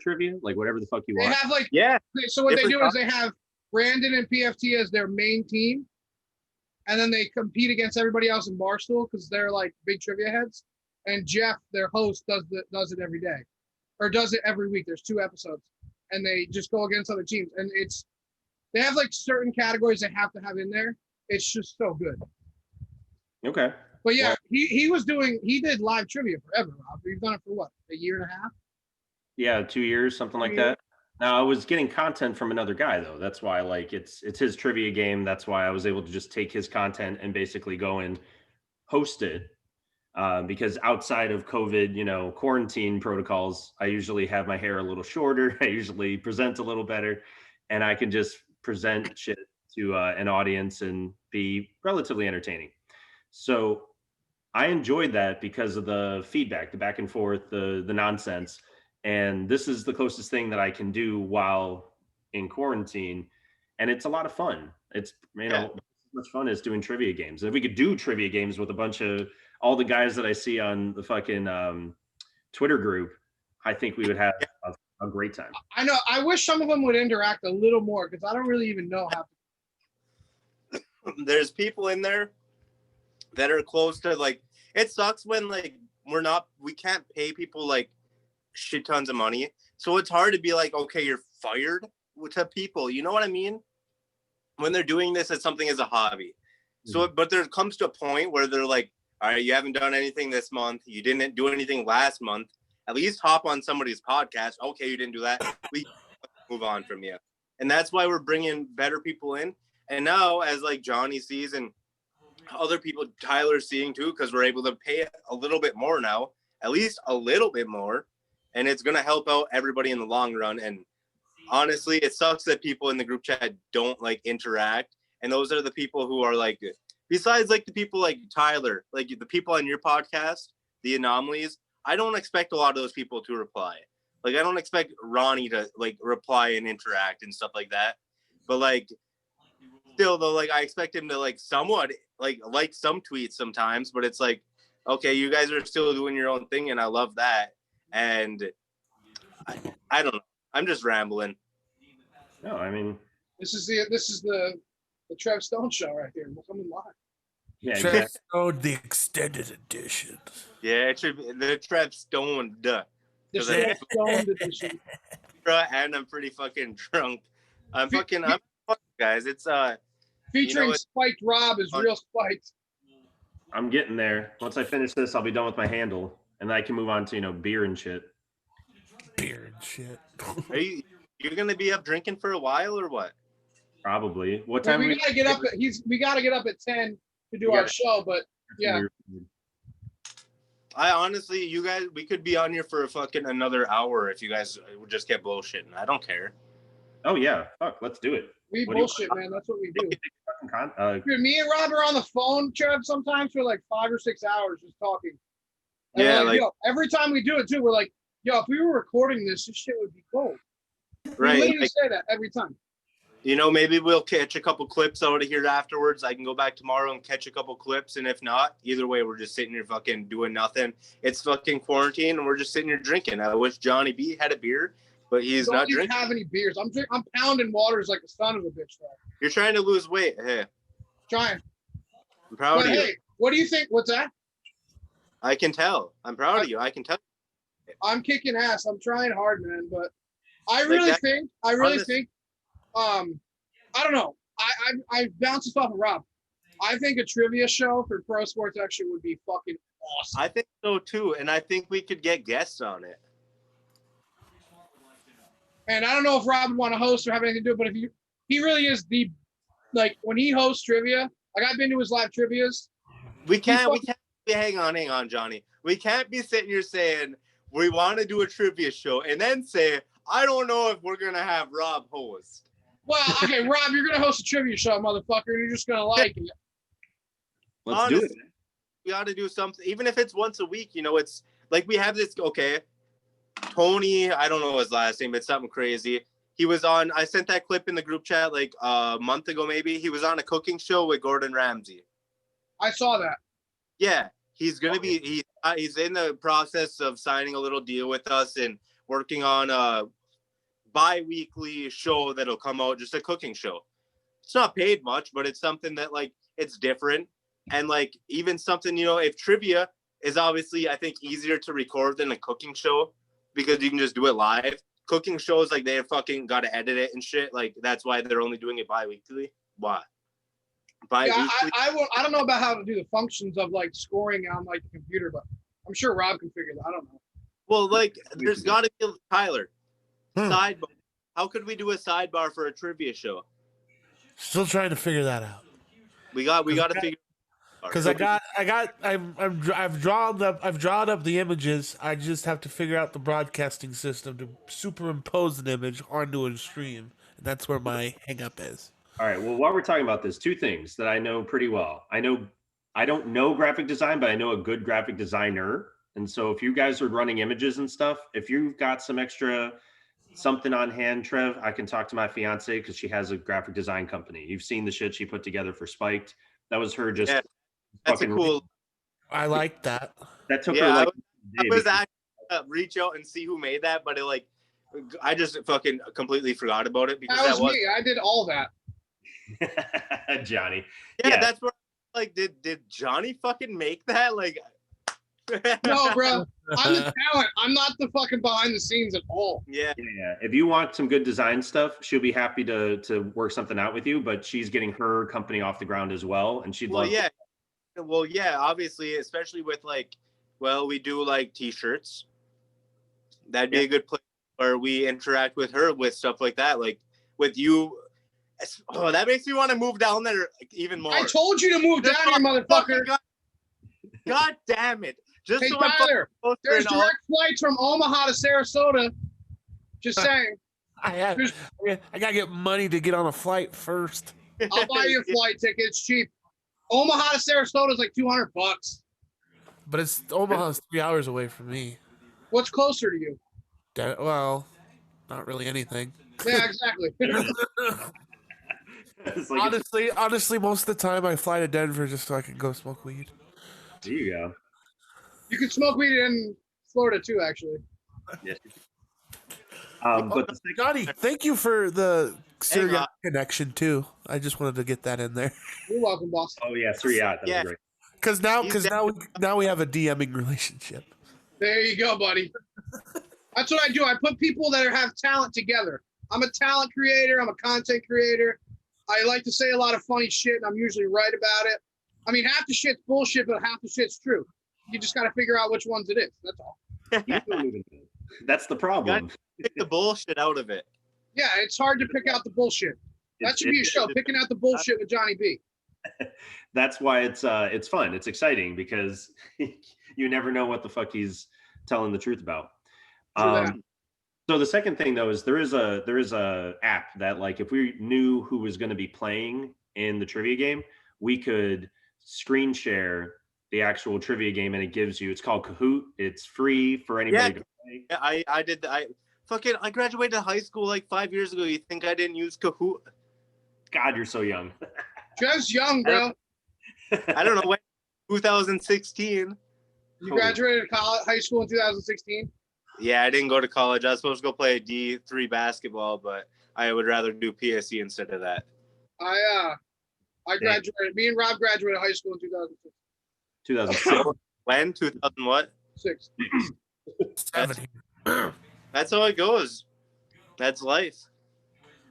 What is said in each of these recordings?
trivia, like whatever the fuck you They want. have like Yeah. So what they do is they have Brandon and PFT as their main team, and then they compete against everybody else in Barstool because they're like big trivia heads. And Jeff, their host, does it every day, or does it every week. There's 2 episodes, and they just go against other teams. And they have like certain categories they have to have in there. It's just so good. Okay. But yeah, he did live trivia forever, Rob. He's done it for what, a year and a half? Yeah, 2 years, something like that. Now I was getting content from another guy though. That's why like it's his trivia game. That's why I was able to just take his content and basically go and host it. Because outside of COVID, quarantine protocols, I usually have my hair a little shorter. I usually present a little better, and I can just present shit to an audience and be relatively entertaining. So I enjoyed that because of the feedback, the back and forth, the nonsense. And this is the closest thing that I can do while in quarantine. And it's a lot of fun. It's, as much fun as doing trivia games. If we could do trivia games with a bunch of all the guys that I see on the fucking Twitter group, I think we would have a great time. I know. I wish some of them would interact a little more because I don't really even know how to. There's people in there that are close to like, it sucks when like we can't pay people like shit tons of money. So it's hard to be like, okay, you're fired to people. You know what I mean? When they're doing this as something as a hobby. So, but there comes to a point where they're like, all right, you haven't done anything this month. You didn't do anything last month. At least hop on somebody's podcast. Okay, you didn't do that. We move on from you. And that's why we're bringing better people in. And now as like Johnny sees and other people, Tyler's seeing too, because we're able to pay a little bit more now, at least a little bit more. And it's going to help out everybody in the long run. And honestly, it sucks that people in the group chat don't like interact. And those are the people who are like, besides like the people like Tyler, like the people on your podcast, the anomalies, I don't expect a lot of those people to reply. Like, I don't expect Ronnie to like reply and interact and stuff like that. But like, still though, like I expect him to like somewhat like some tweets sometimes, but it's like, okay, you guys are still doing your own thing. And I love that. And I don't know. I'm just rambling. No, I mean, This is the Trev Stone show right here. We're coming live. Yeah, Trev exactly. Stone, the extended edition. Yeah, it should be the Trev Stone. The Trev Stone edition. And I'm pretty fucking drunk. I'm fucking guys. It's featuring Spiked Rob is real spiked. I'm getting there. Once I finish this, I'll be done with my handle, and then I can move on to beer and shit. Beer and shit. Are you're gonna be up drinking for a while or what? Probably. What time? We gotta get up. We gotta get up at 10 to do our show, but yeah. I honestly, you guys, we could be on here for a fucking another hour if you guys would just get bullshitting. I don't care. Oh yeah, fuck, let's do it. We bullshit, man. That's what we do. Dude, me and Rob are on the phone, Trev, sometimes for like 5 or 6 hours just talking. And yeah, like, yo, every time we do it too, we're like, yo, if we were recording this shit would be cold. Right. We literally say that every time. You know, maybe we'll catch a couple clips out of here afterwards. I can go back tomorrow and catch a couple clips. And if not, either way, we're just sitting here fucking doing nothing. It's fucking quarantine and we're just sitting here drinking. I wish Johnny B had a beer, but he's not drinking. Don't have any beers. I'm pounding waters like a son of a bitch. Though. You're trying to lose weight. Hey. Trying. I'm proud of you. Hey, what do you think? What's that? I can tell. I'm proud of you. I can tell. I'm kicking ass. I'm trying hard, man. But I really think, I don't know. I bounce this off of Rob. I think a trivia show for Pro Sports Extra would be fucking awesome. I think so too, and I think we could get guests on it. And I don't know if Rob would want to host or have anything to do, but he really is when he hosts trivia. Like I've been to his live trivias. We can't. Hang on, Johnny. We can't be sitting here saying we want to do a trivia show and then say, I don't know if we're gonna have Rob host. Well, okay, Rob, you're gonna host a trivia show, motherfucker, and you're just gonna like it. Let's do it. We ought to do something, even if it's once a week. You know, it's like we have this. Okay, Tony, I don't know his last name, but something crazy. He was on. I sent that clip in the group chat like a month ago, maybe. He was on a cooking show with Gordon Ramsay. I saw that. Yeah, he's gonna be. He's in the process of signing a little deal with us, and working on a bi-weekly show that'll come out, just a cooking show. It's not paid much, but it's something that like it's different. And like even something, you know, if trivia is obviously I think easier to record than a cooking show because you can just do it live. Cooking shows like they fucking got to edit it and shit. Like that's why they're only doing it bi-weekly. Why? Yeah, I don't know about how to do the functions of like scoring on like the computer, but I'm sure Rob can figure that. I don't know. Well, like there's got to be Tyler. Sidebar. How could we do a sidebar for a trivia show? Still trying to figure that out. We got to figure. Because I've drawn up the images. I just have to figure out the broadcasting system to superimpose an image onto a stream. And that's where my hang up is. All right. Well, while we're talking about this, two things that I know pretty well. I don't know graphic design, but I know a good graphic designer. And so if you guys are running images and stuff, if you've got some extra something on hand, Trev, I can talk to my fiance because she has a graphic design company. You've seen the shit she put together for Spiked. That was her just. Yeah, that's a cool. I like that. That took her like. I was actually reach out and see who made that, but it like, I just fucking completely forgot about it because that was me. I did all that. Johnny. Yeah, that's where like did Johnny fucking make that? Like no, bro. I'm the talent. I'm not the fucking behind the scenes at all. Yeah. If you want some good design stuff, she'll be happy to work something out with you, but she's getting her company off the ground as well. And she'd love Well, yeah, obviously, especially with like, well, we do like t-shirts. That'd be a good place where we interact with her with stuff like that. Like with you. Oh, that makes me want to move down there even more. I told you to move down here, motherfucker. God damn it. Just hey, so Tyler, there's direct flights from Omaha to Sarasota. Just saying. I gotta get money to get on a flight first. I'll buy you a flight ticket. It's cheap. Omaha to Sarasota is like $200. But Omaha's 3 hours away from me. What's closer to you? Well, not really anything. Yeah, exactly. Like honestly, most of the time I fly to Denver just so I can go smoke weed. There you go. You can smoke weed in Florida too, actually. Yes. But Johnny, thank you for the Syria connection too. I just wanted to get that in there. You're welcome, boss. Oh yeah, Syria. That was great. Because now we have a DMing relationship. There you go, buddy. That's what I do. I put people that have talent together. I'm a talent creator. I'm a content creator. I like to say a lot of funny shit, and I'm usually right about it. I mean, half the shit's bullshit, but half the shit's true. You just got to figure out which ones it is. That's all. That's the problem. Pick the bullshit out of it. Yeah, it's hard to pick out the bullshit. That should be a show, picking out the bullshit with Johnny B. That's why it's fun. It's exciting because you never know what the fuck he's telling the truth about. So the second thing though is there is a app that like if we knew who was going to be playing in the trivia game, we could screen share the actual trivia game and it gives you. It's called Kahoot. It's free for anybody to play. Yeah, I did. I graduated high school like 5 years ago. You think I didn't use Kahoot? God, you're so young. Just young, bro. I don't know when. 2016. You graduated high school in 2016. Yeah, I didn't go to college. I was supposed to go play D3 basketball, but I would rather do PSE instead of that. I graduated. Me and Rob graduated high school in 2006. 2006. When? 2000 what? 6. That's how it goes. That's life.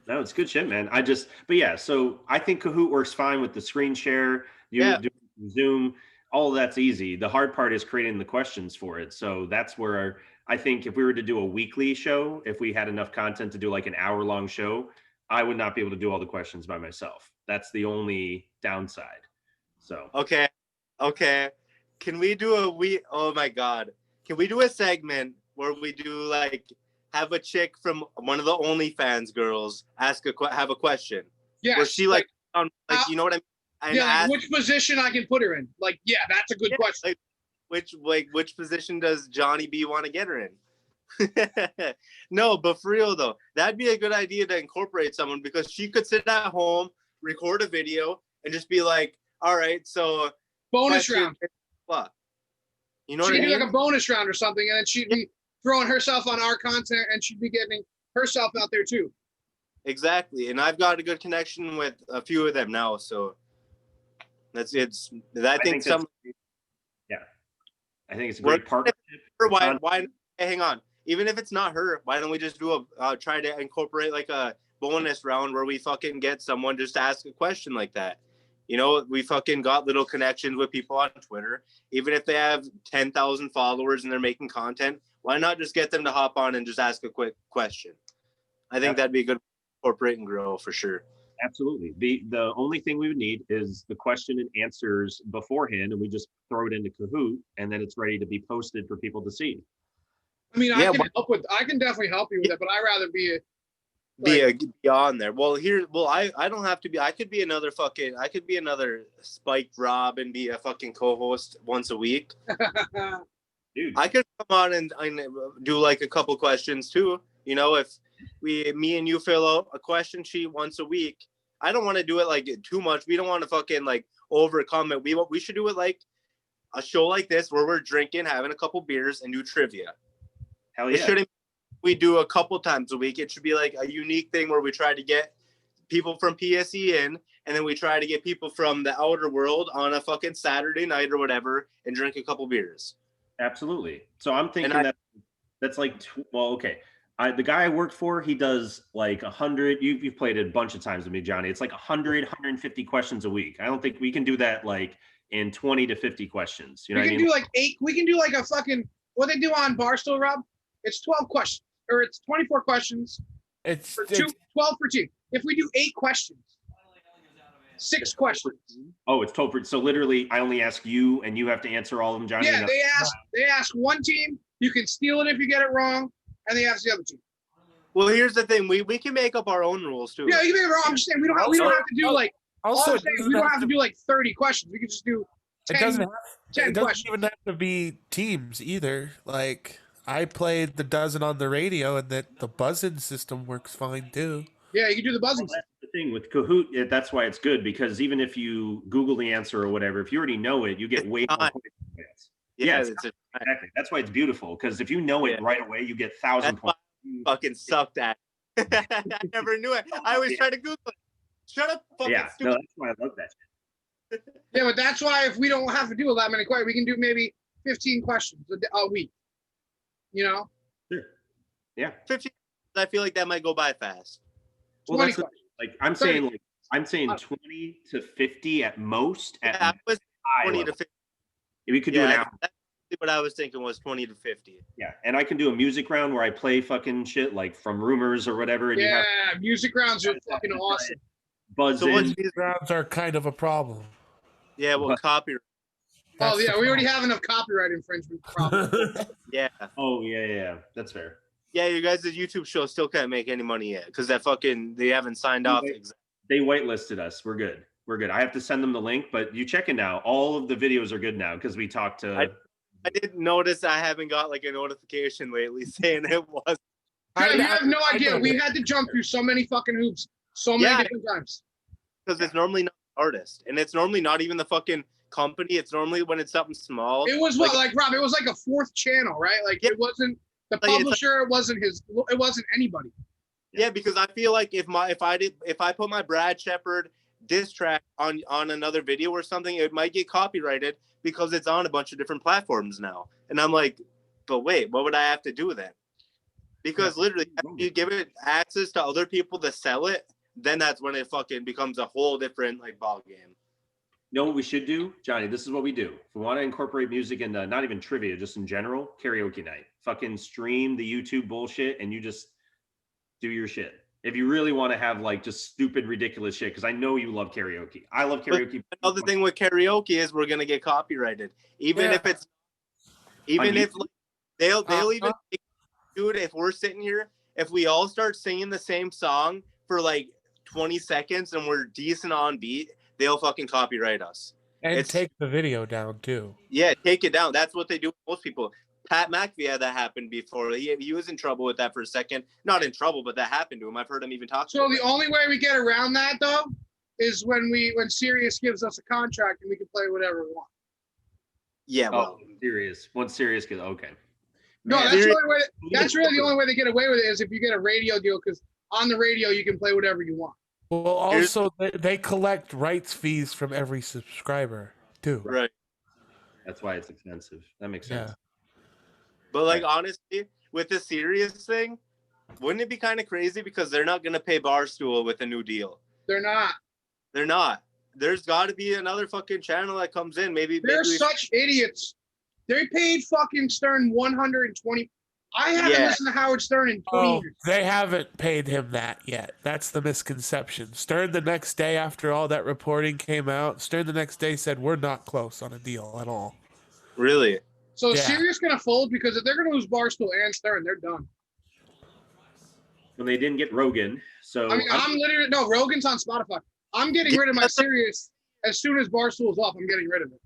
No, it's good shit, man. But yeah, so I think Kahoot works fine with the screen share. You do Zoom, all of that's easy. The hard part is creating the questions for it. So that's where I think if we were to do a weekly show, if we had enough content to do like an hour-long show, I would not be able to do all the questions by myself. That's the only downside. So okay. Can we do oh my God. Can we do a segment where we do like have a chick from one of the OnlyFans girls have a question? Yeah. Where she like you know what I mean? And like which position I can put her in? Like, yeah, that's a good question. Which position does Johnny B want to get her in? No, but for real though, that'd be a good idea to incorporate someone because she could sit at home, record a video, and just be like, "All right, so bonus round." What? You know what I mean? She'd be like a bonus round or something, and then she'd be throwing herself on our content, and she'd be getting herself out there too. Exactly, and I've got a good connection with a few of them now, so that's it's. I think some. Yeah, I think it's a great partnership. Why? Hey, hang on. Even if it's not her, why don't we just do try to incorporate like a bonus round where we fucking get someone just to ask a question like that? You know, we fucking got little connections with people on Twitter. Even if they have 10,000 followers and they're making content, why not just get them to hop on and just ask a quick question? I think that'd be a good incorporate and grow for sure. Absolutely. The only thing we would need is the question and answers beforehand, and we just throw it into Kahoot, and then it's ready to be posted for people to see. I mean, I can definitely help you with it, but I'd rather be on there. Well, I don't have to be. I could be another Spike Rob and be a fucking co-host once a week. Dude, I could come on and do like a couple questions too. You know, if me and you fill out a question sheet once a week. I don't want to do it like too much. We don't want to fucking like overcome it. We should do it like a show like this where we're drinking, having a couple beers, and do trivia. Hell yeah. It shouldn't. We do a couple times a week. It should be like a unique thing where we try to get people from PSE in, and then we try to get people from the outer world on a fucking Saturday night or whatever and drink a couple beers. Absolutely. So I'm thinking that's like, well, okay. The guy I worked for, he does like 100. You've played it a bunch of times with me, Johnny. It's like 100, 150 questions a week. I don't think we can do that like in 20 to 50 questions. You know what I mean? Do like 8. We can do like a fucking, what they do on Barstool, Rob? It's 12 questions, or it's 24 questions. It's 12 for two. If we do 8 questions, 6 questions. Oh, it's 12 for, so literally I only ask you and you have to answer all of them, Johnny? Yeah, they ask one team. You can steal it if you get it wrong, and they ask the other team. Well, here's the thing. We can make up our own rules too. Yeah, you can make it wrong. I'm just saying we don't have to do like we don't have to do like 30 questions. We can just do 10 questions. It doesn't even have to be teams either. Like I played the dozen on the radio, and that the buzzing system works fine too. Yeah, you can do the buzzing. That's the thing with Kahoot. That's why it's good, because even if you Google the answer or whatever, if you already know it, you get way more points. Yeah, exactly. That's why it's beautiful, because if you know it right away, you get 1,000 points. Fucking sucked at. I never knew it. I always try to Google it. Shut up, fucking stupid. No, that's why I love that shit. Yeah, but that's why if we don't have to do that many questions, we can do maybe 15 questions a week. You know? Sure. Yeah. 15. I feel like that might go by fast. Well, that's like I'm saying 20 to 50 at most. I was 20 to 50. We could do an hour. What I was thinking was 20 to 50. Yeah, and I can do a music round where I play fucking shit like from Rumors or whatever. And music rounds are fucking awesome. Music rounds are kind of a problem. Yeah, well, copyright. Oh yeah, we already have enough copyright infringement problems. Yeah. Oh yeah, that's fair. Yeah, you guys' YouTube show still can't make any money yet because they haven't signed off. They whitelisted us. We're good. I have to send them the link, but you check it now. All of the videos are good now because we talked to. I didn't notice. I haven't got like a notification lately saying it was. You have no idea. We had to jump through so many fucking hoops, so many different times. Because it's normally not an artist, and it's normally not even the fucking company. It's normally when it's something small. It was Rob? It was like a 4th channel, right? Like it wasn't the publisher. It wasn't it wasn't anybody. Yeah, because I feel like if I put my Brad Shepard diss track on another video or something, it might get copyrighted because it's on a bunch of different platforms now. And I'm like, but wait, what would I have to do then? Because literally, if you give it access to other people to sell it, then that's when it fucking becomes a whole different like ball game. You know what we should do, Johnny? This is what we do. If we want to incorporate music into not even trivia, just in general, karaoke night. Fucking stream the YouTube bullshit and you just do your shit. If you really want to have like just stupid, ridiculous shit, because I know you love karaoke. I love karaoke. But another thing with karaoke is we're gonna get copyrighted, if like, they'll even dude. If we're sitting here, if we all start singing the same song for like 20 seconds and we're decent on beat, they'll fucking copyright us. And take the video down too. Yeah, take it down. That's what they do with most people. Pat McAfee had that happen before. He was in trouble with that for a second. Not in trouble, but that happened to him. I've heard him even talk. So the only way we get around that though is when Sirius gives us a contract and we can play whatever we want. Yeah, well, Sirius. Once Sirius gets okay. No, Man, that's the Seriously. only way. That's really the only way they get away with it is if you get a radio deal, because on the radio you can play whatever you want. Well, also they collect rights fees from every subscriber too. Right. That's why it's expensive. That makes Yeah. sense. But like honestly, with the serious thing, wouldn't it be kind of crazy because they're not gonna pay Barstool with a new deal? They're not. They're not. There's got to be another fucking channel that comes in. Maybe They're maybe we such idiots. They paid fucking Stern 120. I haven't Yeah. listened to Howard Stern in 20 Oh, years. they haven't paid him that yet. That's the misconception. Stern the next day after all that reporting came out, Stern the next day said we're not close on a deal at all. really. So Yeah. Sirius gonna fold because if they're gonna lose Barstool and Stern, they're done. When they didn't get Rogan, so I mean, I'm literally no Rogan's on Spotify. I'm getting rid of my Sirius as soon as Barstool is off. I'm getting rid of it.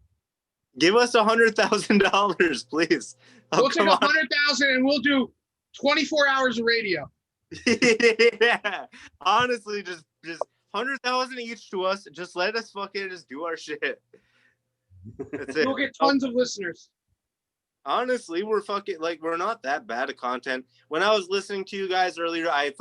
Give us $100,000, please. Oh, We'll take come on. 100,000 and we'll do 24 hours of radio. Yeah. Honestly, just 100,000 each to us. Just let us fucking just do our shit. That's it. We'll get tons of listeners. Honestly, we're fucking like we're not that bad at content. When I was listening to you guys earlier, I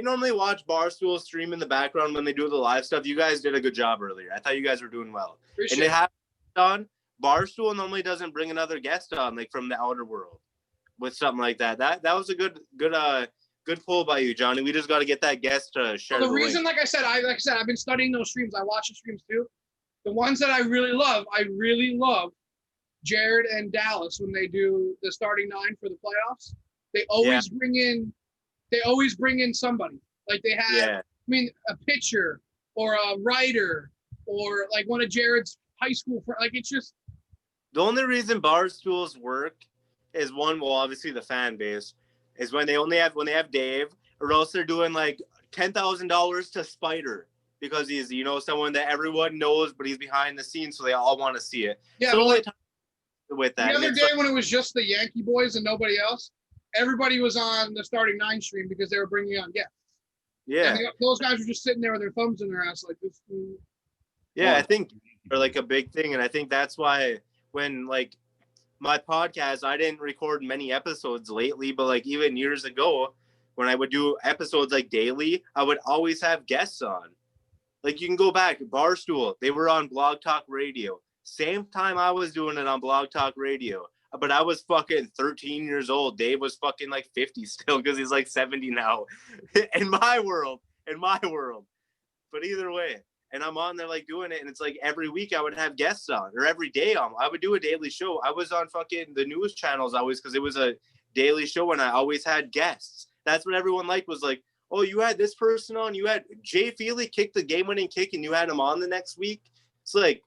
normally watch Barstool stream in the background when they do the live stuff. You guys did a good job earlier. I thought you guys were doing well. Appreciate And they it. have on Barstool normally doesn't bring another guest on like from the outer world with something like that. That was a good pull by you, Johnny. We just got to get that guest to share. Well, the the reason, link. like I said, I've been studying those streams. I watch the streams too. The ones that I really love Jared and Dallas when they do the starting nine for the playoffs. They always bring in somebody. Like they had, Yeah. I mean, a pitcher or a writer or like one of Jared's high school friends. Like it's just The only reason Barstools work is one, well, obviously the fan base is when they have Dave, or else they're doing like $10,000 to Spider because he's someone that everyone knows, but he's behind the scenes, so they all want to see it. yeah. So But only like, time with that. the And other it's day like- when it was just the Yankee boys and nobody else, everybody was on the starting nine stream because they were bringing on guests. yeah, And those guys were just sitting there with their thumbs in their ass like this. yeah, I think are like a big thing, and I think that's why when like my podcast, I didn't record many episodes lately, but like even years ago, when I would do episodes like daily, I would always have guests on. Like you can go back, Barstool, they were on Blog Talk Radio. Same time I was doing it on Blog Talk Radio. But I was fucking 13 years old. Dave was fucking like 50 still because he's like 70 now. in my world. But either way. And I'm on there like doing it. And it's like every week I would have guests on, or every day on. I would do a daily show. I was on fucking the news channels always because it was a daily show and I always had guests. That's what everyone liked was like, oh, you had this person on. You had Jay Feely kick the game-winning kick and you had him on the next week. It's like,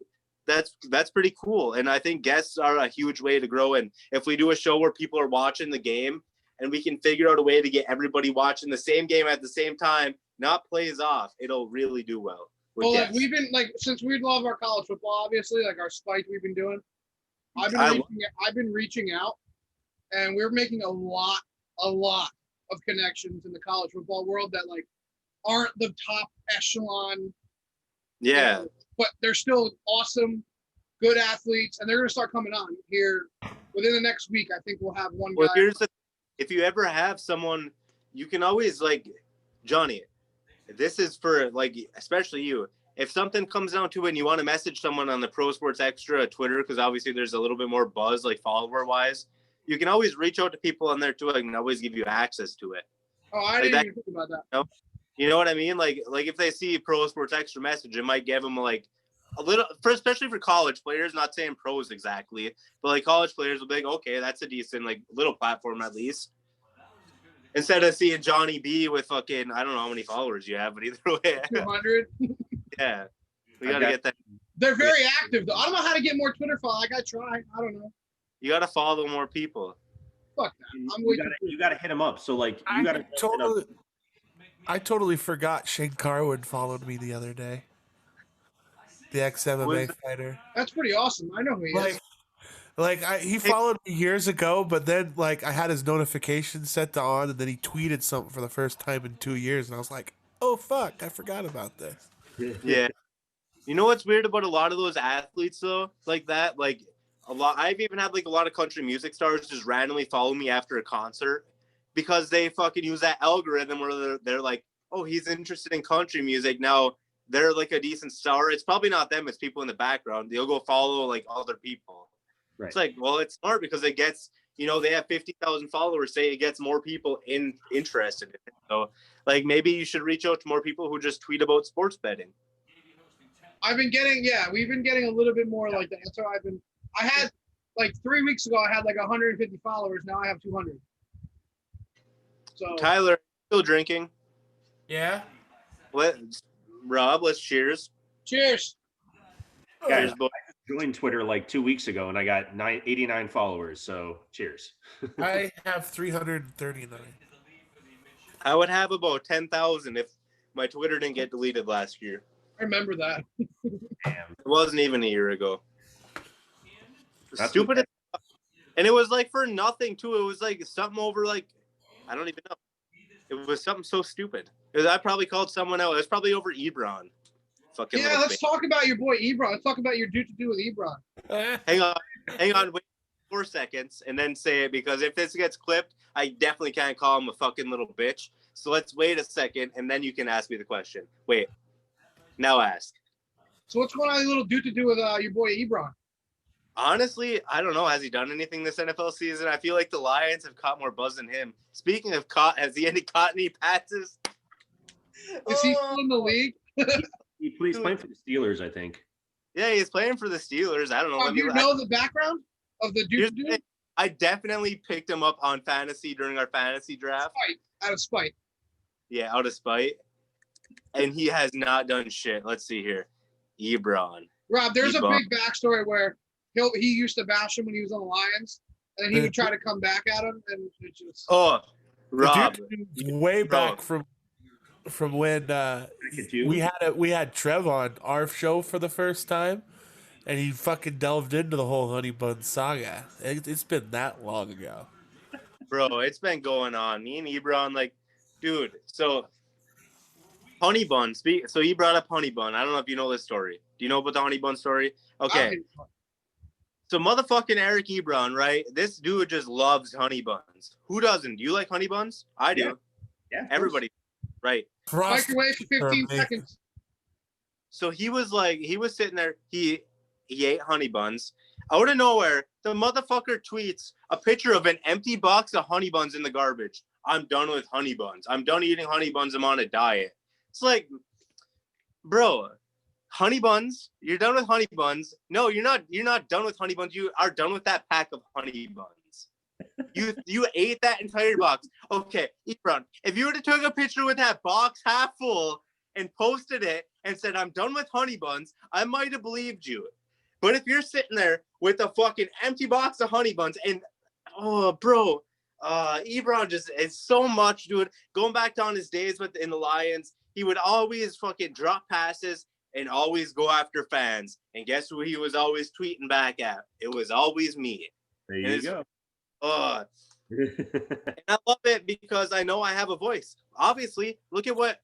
that's pretty cool. And I think guests are a huge way to grow. And if we do a show where people are watching the game and we can figure out a way to get everybody watching the same game at the same time, not plays off, it'll really do well. Well, like we've been like since we love our college football, obviously, like our spike we've been doing. I've been reaching out, and we're making a lot of connections in the college football world that like aren't the top echelon. Yeah. But they're still awesome, good athletes, and they're gonna start coming on here within the next week. I think we'll have one Well, guy. if you ever have someone, you can always like Johnny. This is for like especially you. If something comes down to it and you want to message someone on the Pro Sports Extra Twitter, because obviously there's a little bit more buzz like follower wise, you can always reach out to people on there too. I can always give you access to it. Oh, I didn't even think about that. No? You know what I mean? Like if they see Pro Sports Extra message, it might give them like a little, especially for college players, not saying pros exactly, but like college players will be like, okay, that's a decent like little platform at least. Instead of seeing Johnny B with fucking, I don't know how many followers you have, but either way. 200. Yeah. We got to get that. They're very active though. I don't know how to get more Twitter followers. I gotta try. I don't know. You got to follow more people. Fuck that. You gotta hit him up. So like you gotta I totally forgot Shane Carwin followed me the other day. The ex-MMA fighter. That's pretty awesome. I know who he is. He followed me years ago, but then like I had his notifications set to on, and then he tweeted something for the first time in 2 years, and I was like, "Oh fuck, I forgot about this." Yeah. You know what's weird about a lot of those athletes though, like that, like I've even had like a lot of country music stars just randomly follow me after a concert because they fucking use that algorithm where they're like, oh, he's interested in country music. Now they're like a decent star. It's probably not them. It's people in the background. They'll go follow like other people. Right. It's like, well, it's smart because it gets, they have 50,000 followers. Say it gets more people interested in it. So like maybe you should reach out to more people who just tweet about sports betting. We've been getting a little bit more like that. So I had like 3 weeks ago, I had like 150 followers. Now I have 200. So Tyler, still drinking? Yeah. Rob, let's cheers. Cheers. Guys, I joined Twitter like 2 weeks ago and I got 89 followers. So cheers. I have 339. I would have about 10,000 if my Twitter didn't get deleted last year. I remember that. Damn. It wasn't even a year ago. Stupid. And it was like for nothing too. It was like something over like, I don't even know. It was something so stupid. I probably called someone else. It was probably over Ebron. Fucking yeah, let's talk about your boy Ebron. Let's talk about your do with Ebron. Hang on, wait 4 seconds and then say it because if this gets clipped, I definitely can't call him a fucking little bitch. So let's wait a second and then you can ask me the question. Wait. Now ask. So what's going on, a little do with your boy Ebron? Honestly, I don't know. Has he done anything this NFL season? I feel like the Lions have caught more buzz than him. Speaking of caught, has he caught any passes? Is he still in the league? He's playing for the Steelers, I think. Yeah, he's playing for the Steelers. I don't know. Do you know the background of the dude? I definitely picked him up on fantasy during our fantasy draft. Out of spite. Yeah, out of spite. And he has not done shit. Let's see here. Ebron. Rob, there's a big backstory where he used to bash him when he was on the Lions, and then he would try to come back at him, and it just. Oh, Rob. Way back from when we had Trev on our show for the first time, and he fucking delved into the whole Honey Bun saga. It's been that long ago. Bro, it's been going on. Me and Ebron, like, dude, so Honey Bun, so he brought up Honey Bun. I don't know if you know this story. Do you know about the Honey Bun story? Okay. So motherfucking Eric Ebron, right? This dude just loves honey buns. Who doesn't? Do you like honey buns? I do. Yeah. Everybody. Right. Microwave for 15 seconds. So he was sitting there. He ate honey buns. Out of nowhere, the motherfucker tweets a picture of an empty box of honey buns in the garbage. I'm done with honey buns. I'm done eating honey buns. I'm on a diet. It's like, bro, honey buns, you're done with honey buns. No, you're not done with honey buns. You are done with that pack of honey buns. You ate that entire box. Okay, Ebron, if you would have took a picture with that box half full and posted it and said, I'm done with honey buns, I might have believed you. But if you're sitting there with a fucking empty box of honey buns and, oh, bro, Ebron just is so much, dude. Going back on his days in the Lions, he would always fucking drop passes and always go after fans. And guess who he was always tweeting back at? It was always me. There you go. And I love it because I know I have a voice. Obviously, look at what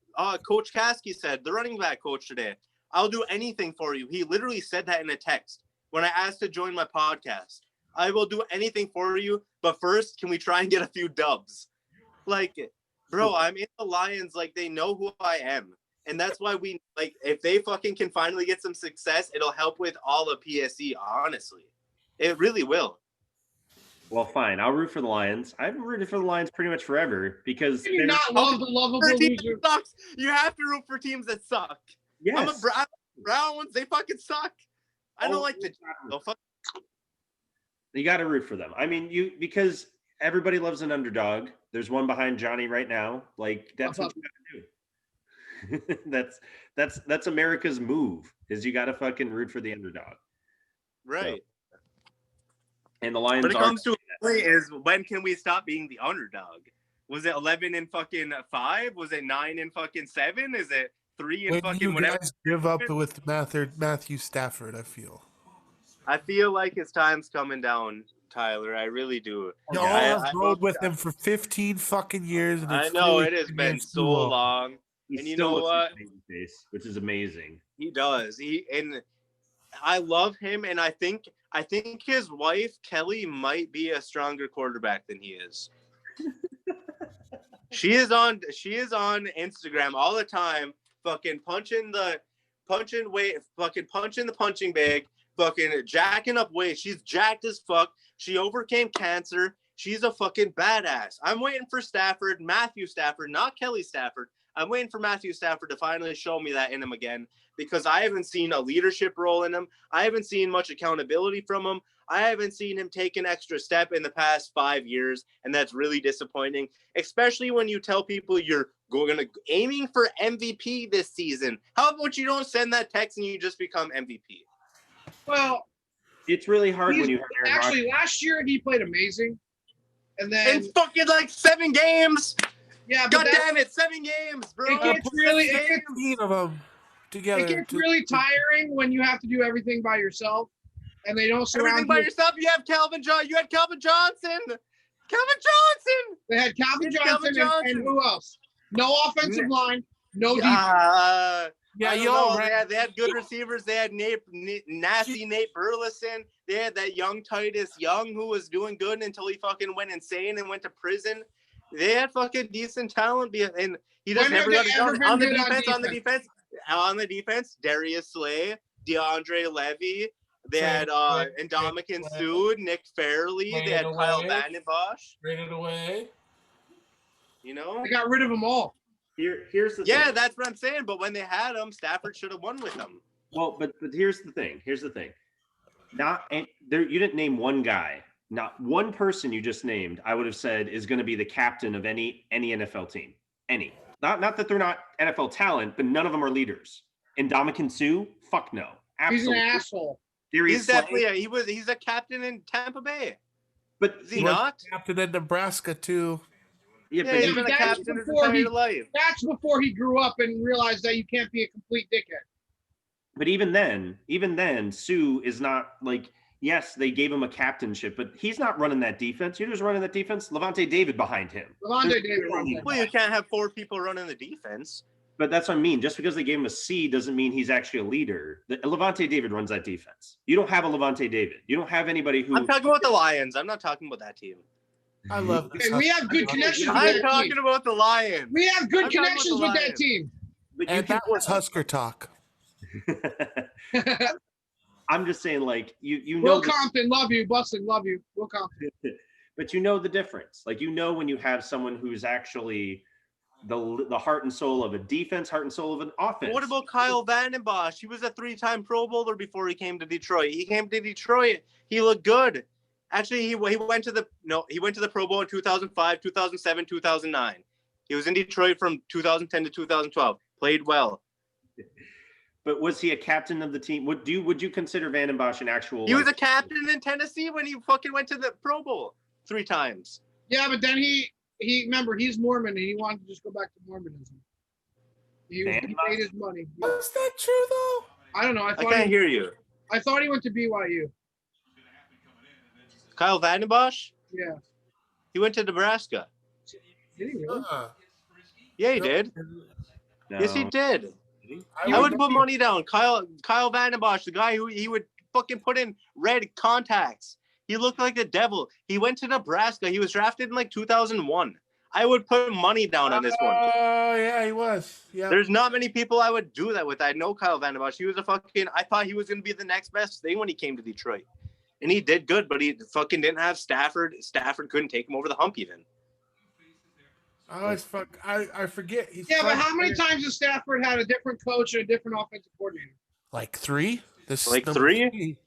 Coach Kasky said, the running back coach today. I'll do anything for you. He literally said that in a text when I asked to join my podcast. I will do anything for you, but first, can we try and get a few dubs? Like, bro, I'm in the Lions. Like, they know who I am. And that's why if they fucking can finally get some success, it'll help with all of PSE, honestly. It really will. Well, fine. I'll root for the Lions. I've rooted for the Lions pretty much forever because you not love the lovable loser. Sucks. You have to root for teams that suck. Yes. I'm a Browns. They fucking suck. I don't like the fuck. You got to root for them. I mean, because everybody loves an underdog. There's one behind Johnny right now. Like that's what you got to do. That's America's move. Is you got to fucking root for the underdog. Right. So, and the Lions. When it comes to is when can we stop being the underdog? Was it 11 and fucking 5? Was it 9 and fucking 7? Is it 3 and when fucking you whatever? Guys give up with Matthew Stafford, I feel like his time's coming down, Tyler. I really do. Y'all have rode with him for 15 fucking years. And I know it has been so long. He and you know what? Face, which is amazing. He does. And I love him, and I think I think his wife, Kelly, might be a stronger quarterback than he is. She is on Instagram all the time, fucking punching the punching bag, fucking jacking up weight. She's jacked as fuck. She overcame cancer. She's a fucking badass. I'm waiting for Matthew Stafford, not Kelly Stafford. I'm waiting for Matthew Stafford to finally show me that in him again, because I haven't seen a leadership role in him. I haven't seen much accountability from him. I haven't seen him take an extra step in the past 5 years, and that's really disappointing, especially when you tell people you're aiming for MVP this season. How about you don't send that text and you just become MVP? Well, it's really hard when you have Aaron actually Rodgers. last year he played amazing, and then In fucking like 7 games. yeah, but God damn it, 7 games, bro. It gets really, it 15 of them together. gets really tiring when you have to do everything by yourself, and they don't surround Everything by you. yourself. You have Calvin Johnson. You had Calvin Johnson. Calvin Johnson. They had Calvin It's Johnson, Calvin Johnson. And who else? No offensive line, no defense. Yeah, I don't know. They had good receivers. They had Nate Burleson. They had that young Titus Young who was doing good until he fucking went insane and went to prison. They had fucking decent talent, and he just When never have got they it ever done. been On the good on defense, defense? on the defense, Darius Slay, DeAndre Levy. They had Ndamukong Suh, Nick Fairley. They had Kyle Vandenbosch. Traded away. You know, They got rid of them all. Here's the yeah, thing. that's what I'm saying. But when they had him, Stafford should have won with them. Well, but here's the thing. You didn't name one guy. Not one person you just named, I would have said is going to be the captain of any NFL team. Any. Not that they're not NFL talent, but none of them are leaders. Ndamukong Suh? Fuck no. Absolutely. He's an asshole. Darius He's Slay? definitely he's a captain in Tampa Bay. But Is he not? Captain in Nebraska too. yeah, Yeah, but he's been a that's captain his before entire he- life. That's before he grew up and realized that you can't be a complete dickhead. But even then, Sue is not like, yes, they gave him a captainship, but he's not running that defense. You're just running that defense. Levante David behind him. Levante David runs that. Well, you can't have 4 people running the defense. But that's what I mean. Just because they gave him a C doesn't mean he's actually a leader. Levante David runs that defense. You don't have a Levante David. You don't have anybody who. I'm talking about the Lions. I'm not talking about that team. I love this. And we have good connections with I'm that talking team. about the Lions. We have good I'm talking about connections the with that Lions. team. But you And can, that was Husker talk. I'm just saying, like you know. Will Compton, love you. Bustin, love you. Will Compton. But you know the difference. Like, you know, when you have someone who's actually the heart and soul of a defense, heart and soul of an offense. What about Kyle Vandenbosch? He was a 3-time Pro Bowler before he came to Detroit. He came to Detroit. He looked good. Actually, he went to the Pro Bowl in 2005, 2007, 2009. He was in Detroit from 2010 to 2012. Played well. But was he a captain of the team? Would you consider Vandenbosch an actual? He was a captain in Tennessee when he fucking went to the Pro Bowl 3 times. Yeah, but then he remember he's Mormon and he wanted to just go back to Mormonism. He made his money. Is that true though? I don't know. I can't hear you. I thought he went to BYU. Kyle Vandenbosch? Yeah. He went to Nebraska. Did he really? Yeah, he did. No. Yes, he did. I I would put money down. Kyle Vandenbosch, the guy who he would fucking put in red contacts. He looked like the devil. He went to Nebraska. He was drafted in like 2001. I would put money down on this one. Oh, yeah, he was. Yeah. There's not many people I would do that with. I know Kyle Vandenbosch. He was I thought he was going to be the next best thing when he came to Detroit. And he did good, but he fucking didn't have Stafford. Stafford couldn't take him over the hump even. I forget. Yeah, but how many times has Stafford had a different coach and a different offensive coordinator? Like 3? This Like is number 3?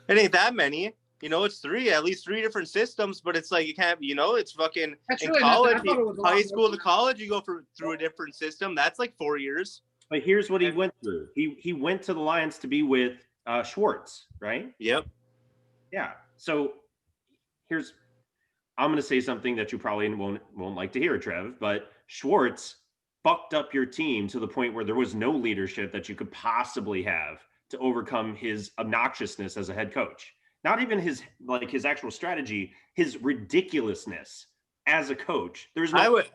It ain't that many. You know, it's 3, at least 3 different systems, but it's like you can't, it's fucking That's in really college, nothing. I thought it was a lot high more. school to college, you go through a different system. That's like 4 years. But here's what he went through. He went to the Lions to be with Schwartz, right? Yep. Yeah. So I'm going to say something that you probably won't like to hear, Trev, but Schwartz fucked up your team to the point where there was no leadership that you could possibly have to overcome his obnoxiousness as a head coach. Not even his actual strategy, his ridiculousness as a coach. I would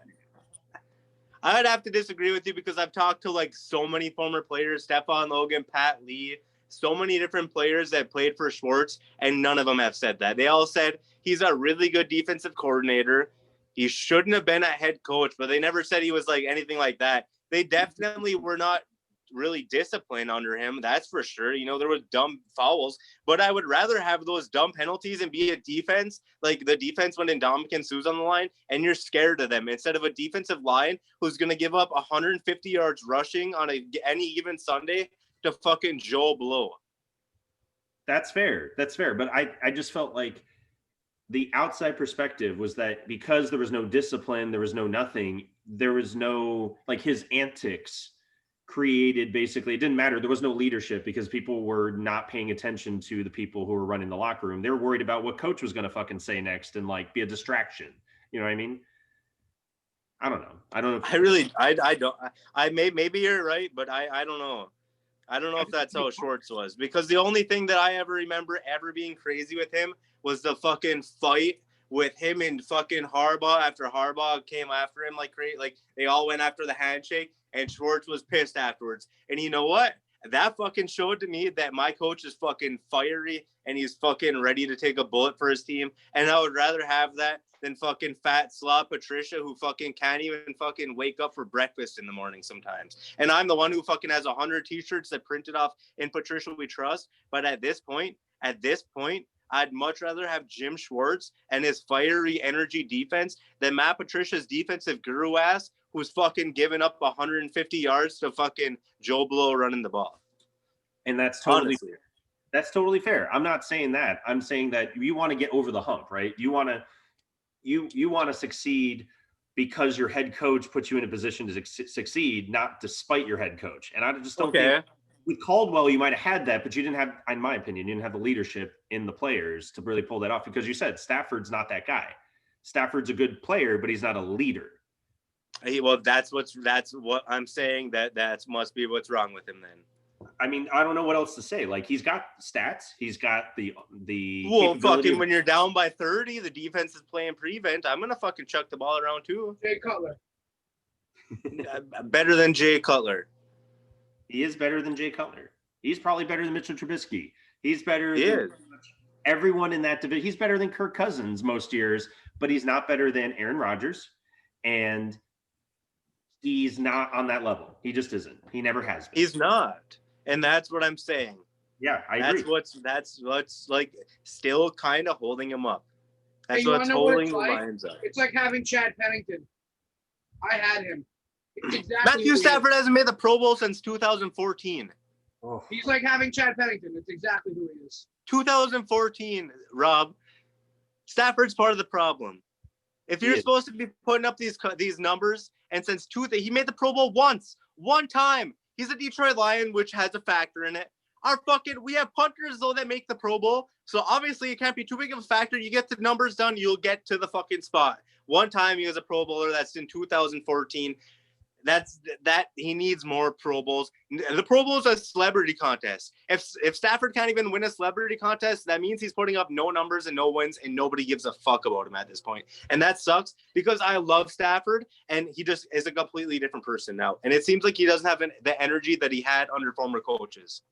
have to disagree with you because I've talked to like so many former players, Stephon Logan, Pat Lee, so many different players that played for Schwartz, and none of them have said that. They all said he's a really good defensive coordinator. He shouldn't have been a head coach, but they never said he was like anything like that. They definitely were not really disciplined under him. That's for sure. You know, there were dumb fouls, but I would rather have those dumb penalties and be a defense, like the defense when Ndamukong Suh's on the line and you're scared of them, instead of a defensive line who's going to give up 150 yards rushing on any given Sunday to fucking Joe Blow. That's fair. That's fair. But I just felt like the outside perspective was that because there was no discipline, there was no nothing, there was no, like, his antics created, basically, it didn't matter. There was no leadership because people were not paying attention to the people who were running the locker room. They were worried about what coach was going to fucking say next and like be a distraction. You know what I mean? I don't know. I don't know. Maybe you're right, but I don't know. I don't know if that's how Schwartz was, because the only thing that I ever remember ever being crazy with him was the fucking fight with him and fucking Harbaugh after Harbaugh came after him like crazy. Like they all went after the handshake and Schwartz was pissed afterwards. And you know what? That fucking showed to me that my coach is fucking fiery and he's fucking ready to take a bullet for his team. And I would rather have that than fucking fat slob Patricia who fucking can't even fucking wake up for breakfast in the morning sometimes. And I'm the one who fucking has 100 t-shirts that printed off in Patricia We Trust. But at this point, I'd much rather have Jim Schwartz and his fiery energy defense than Matt Patricia's defensive guru ass who's fucking giving up 150 yards to fucking Joe Blow running the ball. And that's totally fair. I'm not saying that. I'm saying that you want to get over the hump, right? You want to succeed because your head coach puts you in a position to succeed, not despite your head coach. And I just don't think with Caldwell, you might have had that, but you didn't have, in my opinion, you didn't have the leadership in the players to really pull that off, because you said Stafford's not that guy. Stafford's a good player, but he's not a leader. Well, that's what I'm saying. That must be what's wrong with him then. I mean, I don't know what else to say. Like, he's got stats. He's got the well, fucking when you're down by 30, the defense is playing prevent. I'm gonna fucking chuck the ball around too. Jay Cutler. Better than Jay Cutler. He is better than Jay Cutler. He's probably better than Mitchell Trubisky. He's better than everyone in that division. He's better than Kirk Cousins most years, but he's not better than Aaron Rodgers. And he's not on that level. He just isn't. He never has been. He's not. And that's what I'm saying. Yeah, I agree. That's what's like still kind of holding him up. That's Hey, what's holding the Lions up. It's like having Chad Pennington. I had him. Exactly. Matthew Stafford hasn't made the Pro Bowl since 2014. Oh. He's like having Chad Pennington. It's exactly who he is. 2014, Rob. Stafford's part of the problem. If you're supposed to be putting up these numbers, and since he made the Pro Bowl one time. He's a Detroit Lion, which has a factor in it. We have punters though that make the Pro Bowl, so obviously it can't be too big of a factor. You get the numbers done, you'll get to the fucking spot. One time he was a Pro Bowler. That's in 2014. He needs more Pro Bowls. The Pro Bowl is a celebrity contest. If Stafford can't even win a celebrity contest, that means he's putting up no numbers and no wins, and nobody gives a fuck about him at this point. And that sucks because I love Stafford, and he just is a completely different person now. And it seems like he doesn't have the energy that he had under former coaches.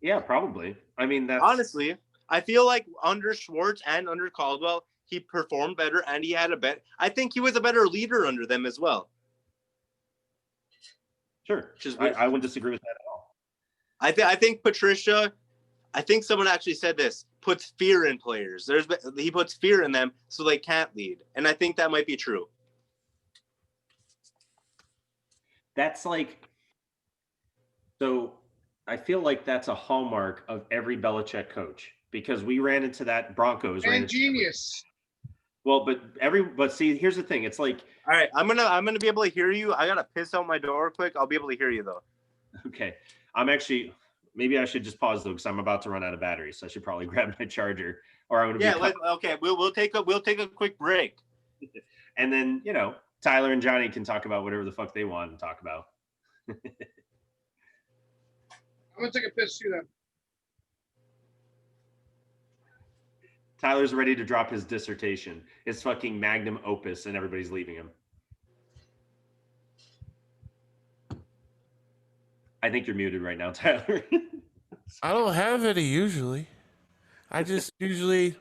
Yeah, probably. I mean, honestly, I feel like under Schwartz and under Caldwell, he performed better, and he had I think he was a better leader under them as well. Sure. I wouldn't disagree with that at all. I think Patricia, I think someone actually said this, puts fear in players. He puts fear in them so they can't lead. And I think that might be true. That's like, so I feel like that's a hallmark of every Belichick coach, because we ran into that Broncos. And genius. Well, but see, here's the thing. It's like, all right, I'm gonna be able to hear you. I gotta piss out my door quick. I'll be able to hear you though. Okay. Maybe I should just pause though, because I'm about to run out of battery. So I should probably grab my charger, or I'm gonna okay. We'll take a quick break. And then, Tyler and Johnny can talk about whatever the fuck they want to talk about. I'm gonna take a piss too then. Tyler's ready to drop his dissertation, his fucking magnum opus, and everybody's leaving him. I think you're muted right now, Tyler. I don't have any usually. I just usually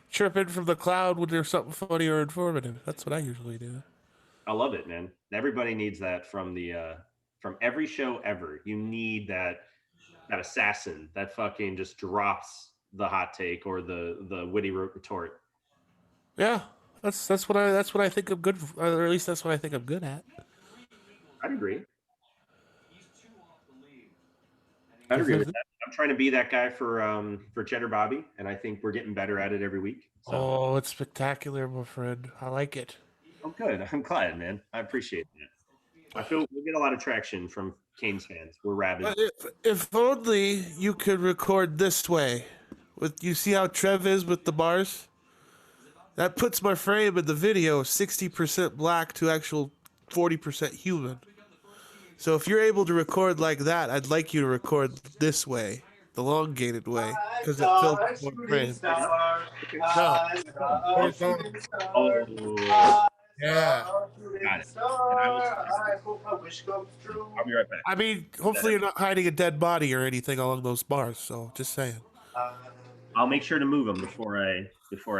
chirp in from the cloud when there's something funny or informative. That's what I usually do. I love it, man. Everybody needs that from every show ever. You need that assassin that fucking just drops the hot take or the witty retort. Yeah, that's what I think I'm good, or at least that's what I think I'm good at. I'd agree. I'd agree with that. I'm trying to be that guy for Cheddar Bobby, and I think we're getting better at it every week. So. Oh, it's spectacular, my friend. I like it. Oh, good. I'm glad, man. I appreciate that. I feel we get a lot of traction from Canes fans. We're rabid. If only you could record this way. With you see how Trev is with the bars? That puts my frame in the video 60% black to actual 40% human. So if you're able to record like that, I'd like you to record this way, the elongated way, because it fills more frame. No. Oh. Yeah. Got it. I'll be right back. I mean, hopefully you're not hiding a dead body or anything along those bars. So just saying. I'll make sure to move them before I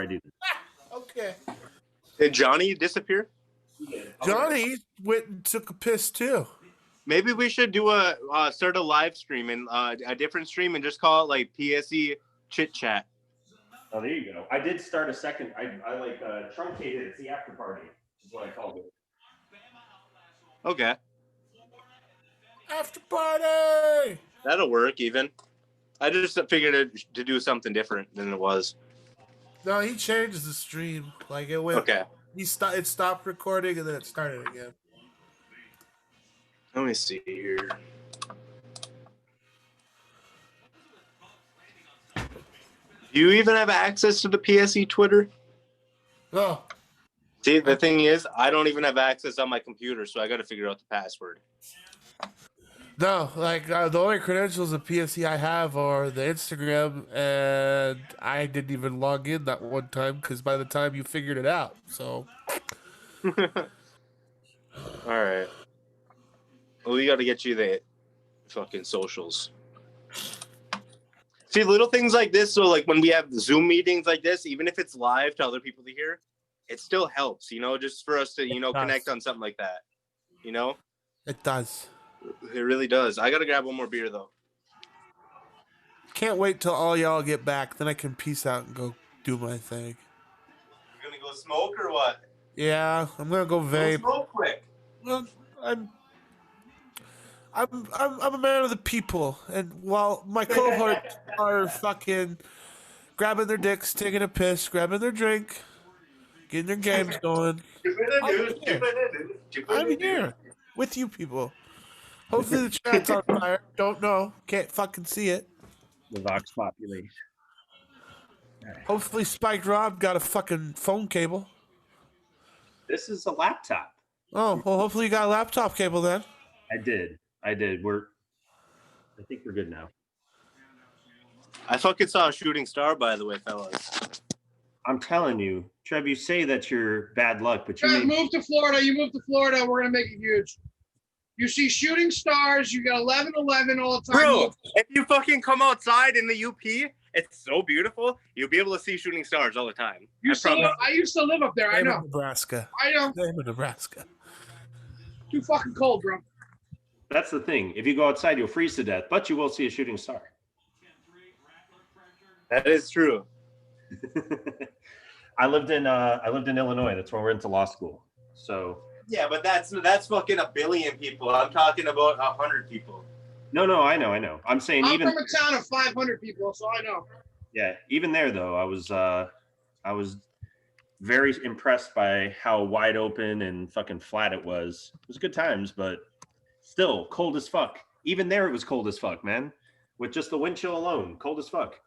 do this. Okay. Did Johnny disappear? Johnny went and took a piss too. Maybe we should do start a live stream and a different stream and just call it like PSE chit chat. Oh, there you go. I did start a second. I like truncated. It's the after party. Is what I called it. Okay. After party. That'll work even. I just figured to do something different than it was. No, he changed the stream. Like it went. Okay. It stopped recording and then it started again. Let me see here. Do you even have access to the PSE Twitter? No. See, the thing is, I don't even have access on my computer, so I got to figure out the password. No, like the only credentials of PSE I have are the Instagram, and I didn't even log in that one time because by the time you figured it out, so. All right. Well, we got to get you the fucking socials. See, little things like this, so like when we have Zoom meetings like this, even if it's live to other people to hear, it still helps, just for us to, connect on something like that, It does. It really does. I got to grab one more beer, though. Can't wait till all y'all get back. Then I can peace out and go do my thing. You're going to go smoke or what? Yeah, I'm going to go vape. Go smoke quick. Well, I'm a man of the people, and while my cohorts are fucking grabbing their dicks, taking a piss, grabbing their drink, getting their games going, I'm here with you people. Hopefully the chat's on fire. Don't know. Can't fucking see it. The Vox population. Hopefully Spike Rob got a fucking phone cable. This is a laptop. Oh, well, hopefully you got a laptop cable then. I did. I think we're good now. I fucking saw a shooting star, by the way, fellas. I'm telling you, Trev, you say that's your bad luck, but Trev, move to Florida. You move to Florida, we're going to make it huge. You see shooting stars. You got 11-11 all the time. Bro, if you fucking come outside in the UP, it's so beautiful. You'll be able to see shooting stars all the time. I used to live up there. I know. Nebraska. I know. Same in Nebraska. Too fucking cold, bro. That's the thing. If you go outside, you'll freeze to death, but you will see a shooting star. That is true. I lived in Illinois. That's where we went to law school. So yeah, but that's fucking 1 billion people. I'm talking about 100 people. No, I know. I'm saying I'm even from a town of 500 people, so I know. Yeah, even there though, I was very impressed by how wide open and fucking flat it was. It was good times, but still cold as fuck. Even there, it was cold as fuck, man. With just the wind chill alone, cold as fuck.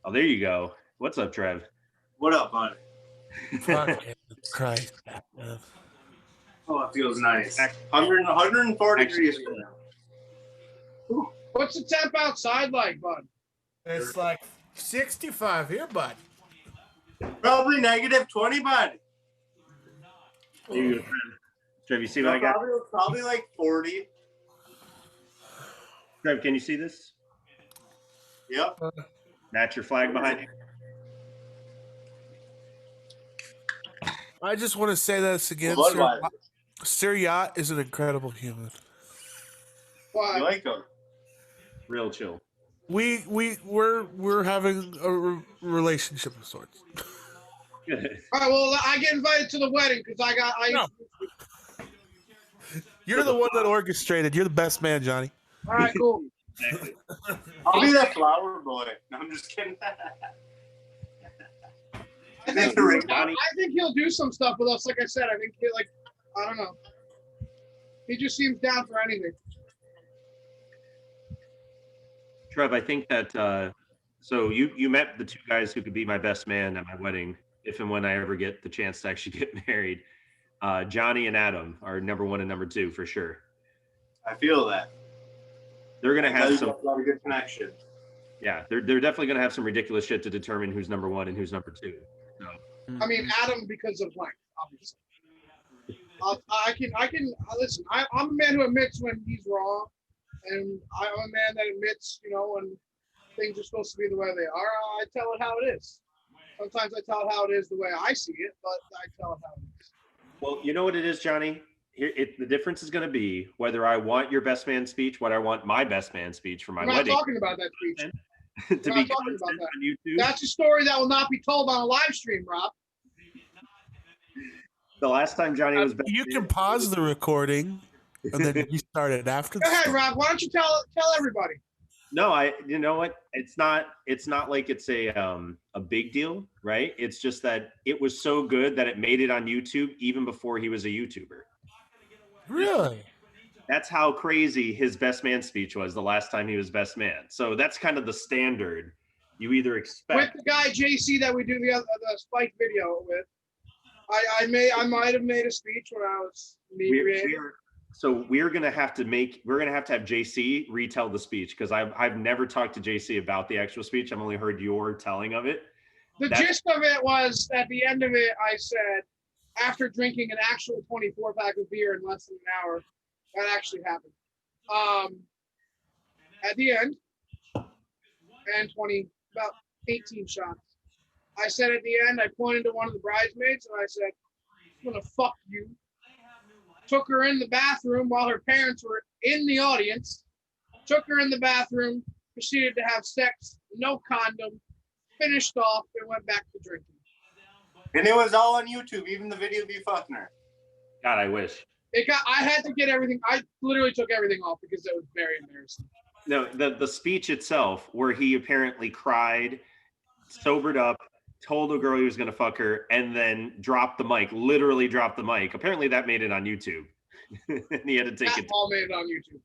Oh, there you go. What's up, Trev? What up, bud? Fuck Christ. Oh, it feels nice. 104 degrees right now. What's the temp outside like, bud? It's like 65 here, bud. Probably -20, bud. There you go, Trev. Trev, you see what I got? Probably like 40. Trev, can you see this? Yep. Match your flag behind you. I just want to say this again. Budweiser. Sir Yacht is an incredible human. But You like them? Real chill. We're having a relationship of sorts. all right, well, I get invited to the wedding because No. You're the one that orchestrated. You're the best man, Johnny. All right, cool. Exactly. I'll be that flower boy. No, I'm just kidding. I think he'll do some stuff with us. Like I said, I think I don't know. He just seems down for anything. Trev, I think that so you met the two guys who could be my best man at my wedding, if and when I ever get the chance to actually get married. Johnny and Adam are number 1 and number 2 for sure. I feel that. They're gonna have There's some. a lot of good connection. Yeah, they're definitely gonna have some ridiculous shit to determine who's number 1 and who's number 2. So. I mean, Adam because of length, obviously. I can listen. I'm a man who admits when he's wrong, and I'm a man that admits, when things are supposed to be the way they are. I tell it how it is. Sometimes I tell it how it is the way I see it, but I tell it how it is. Well, you know what it is, Johnny? The difference is going to be whether I want your best man speech, what I want my best man speech for my I'm not wedding. talking about that speech. to I'm be not talking about that. on YouTube. That's a story that will not be told on a live stream, Rob. The last time Johnny was best You man, can pause the recording and then restart it after. Go ahead, Rob. Why don't you tell everybody? No, you know what? It's not like it's a big deal, right? It's just that it was so good that it made it on YouTube even before he was a YouTuber. Really? That's how crazy his best man speech was the last time he was best man. So that's kind of the standard you either expect. With the guy JC that we do the Spike video with, I might have made a speech when I was So we're gonna have to have JC retell the speech because I've never talked to JC about the actual speech. I've only heard your telling of it. The gist of it was at the end of it, I said, after drinking an actual 24-pack of beer in less than an hour, that actually happened. At the end, and about 18 shots. I said at the end, I pointed to one of the bridesmaids and I said, I'm gonna fuck you. Took her in the bathroom while her parents were in the audience. Took her in the bathroom, proceeded to have sex, no condom, finished off, and went back to drinking. And it was all on YouTube, even the video of you fucking her. God, I wish. I had to get everything. I literally took everything off because it was very embarrassing. No, the speech itself, where he apparently cried, sobered up, told a girl he was going to fuck her, and then dropped the mic, literally dropped the mic. Apparently that made it on YouTube. And he had to take That it. all made it on YouTube.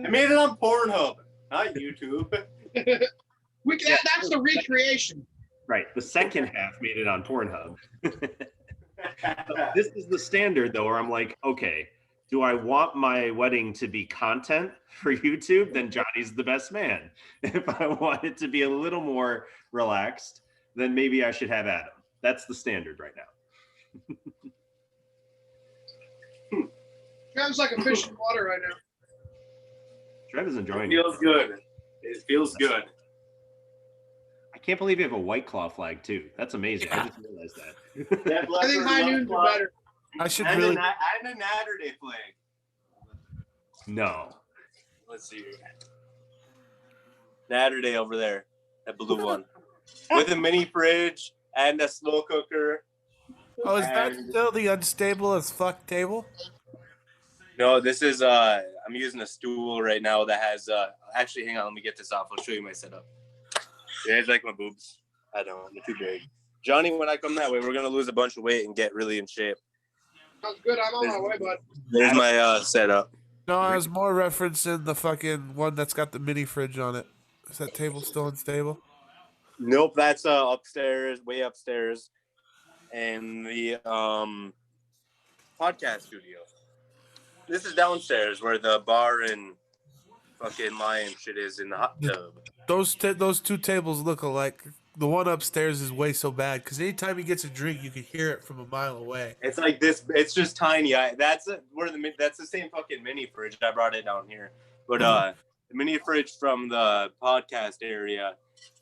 I made it on Pornhub, not YouTube. That's the recreation. Right. The second half made it on Pornhub. This is the standard, though, where I'm like, okay, do I want my wedding to be content for YouTube? Then Johnny's the best man. If I want it to be a little more relaxed, then maybe I should have Adam. That's the standard right now. Trev's like a fish in water right now. Trev is enjoying It it. feels good. It feels good. I can't believe you have a White Claw flag, too. That's amazing. I just realized that. I think high noons are better. I should And really. a Natterday flag. No. Let's see. Natterday over there, that blue one, with a mini fridge and a slow cooker. Oh, is that still the unstable as fuck table? No, this is I'm using a stool right now that has actually hang on, let me get this off. I'll show you my setup. You guys like my boobs? I don't, they're too big. Johnny, when I come that way, we're gonna lose a bunch of weight and get really in shape. Sounds good. I'm on my way, bud. There's my setup. No, I was more referencing the fucking one that's got the mini fridge on it. Is that table still unstable? Nope, that's upstairs, way upstairs, in the podcast studio. This is downstairs where the bar and fucking lion shit is in the hot tub. Those two tables look alike. The one upstairs is way so bad because anytime he gets a drink, you can hear it from a mile away. It's like this. It's just tiny. That's the same fucking mini fridge. I brought it down here, but mini fridge from the podcast area.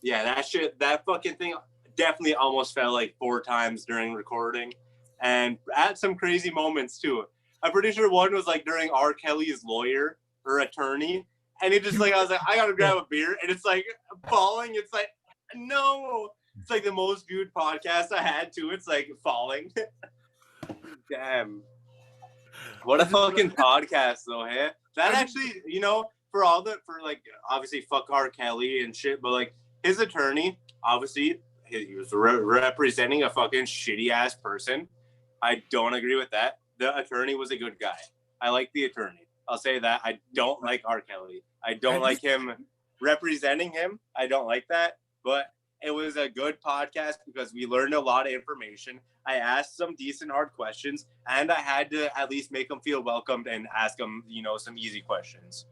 Yeah, that fucking thing definitely almost fell like 4 times during recording, and at some crazy moments too. I'm pretty sure one was like during R. Kelly's lawyer or attorney, and it just like I was like, I gotta grab a beer, and it's like falling. It's like no, it's like the most viewed podcast I had too. It's like falling. Damn. What a fucking podcast though, hey? That actually, for like obviously fuck R. Kelly and shit, but like his attorney, obviously he was representing a fucking shitty ass person. I don't agree with that. The attorney was a good guy. I like the attorney. I'll say that. I don't like R. Kelly. I don't like him representing him. I don't like that, but it was a good podcast because we learned a lot of information. I asked some decent hard questions, and I had to at least make them feel welcomed and ask them, some easy questions.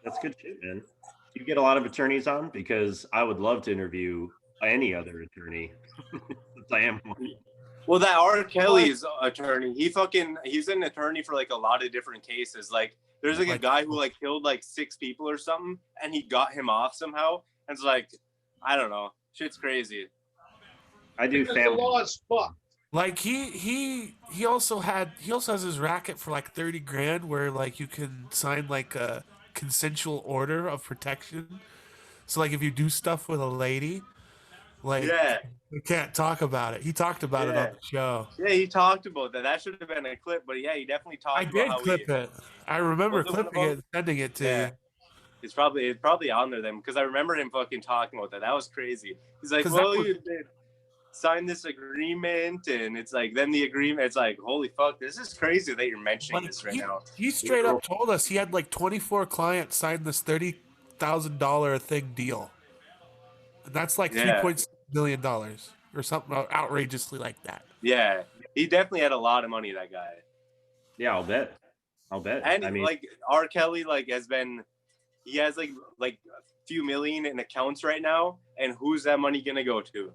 That's good shit, man. Do you get a lot of attorneys on? Because I would love to interview any other attorney. Since I am one. Well, that R. Kelly's attorney, he's an attorney for like a lot of different cases. Like there's like a guy who like killed like 6 people or something, and he got him off somehow. And it's like, I don't know. Shit's crazy. I do because family. the law is fucked. Like he also has his racket for like 30 grand where like you can sign like a consensual order of protection. So like if you do stuff with a lady, like you can't talk about it. He talked about it on the show. Yeah, he talked about that. That should have been a clip, but yeah, he definitely talked about I did clip it. I remember clipping it and sending it to you. It's probably on there then because I remember him fucking talking about that. That was crazy. He's like, well, you did sign this agreement, and it's like then the agreement. It's like, holy fuck, this is crazy that you're mentioning this right now. He straight up told us he had like 24 clients sign this $30,000 thing deal, and that's like $3.6 million or something outrageously like that. Yeah, he definitely had a lot of money. That guy. Yeah, I'll bet. And I mean, like R. Kelly, like he has like a few million in accounts right now, and who's that money gonna go to?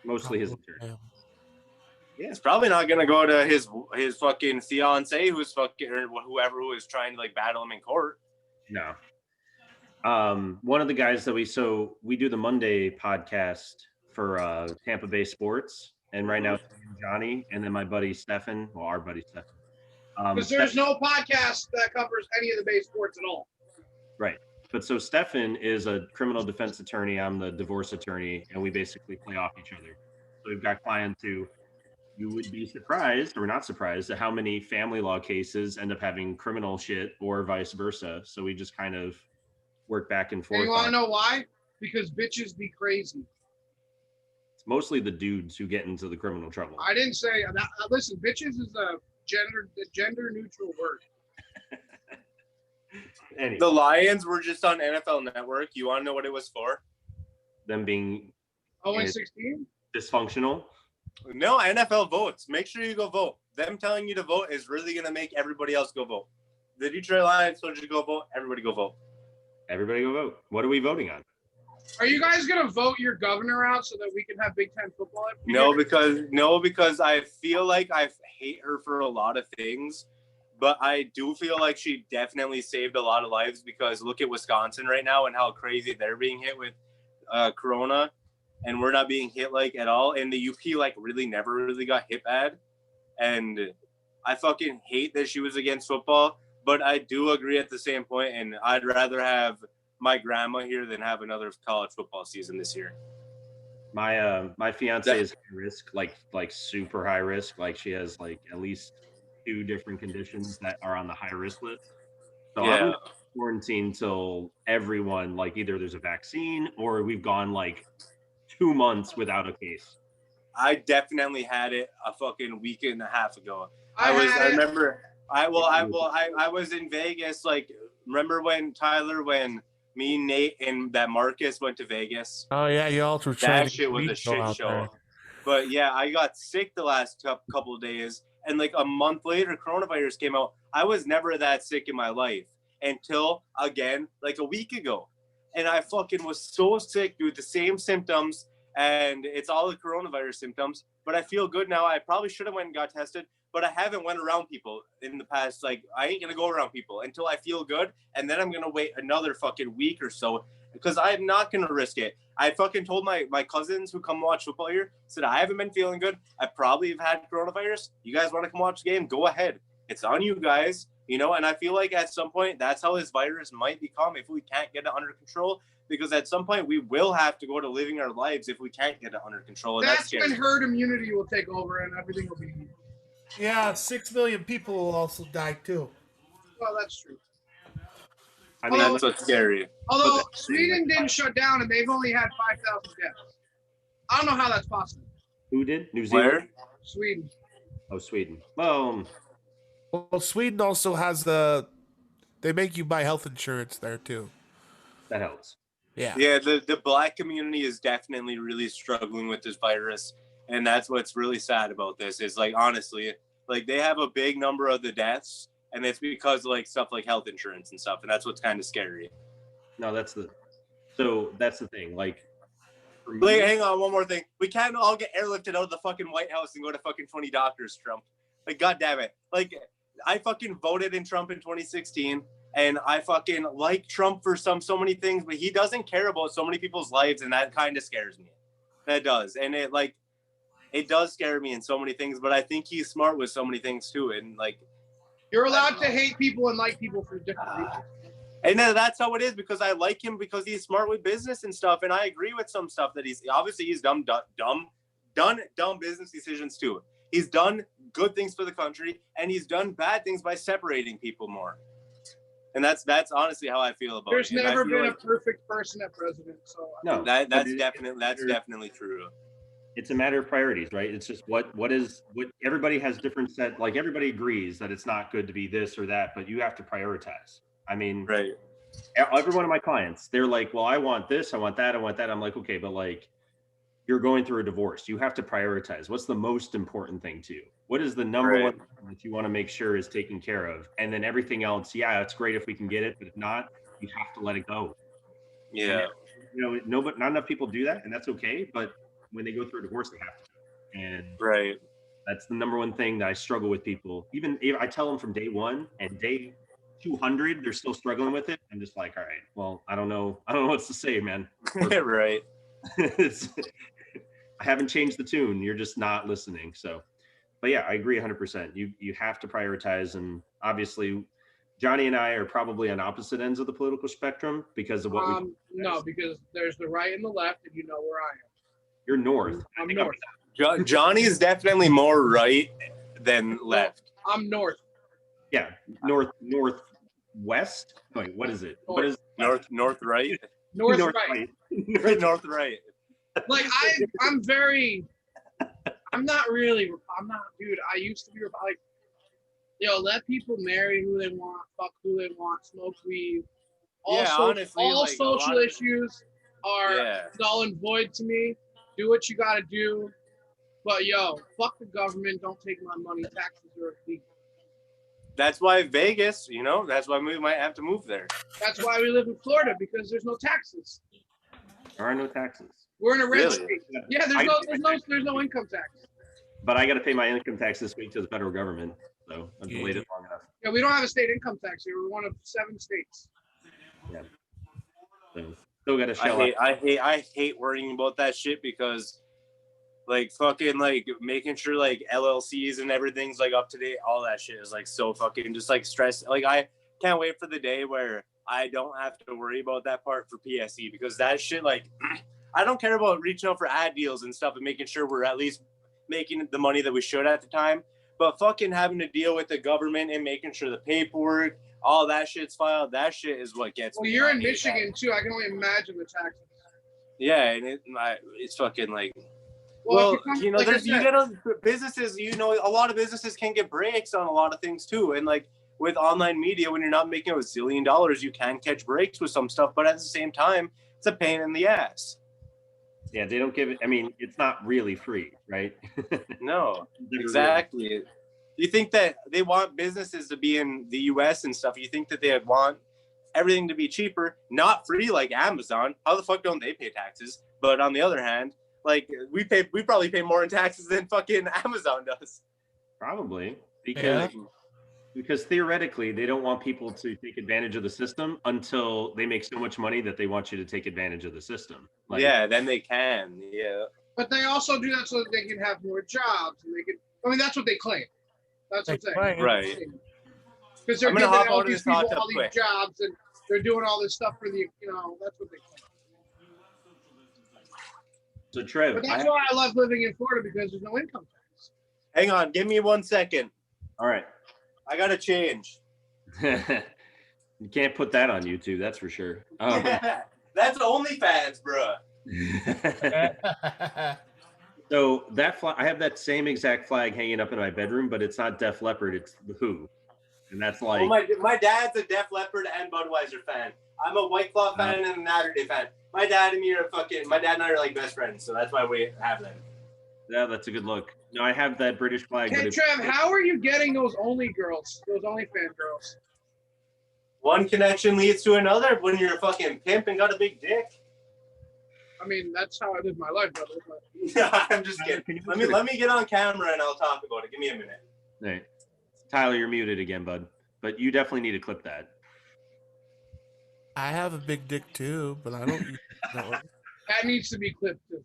Mostly his attorney. Yeah, it's probably not gonna go to his fucking fiance, who's fucking or whoever who is trying to like battle him in court. No. One of the guys that we do the Monday podcast for Tampa Bay Sports, and right now it's Johnny, and then my buddy Stefan. Well, our buddy Stefan. Because there's no podcast that covers any of the Bay sports at all. Right. But so Stefan is a criminal defense attorney. I'm the divorce attorney, and we basically play off each other. So we've got clients who you would be surprised or not surprised at how many family law cases end up having criminal shit or vice versa. So we just kind of work back and forth. And you want to know why? Because bitches be crazy. It's mostly the dudes who get into the criminal trouble. I didn't say that. Listen, bitches is a gender neutral word. Anyway. The Lions were just on NFL Network. You want to know what it was for? Them being 0-16? Dysfunctional? No, NFL votes. Make sure you go vote. Them telling you to vote is really going to make everybody else go vote. The Detroit Lions told you to go vote. Everybody go vote. Everybody go vote. What are we voting on? Are you guys going to vote your governor out so that we can have Big Ten football? No, because I feel like I hate her for a lot of things. But I do feel like she definitely saved a lot of lives because look at Wisconsin right now and how crazy they're being hit with Corona, and we're not being hit like at all. And the UP like really never really got hit bad. And I fucking hate that she was against football, but I do agree at the same point. And I'd rather have my grandma here than have another college football season this year. My fiance is high risk, like super high risk. Like she has like at least 2 different conditions that are on the high risk list. So I'm quarantined till everyone, like either there's a vaccine or we've gone like 2 months without a case. I definitely had it a fucking week and a half ago. I was in Vegas. Like, remember when me, Nate, and that Marcus went to Vegas? Oh yeah, you all were trying. That shit was a shit show. But yeah, I got sick the last couple of days. And like a month later, coronavirus came out. I was never that sick in my life until, again, like a week ago. And I fucking was so sick, dude, the same symptoms. And it's all the coronavirus symptoms. But I feel good now. I probably should have went and got tested. but I haven't went around people in the past. Like, I ain't gonna go around people until I feel good, and then I'm gonna wait another fucking week or so because I'm not gonna risk it. I fucking told my cousins who come watch football here, said I haven't been feeling good. I probably have had coronavirus. You guys want to come watch the game? Go ahead. It's on you guys, you know. And I feel like at some point that's how this virus might become if we can't get it under control. Because at some point we will have to go to living our lives if we can't get it under control. And That's when herd immunity will take over and everything will be. Yeah, 6 million people will also die too. Well, that's true. I mean, that's what's scary. Although Sweden didn't shut down and they've only had 5,000 deaths. I don't know how that's possible. who did? New Zealand? Where? Sweden. Oh, Sweden. Well, Sweden also has they make you buy health insurance there too. that helps. Yeah. Yeah, the black community is definitely really struggling with this virus. And that's what's really sad about this is, like, honestly, like, they have a big number of the deaths, and it's because of, like, stuff like health insurance and stuff. And that's what's kind of scary. No, that's the thing. Like, for me, Like, hang on, one more thing. We can't all get airlifted out of the fucking White House and go to fucking 20 doctors, Trump. Like, God damn it. Like, I fucking voted in Trump in 2016. And I fucking like Trump for so many things, but he doesn't care about so many people's lives, and that kind of scares me. That does. And it does scare me in so many things, but I think he's smart with so many things too. And like, You're allowed to hate people and like people for different reasons. and then that's how it is, because I like him because he's smart with business and stuff. And I agree with some stuff that he's done dumb business decisions too. He's done good things for the country, and he's done bad things by separating people more. And that's honestly how I feel about There's it. never been like a perfect person at president, so no, that's definitely true. it's a matter of priorities, right? It's just what everybody has different set. Like, everybody agrees that it's not good to be this or that, but you have to prioritize. I mean, Right. every one of my clients, they're like, well, I want this, I want that, I want that. I'm like, okay, but like, you're going through a divorce. You have to prioritize. What's the most important thing to you? What is the number Right. one thing that you want to make sure is taken care of? And then everything else, yeah, it's great if we can get it, but if not, you have to let it go. Yeah. And, not enough people do that, and that's okay. But when they go through a divorce, they have to. And Right. that's the number one thing that I struggle with people. Even if I tell them from day one and day 200, they're still struggling with it. I'm just like, all right, well, I don't know what to say, man. Right. I haven't changed the tune. You're just not listening. So, but yeah, I agree 100%. You have to prioritize. And obviously, Johnny and I are probably on opposite ends of the political spectrum because of what no, because there's the right and the left, and you know where I am. you're north. I'm north. Johnny is definitely more right than left. I'm north. Yeah, northwest. Wait, what is it? What is North right? North right. North right. Like I'm not, dude. I used to be like, let people marry who they want, fuck who they want, smoke weed. Honestly, all like, social issues are null and void to me. Do what you gotta do, but fuck the government. Don't take my money. Taxes are a fee. That's why Vegas, that's why we might have to move there. That's why we live in Florida, because there's no taxes. There are no taxes. We're in a red Really? state. Yeah, there's no income tax. But I got to pay my income tax this week to the federal government, so I've delayed it long enough. Yeah, we don't have a state income tax here. We're one of 7 states. Yeah. So still got to shell out. I hate worrying about that shit because, like, fucking, like, making sure, like, LLCs and everything's, like, up to date. All that shit is, like, so fucking just, like, stress. Like, I can't wait for the day where I don't have to worry about that part for PSE, because that shit, like, I don't care about reaching out for ad deals and stuff and making sure we're at least making the money that we should at the time. But fucking having to deal with the government and making sure the paperwork, all that shit's filed, that shit is what gets me. Well, you're in Michigan, too. I can only imagine the taxes. Yeah, and it's fucking, like... Well, businesses, a lot of businesses can get breaks on a lot of things too. And like with online media, when you're not making $1 zillion, you can catch breaks with some stuff, but at the same time, it's a pain in the ass. Yeah, they don't give it. I mean, it's not really free, right? No, exactly. You think that they want businesses to be in the US and stuff? You think that they would want everything to be cheaper, not free like Amazon? How the fuck don't they pay taxes? But on the other hand, like we probably pay more in taxes than fucking Amazon does. Probably because Yeah. because theoretically they don't want people to take advantage of the system until they make so much money that they want you to take advantage of the system. Like, Yeah, then they can. Yeah. But they also do that so that they can have more jobs, and they can. I mean, that's what they claim. That's what I'm saying. Right. Because they're I'm gonna giving hop all out of these this hot people tub all these quick. jobs, and they're doing all this stuff for the. That's what they claim. so Trev, But that's why I love living in Florida because there's no income tax. Hang on, give me 1 second. all right. I gotta change. You can't put that on YouTube, that's for sure. That's OnlyFans, bro. So that flag, I have that same exact flag hanging up in my bedroom, but it's not Def Leppard, it's the Who, and that's like My dad's a Def Leppard and Budweiser fan. I'm a White Claw fan and a Natterday fan. My dad and I are like best friends, so that's why we have them. yeah, that's a good look. No, I have that British flag. Hey, But Trev, how are you getting those OnlyFan girls? One connection leads to another when you're a fucking pimp and got a big dick. I mean, that's how I live my life, brother. But I'm just kidding. Let me get on camera and I'll talk about it. Give me a minute. Hey, Tyler, you're muted again, bud. But you definitely need to clip that. I have a big dick too, but I don't. that needs to be clipped as well.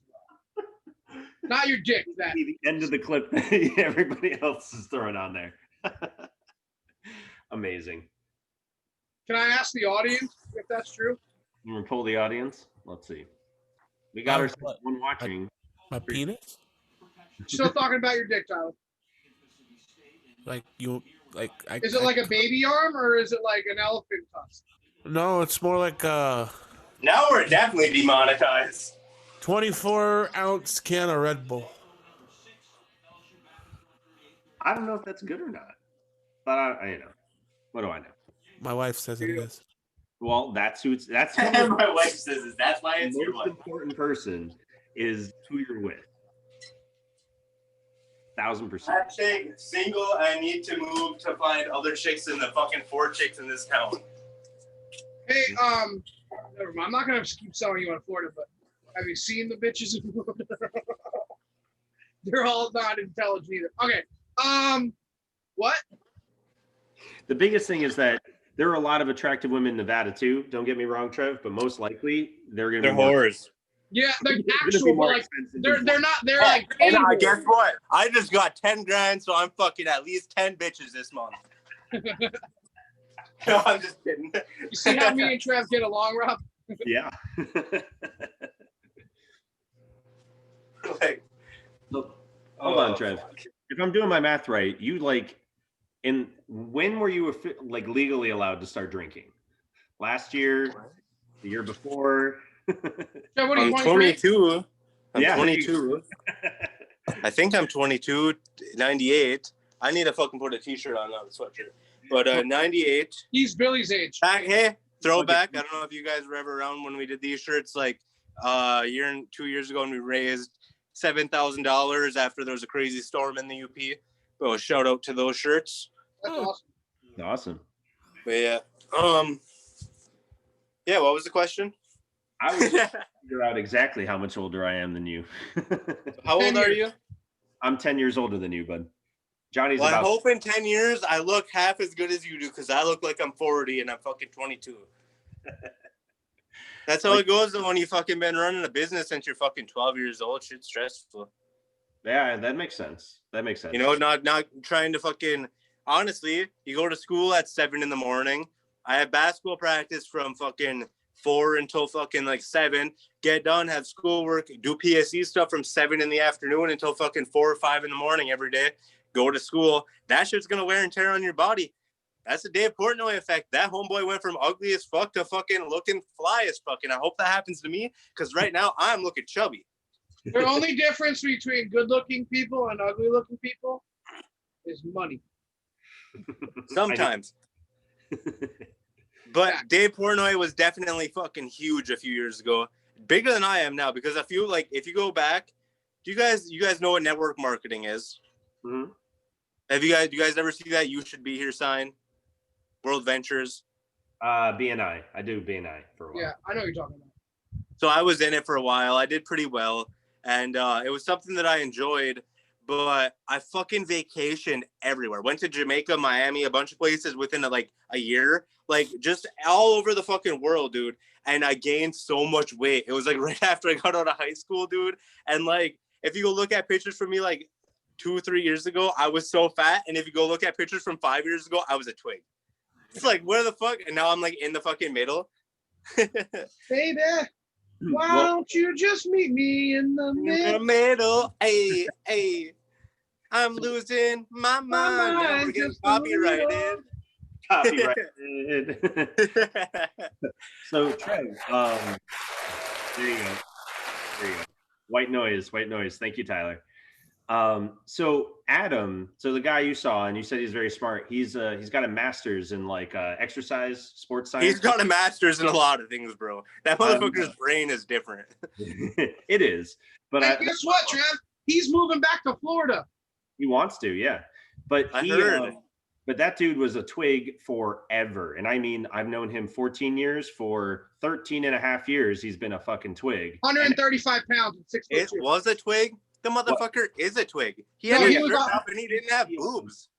Not your dick. That. The end of the clip that everybody else is throwing on there. Amazing. Can I ask the audience if that's true? I'm gonna pull the audience. Let's see. We got ourselves what? one watching. My penis? Still talking about your dick, Tyler. Like you? Like I? Is it like a baby arm or is it like an elephant tusk? No, it's more like a Now we're definitely demonetized. 24-ounce can of Red Bull. I don't know if that's good or not, but I know. What do I know? My wife says it is. Well, that's who My wife says this. That's why it's the your most wife. important person is who you're with. 1000%. Hashtag single. I need to move to find other chicks than the fucking 4 chicks in this town. Hey, never mind. I'm not gonna keep selling you on Florida, but have you seen the bitches in Florida? They're all not intelligent either. Okay. What? The biggest thing is that there are a lot of attractive women in Nevada too. Don't get me wrong, Trev, but most likely they're gonna be whores. Yeah, they're gonna be actual, but more like expensive they're than- not. They're like. And paid guess whores. what? I just got 10 grand, so I'm fucking at least 10 bitches this month. No, I'm just kidding. You see how me and Trev get along, Rob? Yeah. Like, Look, hold on, Trev. If I'm doing my math right, you when were you like legally allowed to start drinking? Last year, the year before? Trev, what are you, I'm 23? 22. I'm Yeah. 22. I think I'm 22, 98. I need to fucking put a t-shirt on, not a sweatshirt. But 98. He's Billy's age. Hey, throwback. I don't know if you guys were ever around when we did these shirts like a year and 2 years ago, and we raised $7,000 after there was a crazy storm in the UP. But shout out to those shirts. That's awesome. Awesome. But yeah. Yeah, what was the question? I was trying to figure out exactly how much older I am than you. How 10 old are years. you? I'm 10 years older than you, bud. Johnny's Well, I about hope in 10 years I look half as good as you do, because I look like I'm 40 and I'm fucking 22. That's how it goes when you fucking been running a business since you're fucking 12 years old. Shit's stressful. Yeah, that makes sense. That makes sense. You know, not trying to fucking, honestly, you go to school at 7 in the morning. I have basketball practice from fucking 4 until fucking like 7. Get done, have schoolwork, do PSE stuff from 7 in the afternoon until fucking 4 or 5 in the morning every day. Go to school. That shit's gonna wear and tear on your body. That's the Dave Portnoy effect. That homeboy went from ugly as fuck to fucking looking fly as fuck. And I hope that happens to me, because right now I'm looking chubby. The only difference between good-looking people and ugly-looking people is money. Sometimes. But Dave Portnoy was definitely fucking huge a few years ago. Bigger than I am now, because I feel like if you go back, you guys know what network marketing is? Mhm. Do you guys ever see that You Should Be Here sign? World Ventures. BNI. I do BNI for a while. Yeah, I know what you're talking about. So I was in it for a while. I did pretty well. And it was something that I enjoyed. but I fucking vacationed everywhere. Went to Jamaica, Miami, a bunch of places within like a year, like just all over the fucking world, dude. And I gained so much weight. It was like right after I got out of high school, dude. And like, if you go look at pictures from me like 2 or 3 years ago, I was so fat. And if you go look at pictures from 5 years ago, I was a twig. It's like, where the fuck? And now I'm like in the fucking middle. Baby, why don't you just meet me in the middle? Hey, hey. I'm losing my mind. Yeah, we're getting copyrighted. Copyrighted. So Trev, there you go. There you go. White noise. Thank you, Tyler. So Adam, so the guy you saw and you said he's very smart. He's got a master's in like exercise, sports science. He's got a master's in a lot of things, bro. That motherfucker's brain is different. It is. But guess what, Trev? He's moving back to Florida. He wants to, yeah. But I heard. But that dude was a twig forever. And I mean, I've known him 14 years. For 13 and a half years, he's been a fucking twig. 135 pounds and 6 foot. It was a twig? The motherfucker is a twig. He No, had he a was shirt a- up and he didn't have boobs.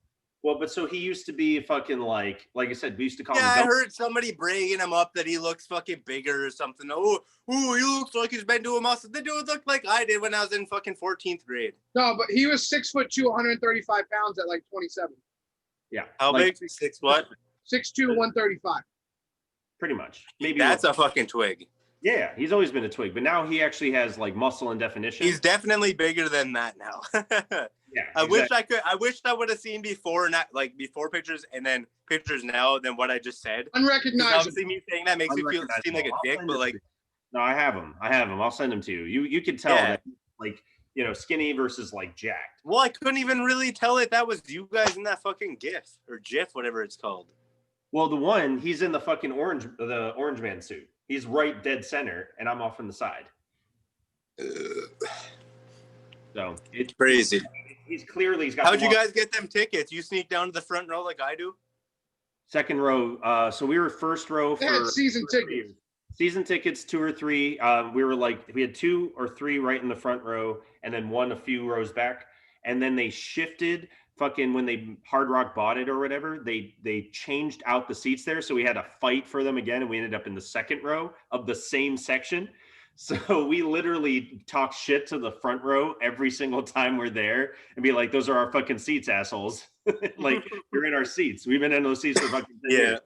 Well, but so he used to be fucking like I said, we used to call him. Yeah, I heard somebody bragging him up that he looks fucking bigger or something. Oh, he looks like he's been doing muscle. The dude looked like I did when I was in fucking 14th grade. No, but he was 6'2", 135 pounds at like 27. Yeah. How like, big? 6 what? 6'2", 135. Pretty much. Maybe That's a fucking twig. Yeah, he's always been a twig, but now he actually has like muscle and definition. He's definitely bigger than that now. Yeah. I wish I would have seen before, not like before pictures and then pictures now than what I just said. 'Cause Unrecognizable. obviously, me saying that makes me seem like a dick, but like, No, I have him. I'll send him to you. You can tell Yeah. that like, you know, skinny versus like jacked. well, I couldn't even really tell if that was you guys in that fucking GIF or GIF, whatever it's called. Well, the one, he's in the fucking the orange man suit. He's right dead center, and I'm off on the side. So It's crazy. He's got. How'd you guys get them tickets? You sneak down to the front row like I do? Second row. So we were first row They had for season 2 or 3 tickets. years. Season tickets, 2 or 3. We had 2 or 3 right in the front row, and then one a few rows back. And then they shifted. Fucking when they Hard Rock bought it or whatever, they changed out the seats there, so we had to fight for them again, and we ended up in the second row of the same section. So we literally talk shit to the front row every single time we're there, and be like, "Those are our fucking seats, assholes! Like you're in our seats. We've been in those seats for fucking 10 years."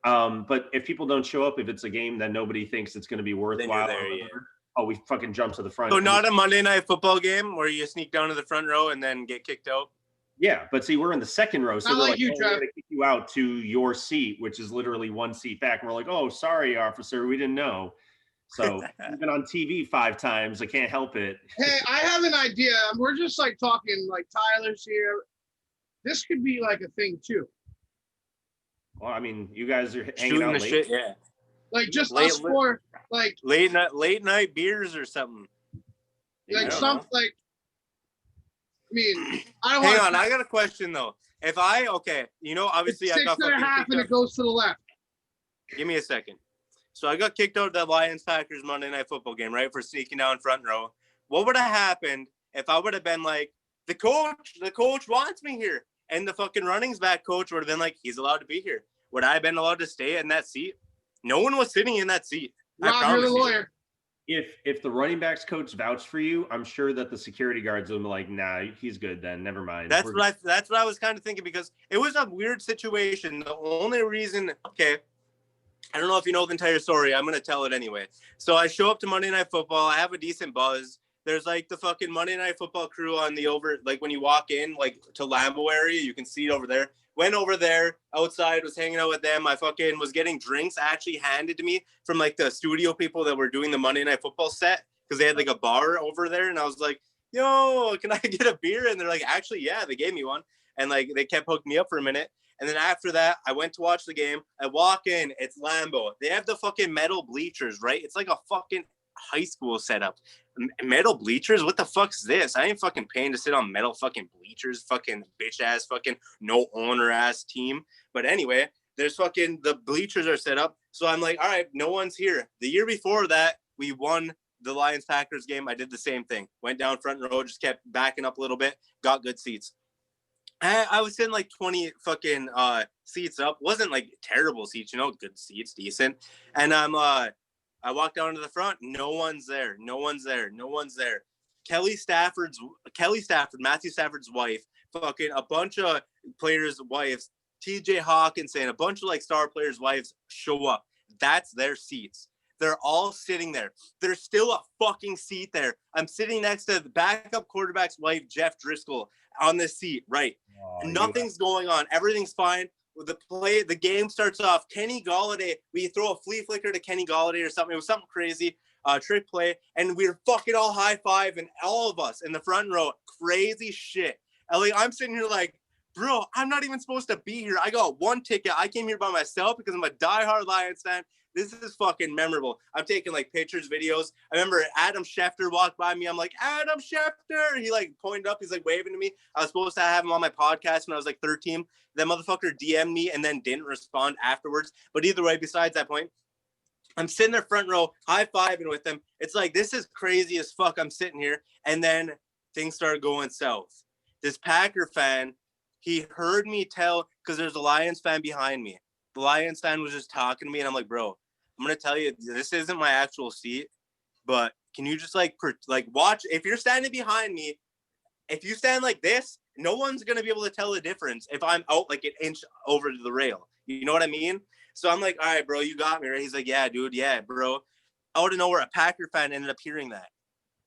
But if people don't show up, if it's a game that nobody thinks it's going to be worthwhile, we fucking jump to the front. So not a Monday Night Football game where you sneak down to the front row and then get kicked out? Yeah, but see, we're in the second row, so Not they're like like, you, we're Trev. going to kick you out to your seat, which is literally one seat back. And we're like, "Oh, sorry, officer, we didn't know." So we've been on TV 5 times. I can't help it. Hey, I have an idea. We're just like talking, like Tyler's here. This could be like a thing too. Well, I mean, you guys are hanging Shooting out the late. shit, yeah. Like just Late- us four, like Late night beers or something. Yeah, like I some don't know. like. I mean, I don't Hang want on, I got a question though. If obviously I six got and a fucking half, kicked and out. it goes to the left. Give me a second. So I got kicked out of that Lions Packers Monday Night Football game, right, for sneaking down front row. What would have happened if I would have been like, the coach wants me here, and the fucking running back coach would have been like, he's allowed to be here? Would I have been allowed to stay in that seat? No one was sitting in that seat. I Rob, you're promise the you. lawyer. If the running backs coach vouched for you, I'm sure that the security guards will be like, "Nah, he's good then. Never mind." That's what I was kind of thinking, because it was a weird situation. The only reason, I don't know if you know the entire story. I'm going to tell it anyway. So I show up to Monday Night Football. I have a decent buzz. There's like the fucking Monday Night Football crew on the like when you walk in, like to Lambeau area, you can see it over there. Went over there outside, was hanging out with them. I fucking was getting drinks actually handed to me from like the studio people that were doing the Monday Night Football set, because they had like a bar over there. And I was like, "Yo, can I get a beer?" And they're like, "Actually, yeah," they gave me one. And like they kept hooking me up for a minute. And then after that, I went to watch the game. I walk in, it's Lambeau. They have the fucking metal bleachers, right? It's like a fucking high school setup. Metal bleachers? What the fuck's this? I ain't fucking paying to sit on metal fucking bleachers. Fucking bitch ass fucking no owner ass team. But anyway, there's fucking the bleachers are set up. So I'm like, all right, no one's here. The year before that, we won the Lions-Packers game, I did the same thing. Went down front row, just kept backing up a little bit, got good seats. I was sitting like 20 fucking seats up. Wasn't like terrible seats, good seats, decent. And I walked down to the front. No one's there. Kelly Stafford, Matthew Stafford's wife, fucking a bunch of players' wives, TJ Hawkinson, a bunch of like star players' wives show up. That's their seats. They're all sitting there. There's still a fucking seat there. I'm sitting next to the backup quarterback's wife, Jeff Driscoll, on this seat, right? Nothing's going on. Everything''s fine. The game starts off. Kenny Golladay, we throw a flea flicker to Kenny Golladay or something. It was something crazy, trick play, and we were fucking all high-fiving, all of us in the front row. Crazy shit. And like, I'm sitting here like, bro, I'm not even supposed to be here. I got one ticket. I came here by myself because I'm a diehard Lions fan. This is fucking memorable. I'm taking like pictures, videos. I remember Adam Schefter walked by me. I'm like, Adam Schefter. He like pointed up. He's like waving to me. I was supposed to have him on my podcast when I was like 13. That motherfucker DM'd me and then didn't respond afterwards. But either way, besides that point, I'm sitting there front row, high-fiving with him. It's like, this is crazy as fuck. I'm sitting here. And then things started going south. This Packer fan, he heard me tell, because there's a Lions fan behind me. The Lions fan was just talking to me, and I'm like, bro, I'm going to tell you, this isn't my actual seat, but can you just like watch? If you're standing behind me, if you stand like this, no one's going to be able to tell the difference if I'm out like an inch over the rail. You know what I mean? So I'm like, all right, bro, you got me, right? He's like, yeah, dude, yeah, bro. Out of nowhere, a Packer fan ended up hearing that.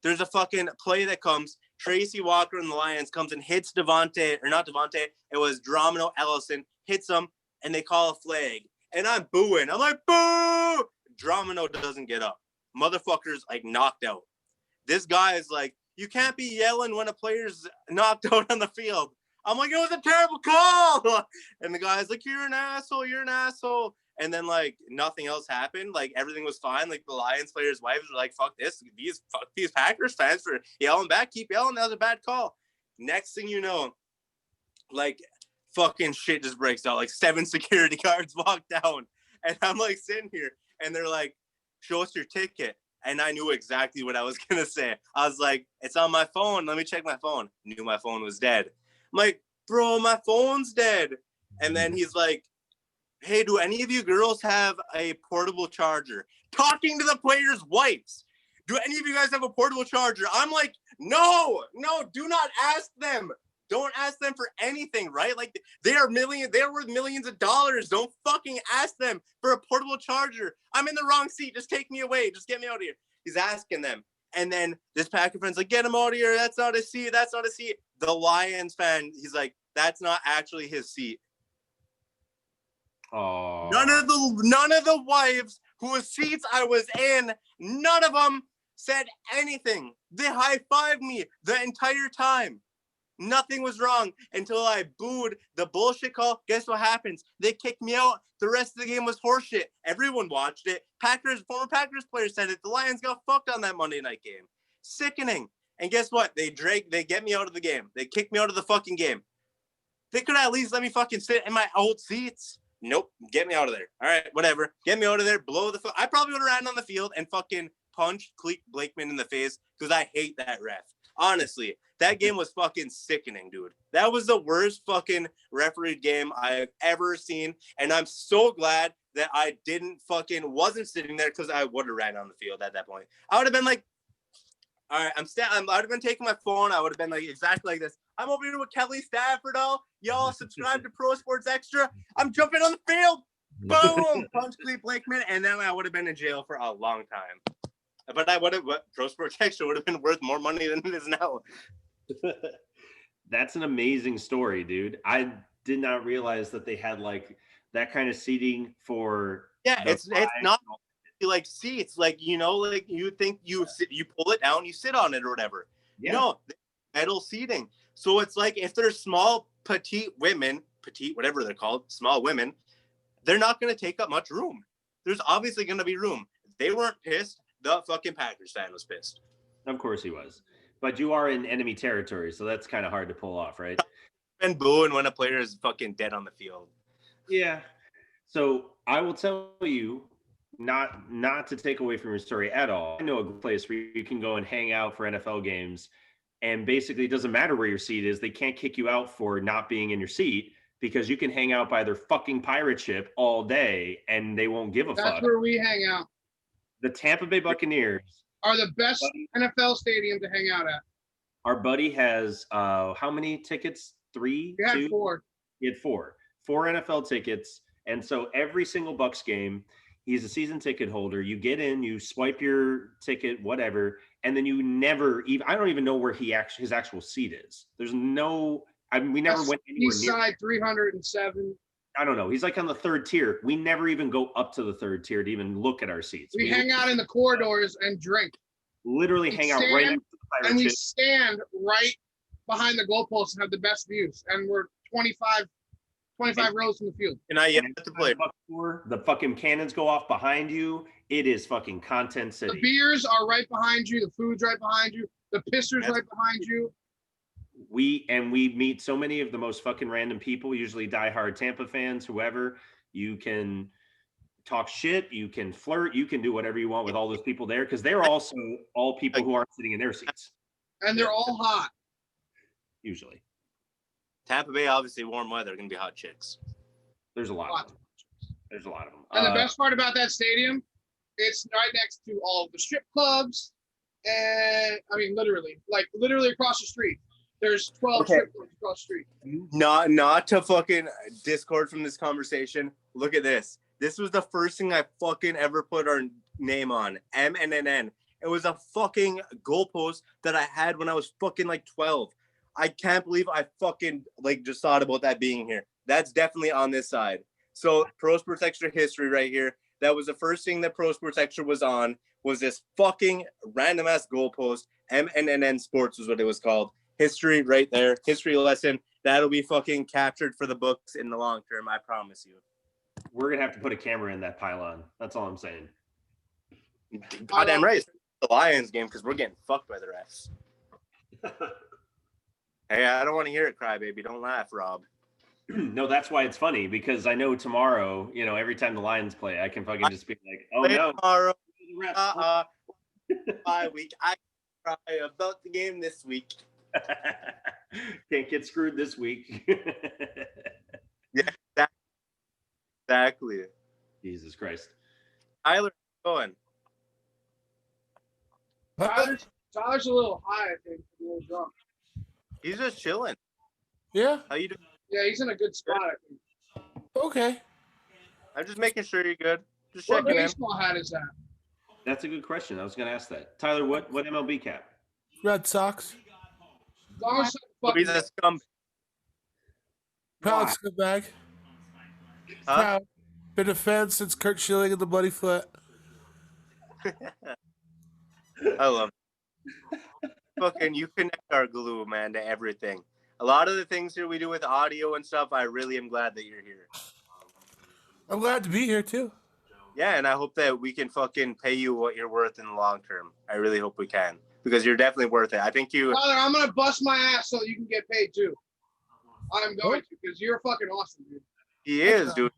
There's a fucking play that comes. Tracy Walker and the Lions comes and hits it was Dramino Ellison, hits him, and they call a flag. And I'm booing. I'm like, boo! Dramino doesn't get up. Motherfucker's like knocked out. This guy is like, you can't be yelling when a player's knocked out on the field. I'm like, it was a terrible call. And the guy's like, you're an asshole. And then like nothing else happened. Like everything was fine. Like the Lions players' wives were like, fuck these Packers fans for yelling back. Keep yelling. That was a bad call. Next thing you know, like fucking shit just breaks out. Like 7 security guards walk down. And I'm like sitting here and they're like, show us your ticket. And I knew exactly what I was going to say. I was like, it's on my phone. Let me check my phone. Knew my phone was dead. I'm like, bro, my phone's dead. And then he's like, hey, do any of you girls have a portable charger? Talking to the players' wives. Do any of you guys have a portable charger? I'm like, no, do not ask them. Don't ask them for anything, right? Like they're worth millions of dollars. Don't fucking ask them for a portable charger. I'm in the wrong seat. Just take me away. Just get me out of here. He's asking them. And then this Packer fan's like, get him out of here. That's not a seat. The Lions fan, he's like, that's not actually his seat. Oh. None of the wives whose seats I was in, none of them said anything. They high-fived me the entire time. Nothing was wrong until I booed the bullshit call. Guess what happens? They kicked me out. The rest of the game was horseshit. Everyone watched it. Former Packers players said it. The Lions got fucked on that Monday night game. Sickening. And guess what? They get me out of the game. They kicked me out of the fucking game. They could at least let me fucking sit in my old seats. Nope. Get me out of there. All right, whatever. Get me out of there. Blow the fuck. I probably would have ran on the field and fucking punched Cleek Blakeman in the face because I hate that ref. Honestly, that game was fucking sickening, dude. That was the worst fucking refereed game I've ever seen. And I'm so glad that I wasn't sitting there because I would have ran on the field at that point. I would have been like, all right, I would have been taking my phone. I would have been like exactly like this. I'm over here with Kelly Stafford. Y'all subscribe to Pro Sports Extra. I'm jumping on the field. Boom. Punch Cleek Blakeman. And then I would have been in jail for a long time. But Pro Sports Extra would have been worth more money than it is now. That's an amazing story, dude. I did not realize that they had like that kind of seating for. Yeah, it's not like seats. Like, like you think you pull it down, you sit on it or whatever. Yeah. No, metal seating. So it's like if they're small, petite, whatever they're called, small women, they're not going to take up much room. There's obviously going to be room. They weren't pissed. The fucking Packers fan was pissed. Of course he was. But you are in enemy territory, so that's kind of hard to pull off, right? And booing when a player is fucking dead on the field. Yeah. So I will tell you, not to take away from your story at all. I know a place where you can go and hang out for NFL games, and basically it doesn't matter where your seat is. They can't kick you out for not being in your seat because you can hang out by their fucking pirate ship all day and they won't give a fuck. That's where we hang out. The Tampa Bay Buccaneers are the best NFL stadium to hang out at. Our buddy has how many tickets? 3? He had 2? 4. He had 4 NFL tickets. And so every single Bucks game, he's a season ticket holder. You get in, you swipe your ticket, whatever, and then you never even, I don't even know where his actual seat is. There's no, I mean, we never went anywhere East side 307. I don't know. He's like on the 3rd tier. We never even go up to the 3rd tier to even look at our seats. We hang out in the corridors and drink. Literally hang out right next to the pirate and we ship. stand right behind the goalposts and have the best views. And we're 25 rows from the field. And I yet to play. The fucking cannons go off behind you. It is fucking content city. The beers are right behind you. The food's right behind you. The pissers right behind you. We meet so many of the most fucking random people, usually diehard Tampa fans, whoever. You can talk shit, you can flirt, you can do whatever you want with all those people there because they're also all people who aren't sitting in their seats. And they're all hot. Usually. Tampa Bay, obviously warm weather, going to be hot chicks. There's a lot of them. There's a lot of them. And the best part about that stadium, it's right next to all of the strip clubs. And I mean, literally across the street. There's 12 strip clubs across the street. Not to fucking discord from this conversation. Look at this. This was the first thing I fucking ever put our name on. MNNN. It was a fucking goalpost that I had when I was fucking like 12. I can't believe I fucking like just thought about that being here. That's definitely on this side. So Pro Sports Extra history right here. That was the first thing that Pro Sports Extra was on, was this fucking random ass goalpost. MNNN Sports was what it was called. History right there. History lesson. That'll be fucking captured for the books in the long term. I promise you. We're going to have to put a camera in that pylon. That's all I'm saying. Goddamn right. It's the Lions game because we're getting fucked by the refs. Hey, I don't want to hear it, cry, baby. Don't laugh, Rob. No, that's why it's funny because I know tomorrow, every time the Lions play, I can fucking just be like, oh no. Tomorrow, bye week. I cry about the game this week. Can't get screwed this week. Yeah, exactly. Jesus Christ. Tyler, going. Tyler's a little high, I think. A little drunk. He's just chilling. Yeah. How you doing? Yeah, he's in a good spot, I think. Okay. I'm just making sure you're good. Just What checking in. baseball hat is that? That's a good question. I was going to ask that. Tyler, what MLB cap? Red Sox. He's a scum. Proud scumbag. Huh? Proud. Been a fan since Kurt Schilling and the Bloody Foot. I love it. Fucking, you connect our glue, man, to everything. A lot of the things here we do with audio and stuff, I really am glad that you're here. I'm glad to be here, too. Yeah, and I hope that we can fucking pay you what you're worth in the long term. I really hope we can, because you're definitely worth it. I think you... Tyler, I'm going to bust my ass so you can get paid, too. I'm going to, because you're fucking awesome, dude. He is, dude.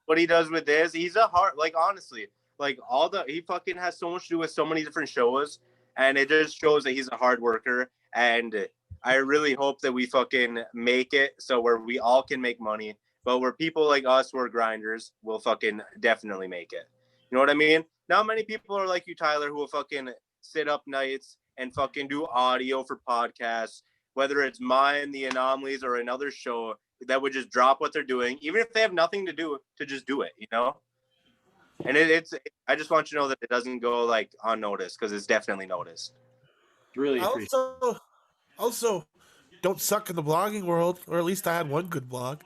What he does with this, he's a hard, like, honestly, like, he fucking has so much to do with so many different shows, and it just shows that he's a hard worker, and I really hope that we fucking make it so where we all can make money, but where people like us who are grinders will fucking definitely make it. You know what I mean? Not many people are like you, Tyler, who will fucking sit up nights and fucking do audio for podcasts, whether it's mine, The Anomalies, or another show that would just drop what they're doing, even if they have nothing to do, to just do it, you know? And I just want you to know that it doesn't go like unnoticed, because it's definitely noticed. Really appreciate it. Also, don't suck in the blogging world, or at least I had one good blog.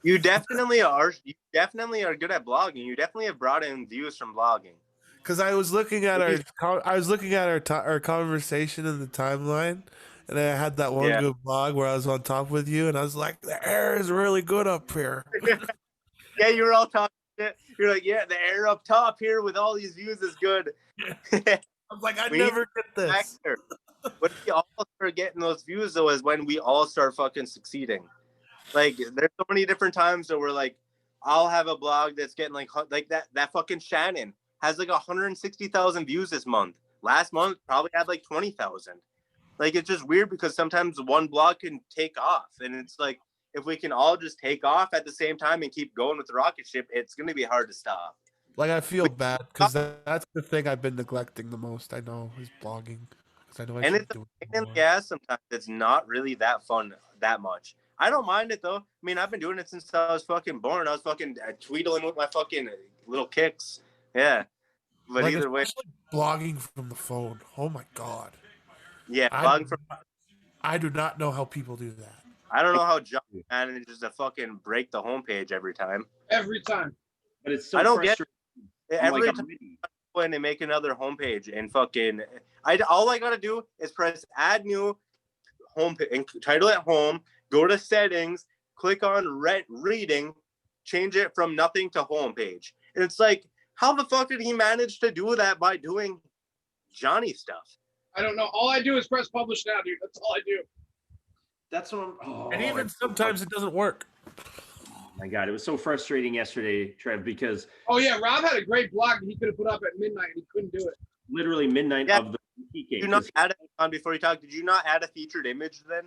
You definitely are. You definitely are good at blogging. You definitely have brought in views from blogging. Because I was looking at our conversation in the timeline, and I had that one good blog where I was on top with you, and I was like, the air is really good up here. Yeah, you were all talking shit. You're like, yeah, the air up top here with all these views is good. I'm like, I never get this. When we all start getting those views, though, is when we all start fucking succeeding. Like, there's so many different times that we're like, I'll have a blog that's getting like that fucking Shannon has like 160,000 views this month. Last month probably had like 20,000. Like, it's just weird because sometimes one blog can take off, and it's like, if we can all just take off at the same time and keep going with the rocket ship, it's going to be hard to stop. Like, I feel bad because that's the thing I've been neglecting the most. I know, is blogging. Because I know I And should it's do it in more. the ass sometimes. It's not really that fun that much. I don't mind it though. I mean, I've been doing it since I was fucking born. I was fucking tweedling with my fucking little kicks. Yeah. But Like, either way, especially blogging from the phone. Oh my god. yeah, I do not know how people do that. I don't know how John manages to fucking break the homepage every time. Every time. But it's so I don't frustrating. get every time when they make another homepage and fucking all I gotta do is press add new homepage and title it home, go to settings, click on reading, change it from nothing to homepage. And it's like, how the fuck did he manage to do that by doing Johnny stuff? I don't know. All I do is press publish now, dude. That's all I do. That's what I'm. And even sometimes it doesn't work. Oh my god, it was so frustrating yesterday, Trev, because Oh yeah, Rob had a great blog that he could have put up at midnight and he couldn't do it. literally midnight of the Heat game. Did you not add it on before you talk? Did you not add a featured image then?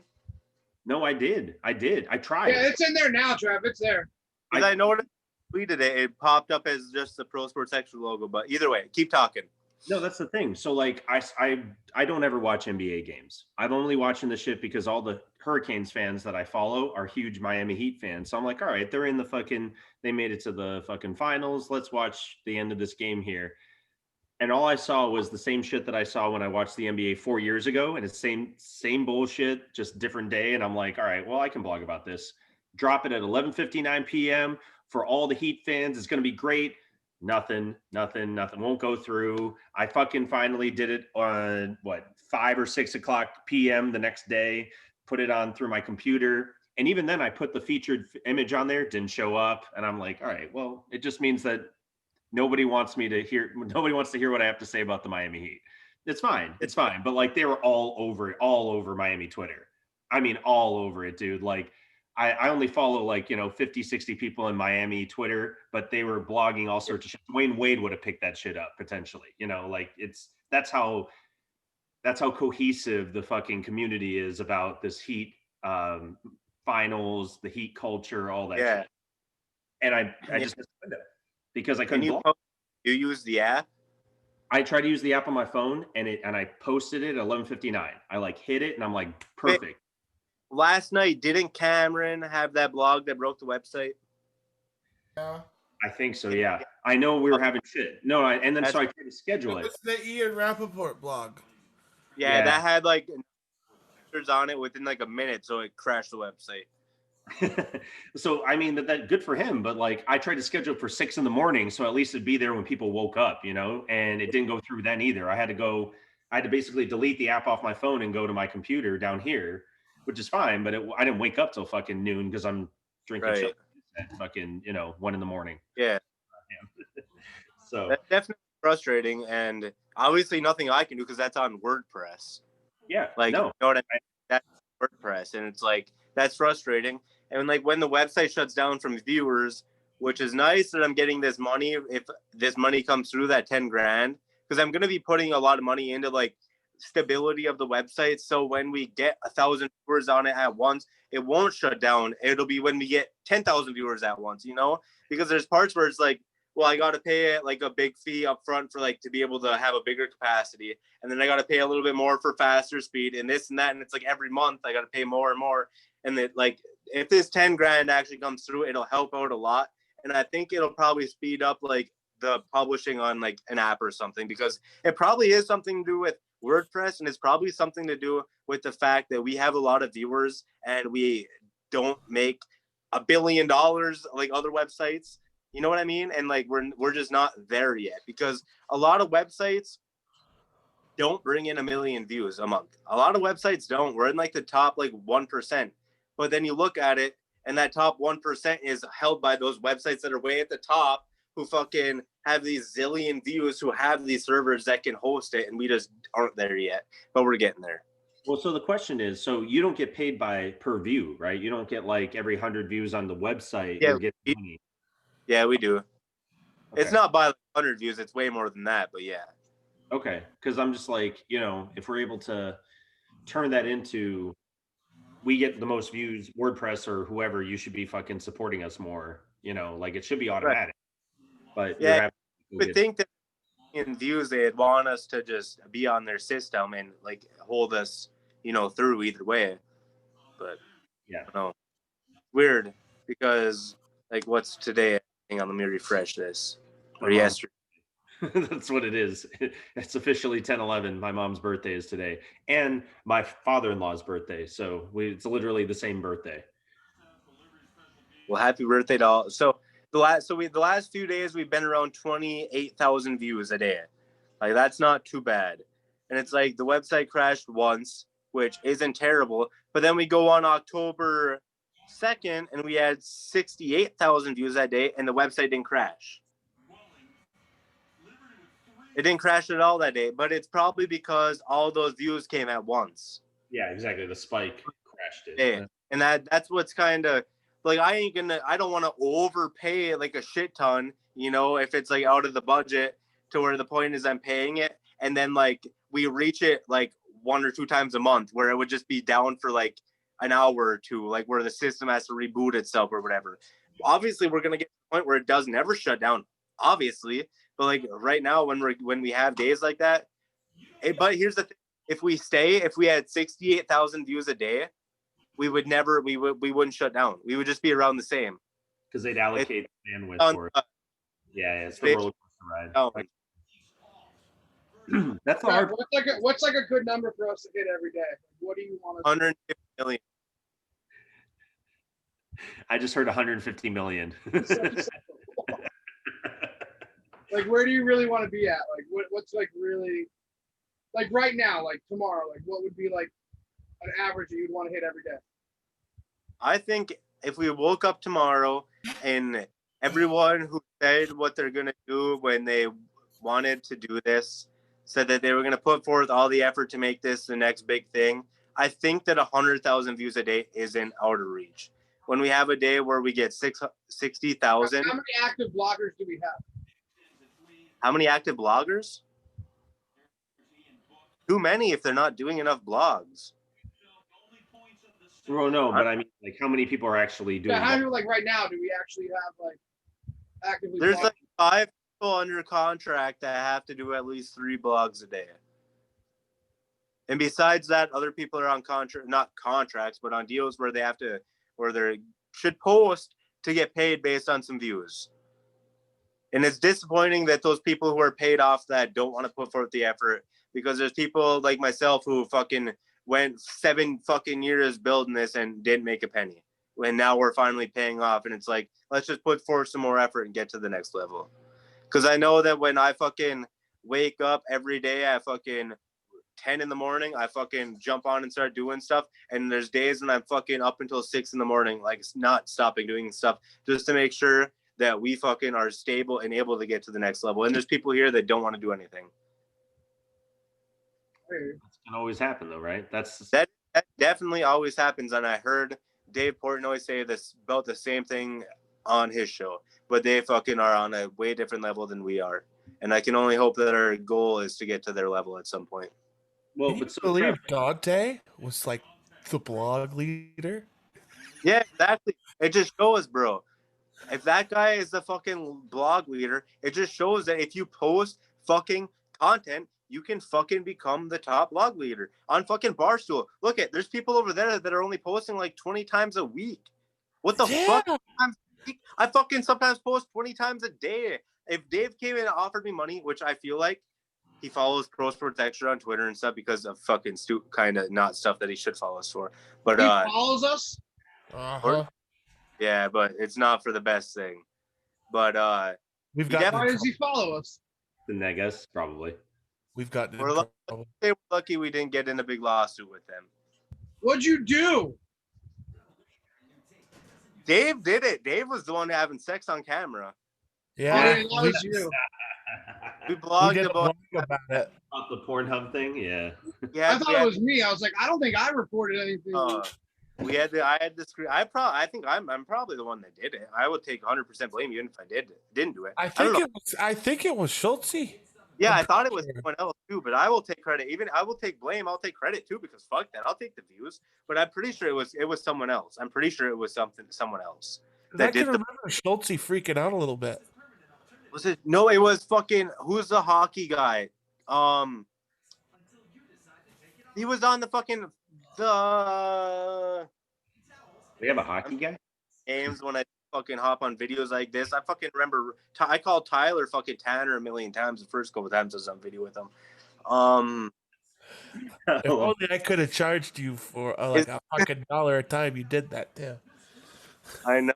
No, I did. I tried. Yeah, it's in there now, Trav. It's there. Because I know what I tweeted it popped up as just the Pro Sports Extra logo. But either way, keep talking. No, that's the thing. So like I don't ever watch NBA games. I'm only watching the shit because all the Hurricanes fans that I follow are huge Miami Heat fans. So I'm like, all right, they're in the fucking, they made it to the fucking finals. Let's watch the end of this game here. And all I saw was the same shit that I saw when I watched the NBA 4 years ago. And it's same bullshit, just different day. And I'm like, all right, well, I can blog about this. Drop it at 11:59 p.m. for all the Heat fans. It's going to be great. Nothing won't go through. I fucking finally did it on 5 or 6 o'clock p.m. the next day, put it on through my computer. And even then I put the featured image on there, didn't show up. And I'm like, all right, well, it just means that nobody wants to hear what I have to say about the Miami Heat. It's fine. But like, they were all over Miami Twitter. I mean, all over it, dude. Like, I only follow 50, 60 people in Miami Twitter, but they were blogging all sorts of shit. Wayne Wade would have picked that shit up potentially, that's how cohesive the fucking community is about this Heat finals, the Heat culture, all that shit. And I just missed the window because I couldn't blog. You use the app? I tried to use the app on my phone and I posted it at 11:59. I hit it and I'm like, perfect. Wait. Last night, didn't Cameron have that blog that broke the website? Yeah. I think so, yeah. I know we were having shit. No, so I tried to schedule it. It's the Ian Rappaport blog. Yeah, that had pictures on it within a minute, so it crashed the website. So, I mean, that good for him, but I tried to schedule it for 6 a.m, so at least it'd be there when people woke up, and it didn't go through then either. I had to basically delete the app off my phone and go to my computer down here, which is fine, but I didn't wake up till fucking noon because I'm drinking shit at fucking 1 a.m. Yeah. So that's definitely frustrating, and obviously nothing I can do because that's on WordPress. Yeah. You know what I mean? That's WordPress, and it's that's frustrating. And when the website shuts down from viewers, which is nice that I'm getting this money, if this money comes through, that 10 grand, because I'm going to be putting a lot of money into stability of the website. So when we get 1,000 viewers on it at once, it won't shut down. It'll be when we get 10,000 viewers at once, because there's parts where it's well, I got to pay a big fee up front for to be able to have a bigger capacity. And then I got to pay a little bit more for faster speed and this and that. And it's every month I got to pay more and more. And that if this 10 grand actually comes through, it'll help out a lot. And I think it'll probably speed up the publishing on an app or something, because it probably is something to do with WordPress, and it's probably something to do with the fact that we have a lot of viewers and we don't make $1 billion like other websites. You know what I mean? And we're just not there yet, because a lot of websites don't bring in 1 million views a month. A lot of websites don't. We're in the top 1%. But then you look at it, and that top 1% is held by those websites that are way at the top, who fucking have these zillion views, who have these servers that can host it, and we just aren't there yet, but we're getting there. Well, so the question is, so you don't get paid per view, right? You don't get every 100 views on the website. Yeah, you get money. Yeah, we do. Okay. It's not by 100 views. It's way more than that, but yeah. Okay, because I'm just like, if we're able to turn that into, we get the most views, WordPress or whoever, you should be fucking supporting us more. Like it should be automatic. But you're Yeah, having you would think that in views they'd want us to just be on their system and like hold us, through either way. But yeah, no, weird because like what's today? Hang on, let me refresh this. Or yesterday. That's what it is. It's officially 10/11. My mom's birthday is today, and my father-in-law's birthday. So it's literally the same birthday. Well, happy birthday to all. So the last few days we've been around 28,000 views a day. Like that's not too bad. And it's like the website crashed once, which isn't terrible. But then we go on October 2nd and we had 68,000 views that day, and the website didn't crash. It didn't crash at all that day, but it's probably because all those views came at once. Yeah, exactly. The spike crashed it. Yeah. And that's what's kind of like, I don't want to overpay like a shit ton, if it's like out of the budget to where the point is I'm paying it. And then like we reach it like 1 or 2 times a month where it would just be down for like an hour or two, like where the system has to reboot itself or whatever. Obviously we're going to get to the point where it does never shut down, obviously. But like right now when we have days like that, but here's the thing. If we had 68,000 views a day, we wouldn't shut down. We would just be around the same. Because they'd allocate bandwidth for it. Yeah, it's the roller coaster ride. Oh. That's hard. What's like a good number for us to hit every day? What do you want to 150 million. I just heard 150 million. Like, where do you really want to be at? Like, what's like really, like right now, like tomorrow, like what would be like an average that you'd want to hit every day? I think if we woke up tomorrow and everyone who said what they're going to do when they wanted to do this said that they were going to put forth all the effort to make this the next big thing, I think that 100,000 views a day isn't out of reach. When we have a day where we get 60,000. How many active bloggers do we have? How many active bloggers? Too many if they're not doing enough blogs. Well, no, but I mean, like, how many people are actually doing? Yeah, how many, like right now, do we actually have like actively? There's blogging? like 5 people under contract that have to do at least 3 blogs a day. And besides that, other people are on not contracts, but on deals where they should post to get paid based on some views. And it's disappointing that those people who are paid off that don't want to put forth the effort, because there's people like myself who fucking went 7 fucking years building this and didn't make a penny. And now we're finally paying off. And it's like, let's just put forth some more effort and get to the next level. Because I know that when I fucking wake up every day at fucking 10 in the morning, I fucking jump on and start doing stuff. And there's days when I'm fucking up until 6 in the morning, like not stopping doing stuff just to make sure that we fucking are stable and able to get to the next level. And there's people here that don't want to do anything. That can always happen though, right? That definitely always happens. And I heard Dave Portnoy say this about the same thing on his show, but they fucking are on a way different level than we are. And I can only hope that our goal is to get to their level at some point. Well, Can but you so believe Dante was like the blog leader? Yeah, exactly. It just shows, bro. If that guy is the fucking blog leader, it just shows that if you post fucking content, you can fucking become the top blog leader on fucking Barstool. Look there's people over there that are only posting like 20 times a week. What the fuck? I fucking sometimes post 20 times a day. If Dave came in and offered me money, which I feel like he follows Pro Sports Extra on Twitter and stuff because of fucking kind of not stuff that he should follow us for. But he follows us? Uh-huh. Yeah, but it's not for the best thing. But We've got. Why does he follow us? The Negas, probably. We've gotten. We're lucky we didn't get in a big lawsuit with them. What'd you do? Dave did it. Dave was the one having sex on camera. Yeah, that was you. We blogged about it. About the Pornhub thing, yeah. I thought it was me. I was like, I don't think I reported anything. I had the screen. I think I'm probably the one that did it. I would take 100% blame even if I didn't do it. I don't think know. I think it was Schultz. Yeah, I'm I thought it was pretty sure. someone else too, but I will take credit. I will take blame. I'll take credit too because fuck that. I'll take the views. But I'm pretty sure it was someone else. I'm pretty sure it was someone else I that can did the. remember Schultz freaking out a little bit. Was it? No, it was fucking. Who's the hockey guy? He was on the fucking We have a hockey guy. games when I fucking hop on videos like this. I fucking remember. I called Tyler fucking Tanner a million times the first couple times I was on video with him. If only I could have charged you for like a fucking $1 a time. You did that too. I know.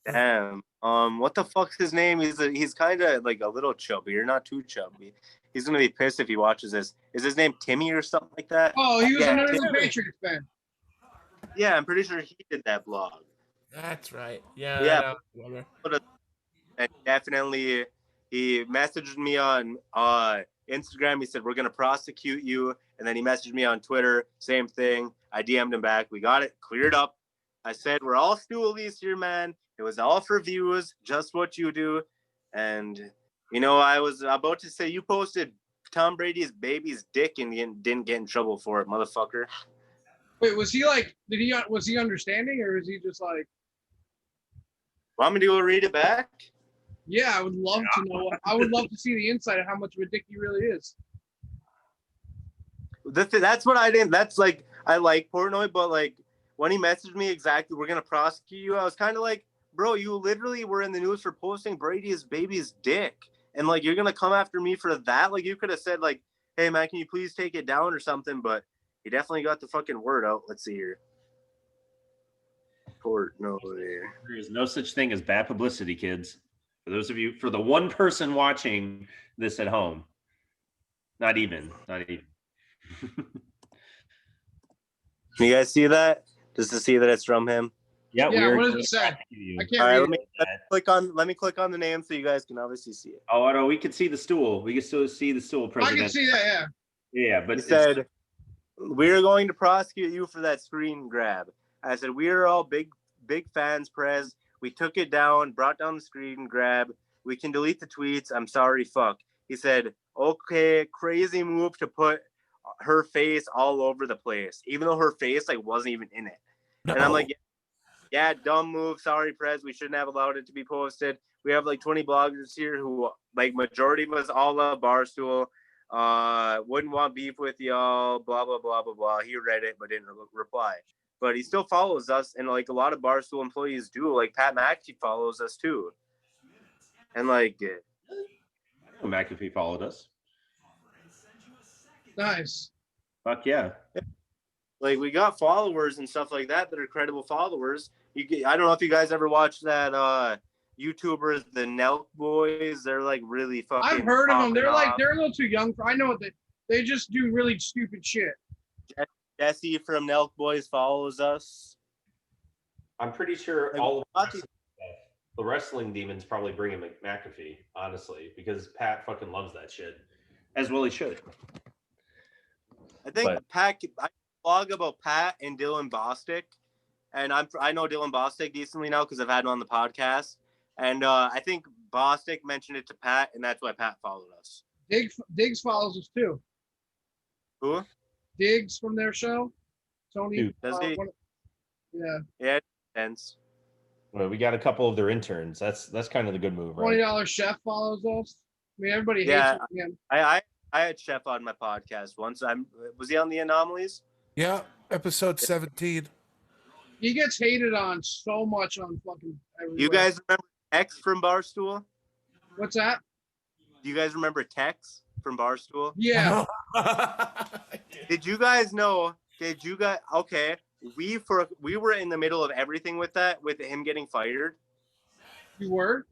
Damn. What the fuck's his name? He's kind of like a little chubby. You're not too chubby. He's gonna be pissed if he watches this. Is his name Timmy or something like that? Oh, he was Yeah, another Timmy. Patriots fan. Yeah, I'm pretty sure he did that blog. That's right. Yeah. Yeah. I know. And definitely, he messaged me on Instagram. He said, we're going to prosecute you. And then he messaged me on Twitter. Same thing. I DM'd him back. We got it cleared up. I said, we're all stoolies here, man. It was all for views, just what you do. And, you know, I was about to say, you posted Tom Brady's baby's dick and didn't get in trouble for it, motherfucker. Wait, was he understanding or was he just like? Want me to go read it back? Yeah, I would love to know. I would love to see the inside of how much of a dick he really is. That's what I didn't. That's like I like Portnoy, but like when he messaged me exactly, we're gonna prosecute you. I was kind of like, bro, you literally were in the news for posting Brady's baby's dick, and like you're gonna come after me for that. Like you could have said like, hey man, can you please take it down or something? But he definitely got the fucking word out. Let's see here. Portnoy. There is no such thing as bad publicity, kids. For the one person watching this at home, not even. Can you guys see that? Just to see that it's from him. Yeah. What does it say? I can't All right, read let me click on the name so you guys can obviously see it. Oh no, we can see the stool. We can still see the stool. I President. can see that. Yeah. Yeah, but He said, we're going to prosecute you for that screen grab. I said, we are all big fans, Prez. We took it down, brought down the screen grab. We can delete the tweets. I'm sorry, fuck. He said, okay, crazy move to put her face all over the place, even though her face like wasn't even in it. No. And I'm like, yeah, dumb move. Sorry, Prez. We shouldn't have allowed it to be posted. We have like 20 bloggers here who like majority of us all love Barstool. Wouldn't want beef with y'all, blah, blah, blah, blah, blah. He read it, but didn't reply. But he still follows us, and like a lot of Barstool employees do. Like Pat McAfee follows us too. And like I know McAfee followed us. Nice. Fuck yeah. Like we got followers and stuff like that are credible followers. I don't know if you guys ever watched that YouTubers, the Nelk Boys. They're like really fucking. I've heard of them. They're a little too young for. I know they just do really stupid shit. Jesse from Nelk Boys follows us. I'm pretty sure all of the wrestling demons probably bring him McAfee, honestly, because Pat fucking loves that shit, as well he should. I think I blog about Pat and Dylan Bostic, and I know Dylan Bostic decently now because I've had him on the podcast, and I think Bostic mentioned it to Pat, and that's why Pat followed us. Diggs follows us too. Who? Diggs from their show. Tony. Does he? Yeah. Yeah, it makes sense. Well, we got a couple of their interns. That's kind of the good move, right? $20 chef follows us. I mean, everybody hates it again. I had Chef on my podcast once. Was he on the Anomalies? Yeah, episode 17. He gets hated on so much on fucking everywhere. You guys remember Tex from Barstool? What's that? Do you guys remember Tex from Barstool? Yeah. Did you guys know? Okay. We were in the middle of everything with him getting fired. You were?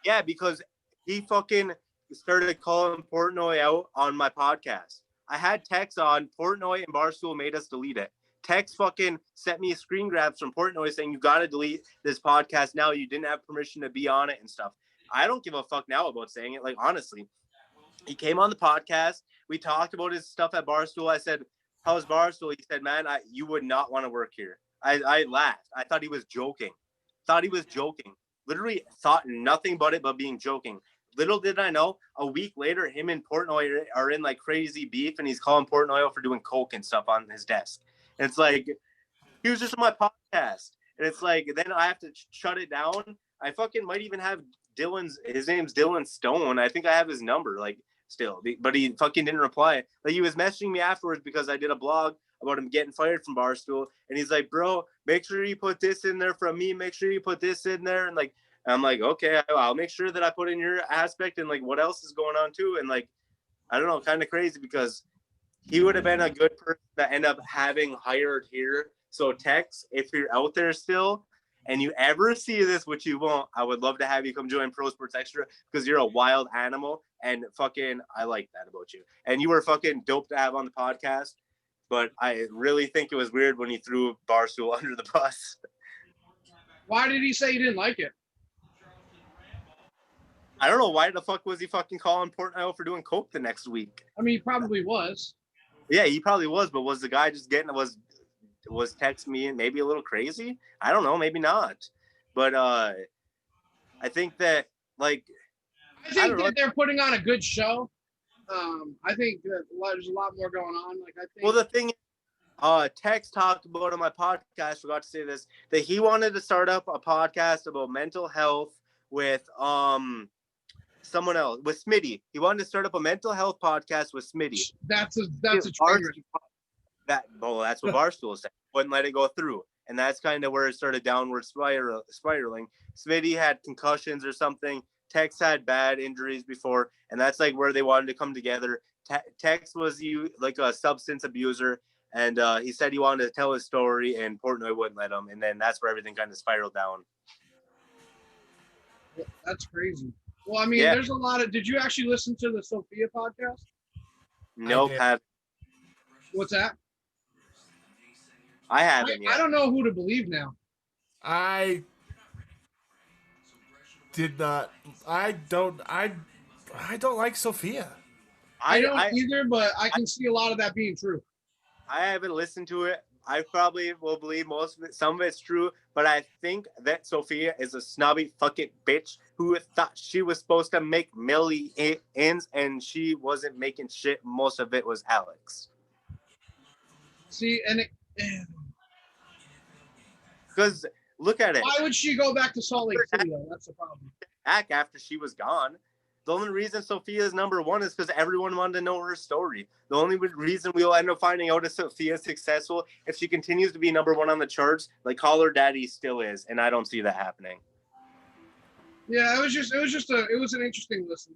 Yeah, because he fucking started calling Portnoy out on my podcast. I had Tex on. Portnoy and Barstool made us delete it. Tex fucking sent me screen grabs from Portnoy saying you got to delete this podcast now. You didn't have permission to be on it and stuff. I don't give a fuck now about saying it. Like, honestly, he came on the podcast. We talked about his stuff at Barstool. I said, how's Barstool? He said, man, you would not want to work here. I laughed. I thought he was joking. Literally thought nothing but it, but being joking. Little did I know, a week later, him and Portnoy are in like crazy beef, and he's calling Portnoy for doing coke and stuff on his desk. And it's like, he was just on my podcast, and it's like, then I have to shut it down. I fucking might even have his name's Dylan Stone. I think I have his number, like, still, but he fucking didn't reply. Like, he was messaging me afterwards because I did a blog about him getting fired from Barstool, and he's like, bro, make sure you put this in there from me, make sure you put this in there, and like, I'm like, okay, I'll make sure that I put in your aspect and like what else is going on too. And like, I don't know, kind of crazy because he would have been a good person to end up having hired here. So Tex, if you're out there still and you ever see this, which you won't, I would love to have you come join Pro Sports Extra because you're a wild animal and fucking, I like that about you. And you were fucking dope to have on the podcast. But I really think it was weird when he threw Barstool under the bus. Why did he say he didn't like it? I don't know, why the fuck was he fucking calling Portnoy for doing coke the next week? I mean, he probably was. Yeah, he probably was, but was the guy just was text me maybe a little crazy? I don't know, maybe not. But I think that like I think that they're putting on a good show. I think that there's a lot more going on. Like I think. Well, the thing is, Tex talked about on my podcast, forgot to say this, that he wanted to start up a podcast about mental health with someone else, with Smitty. He wanted to start up a mental health podcast with Smitty. That's a trigger. That's what Barstool said. Wouldn't let it go through. And that's kind of where it started downward spiraling. Smitty had concussions or something. Tex had bad injuries before, and that's like where they wanted to come together. Tex was like a substance abuser, and he said he wanted to tell his story, and Portnoy wouldn't let him. And then that's where everything kind of spiraled down. That's crazy. Well, I mean, there's a lot of. Did you actually listen to the Sophia podcast? Nope. What's that? I haven't yet. I don't know who to believe now. I did not. I don't like Sophia. I don't either, but I can see a lot of that being true. I haven't listened to it. I probably will believe most of it. Some of it's true, but I think that Sophia is a snobby fucking bitch who thought she was supposed to make millions, and she wasn't making shit. Most of it was Alex. See, and because look at it. Why would she go back to Salt Lake City? Though? That's the problem. Back after she was gone. The only reason Sophia is number one is because everyone wanted to know her story. The only reason we'll end up finding out if Sophia is successful if she continues to be number one on the charts, like Call Her Daddy still is, and I don't see that happening. Yeah, it was an interesting listen.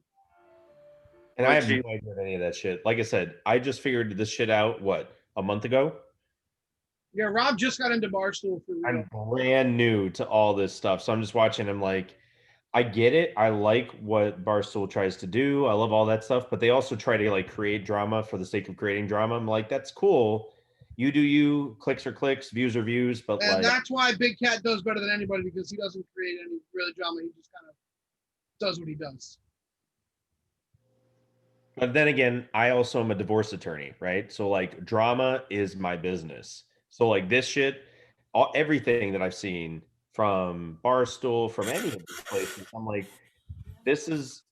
And I have no idea of any of that shit. Like I said, I just figured this shit out, a month ago? Yeah, Rob just got into Barstool for real. I'm brand new to all this stuff. So I'm just watching him like, I get it. I like what Barstool tries to do. I love all that stuff, but they also try to like create drama for the sake of creating drama. I'm like, that's cool. You do you, clicks are clicks, views are views, but and that's why Big Cat does better than anybody because he doesn't create any really drama. He just kind of does what he does. But then again, I also am a divorce attorney, right? So like drama is my business. So like this shit, everything that I've seen from Barstool, from any of these places, I'm like, this is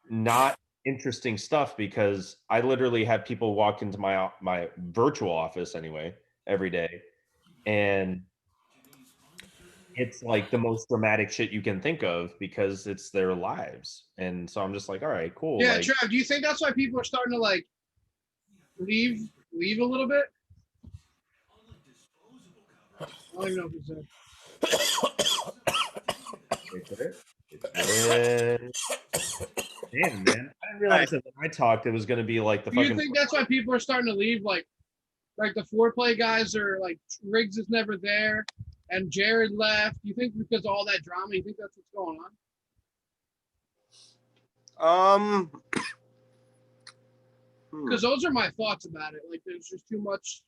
not interesting stuff because I literally have people walk into my virtual office anyway every day, and it's like the most dramatic shit you can think of because it's their lives. And so I'm just like, all right, cool. Yeah, like, Trav, do you think that's why people are starting to like leave a little bit? I don't even know if it's Damn, man. I didn't realize that when I talked, it was going to be like the Do you think that's why people are starting to leave? Like the foreplay guys are like, Riggs is never there and Jared left. Do you think because of all that drama, you think that's what's going on? Because those are my thoughts about it. Like there's just too much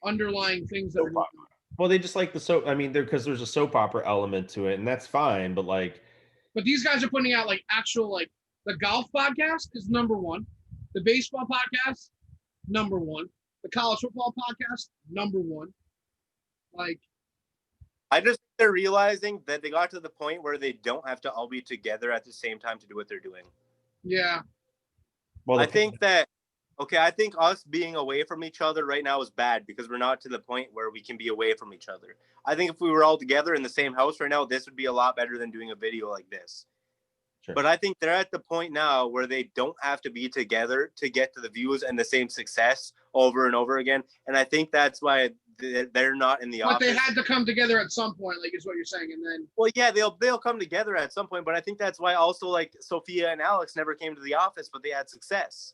underlying things that are going on. Well, they just like the soap. I mean, because there's a soap opera element to it, and that's fine. But like, these guys are putting out like actual like the golf podcast is number one, the baseball podcast number one, the college football podcast number one. Like I just think they're realizing that they got to the point where they don't have to all be together at the same time to do what they're doing. Yeah. Well, I think that, I think us being away from each other right now is bad because we're not to the point where we can be away from each other. I think if we were all together in the same house right now, this would be a lot better than doing a video like this. Sure. But I think they're at the point now where they don't have to be together to get to the views and the same success over and over again. And I think that's why they're not in the office. But they had to come together at some point, like is what you're saying. And then, well, yeah, they'll come together at some point. But I think that's why also like Sophia and Alex never came to the office, but they had success.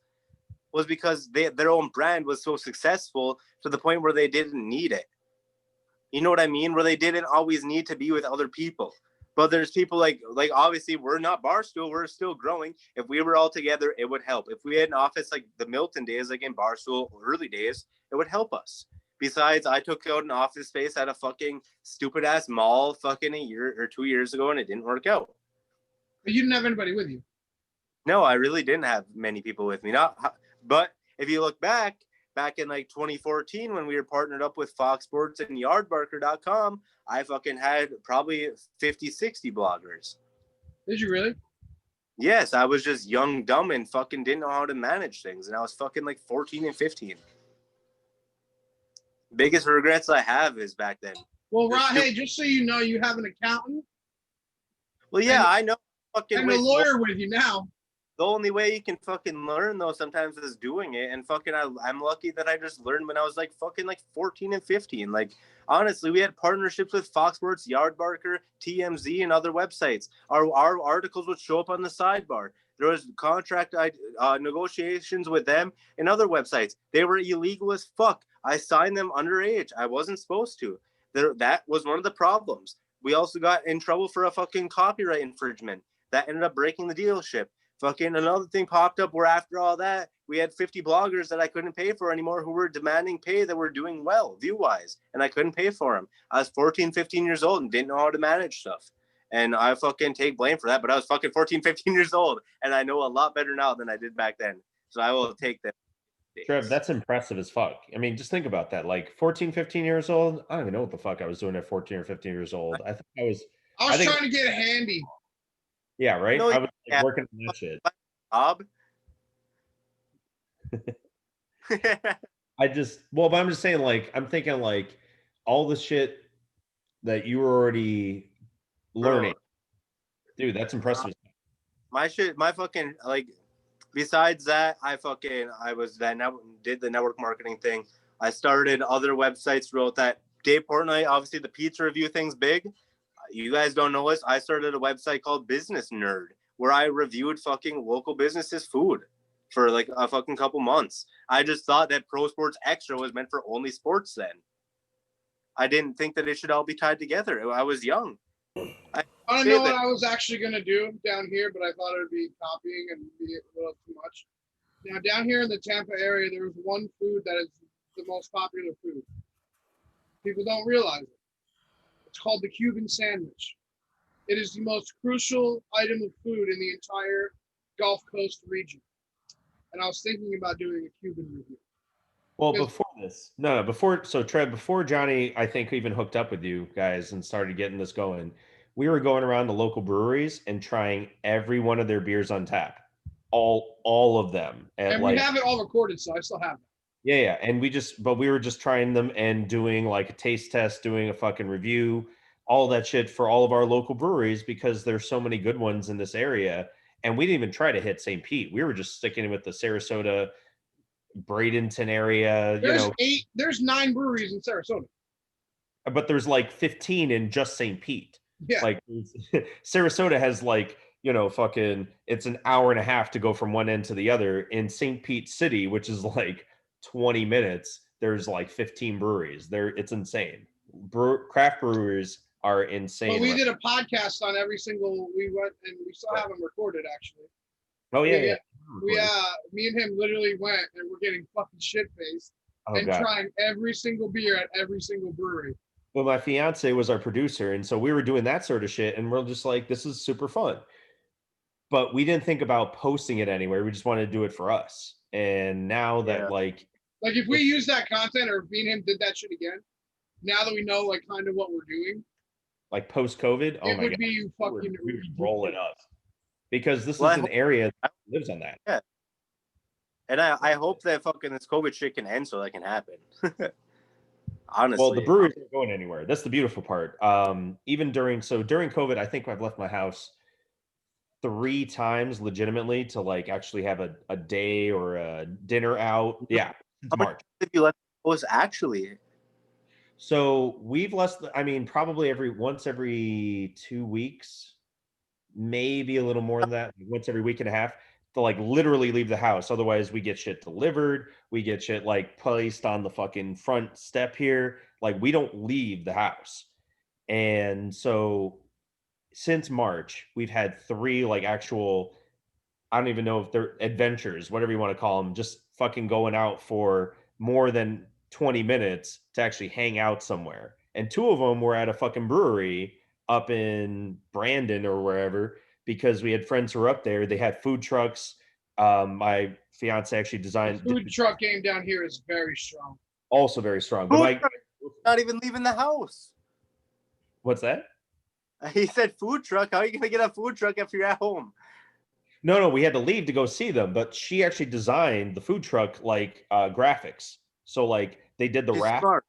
Was because their own brand was so successful to the point where they didn't need it. You know what I mean? Where they didn't always need to be with other people. But there's people like obviously we're not Barstool, we're still growing. If we were all together, it would help. If we had an office like the Milton days, like in Barstool early days, it would help us. Besides, I took out an office space at a fucking stupid ass mall fucking a year or 2 years ago and it didn't work out. But you didn't have anybody with you. No, I really didn't have many people with me. But if you look back in like 2014 when we were partnered up with Fox Sports and yardbarker.com, I fucking had probably 50, 60 bloggers. Did you really? Yes, I was just young, dumb, and fucking didn't know how to manage things. And I was fucking like 14 and 15. Biggest regrets I have is back then. Well, Rod, hey, just so you know, you have an accountant. Well, yeah, I know. Fucking and a lawyer with you now. The only way you can fucking learn though sometimes is doing it, and fucking I'm lucky that I just learned when I was like fucking like 14 and 15. Like honestly, we had partnerships with Fox Sports, Yardbarker, TMZ, and other websites. Our articles would show up on the sidebar. There was contract negotiations with them and other websites. They were illegal as fuck. I signed them underage. I wasn't supposed to. That was one of the problems. We also got in trouble for a fucking copyright infringement. That ended up breaking the dealership. Fucking another thing popped up where after all that, we had 50 bloggers that I couldn't pay for anymore who were demanding pay that were doing well, view-wise, and I couldn't pay for them. I was 14, 15 years old and didn't know how to manage stuff. And I fucking take blame for that, but I was fucking 14, 15 years old, and I know a lot better now than I did back then. So I will take that. Trev, that's impressive as fuck. I mean, just think about that. Like 14, 15 years old, I don't even know what the fuck I was doing at 14 or 15 years old. I think I was trying to get handy. Yeah, right? No, I was like, working on that shit. Bob? but I'm just saying, like, I'm thinking, like, all the shit that you were already learning. Dude, that's impressive. My fucking, like, besides that, did the network marketing thing. I started other websites, wrote that. Dave Portnoy, obviously the pizza review thing's big. You guys don't know this. I started a website called Business Nerd where I reviewed fucking local businesses' food for like a fucking couple months. I just thought that Pro Sports Extra was meant for only sports then. I didn't think that it should all be tied together. I was young. I don't know what I was actually going to do down here, but I thought it would be copying and be a little too much. Now, down here in the Tampa area, there is one food that is the most popular food. People don't realize it. It's called the Cuban sandwich. It is the most crucial item of food in the entire Gulf Coast region. And I was thinking about doing a Cuban review. Well, before Johnny, I think, even hooked up with you guys and started getting this going, we were going around the local breweries and trying every one of their beers on tap. All of them. And we have it all recorded, so I still have it. Yeah. And we were just trying them and doing like a taste test, doing a fucking review, all that shit for all of our local breweries because there's so many good ones in this area. And we didn't even try to hit St. Pete. We were just sticking with the Sarasota, Bradenton area. There's 9 breweries in Sarasota. But there's like 15 in just St. Pete. Yeah. Like Sarasota has like, fucking, it's an hour and a half to go from one end to the other. In St. Pete City, which is like 20 minutes, there's like 15 breweries. It's insane. Craft brewers are insane. Well, we did a podcast on every single, we went and we still have them recorded actually. Oh yeah. Me and him literally went and we're getting fucking shit-faced trying every single beer at every single brewery. Well, my fiance was our producer, and so we were doing that sort of shit, and we're just like, this is super fun. But we didn't think about posting it anywhere. We just wanted to do it for us. And now that like if we use that content or if me and him did that shit again, now that we know like kind of what we're doing, like post-COVID, oh it my would god, be fucking we were ridiculous. rolling up because this Well, is I an hope- area that lives on that. Yeah. And I hope that fucking this COVID shit can end so that can happen. Honestly. Well, the breweries aren't going anywhere. That's the beautiful part. Even during COVID, I think I've left my house 3 times legitimately to like actually have a day or a dinner out. Yeah, it's How much March. if you let was actually? So we've less. I mean, probably once every 2 weeks, maybe a little more than that. Once every week and a half to like literally leave the house. Otherwise, we get shit delivered. We get shit like placed on the fucking front step here. Like we don't leave the house. And so since March, we've had 3 like actual, I don't even know if they're adventures, whatever you want to call them, just fucking going out for more than 20 minutes to actually hang out somewhere. And 2 of them were at a fucking brewery up in Brandon or wherever because we had friends who were up there. They had food trucks. My fiance actually The designed food truck game down here is very strong. also very strong. But Food my truck, not even leaving the house. what's that? He said food truck. How are you gonna get a food truck if you're at home? No, we had to leave to go see them, but she actually designed the food truck like graphics. So like they did the She's wrap. smart.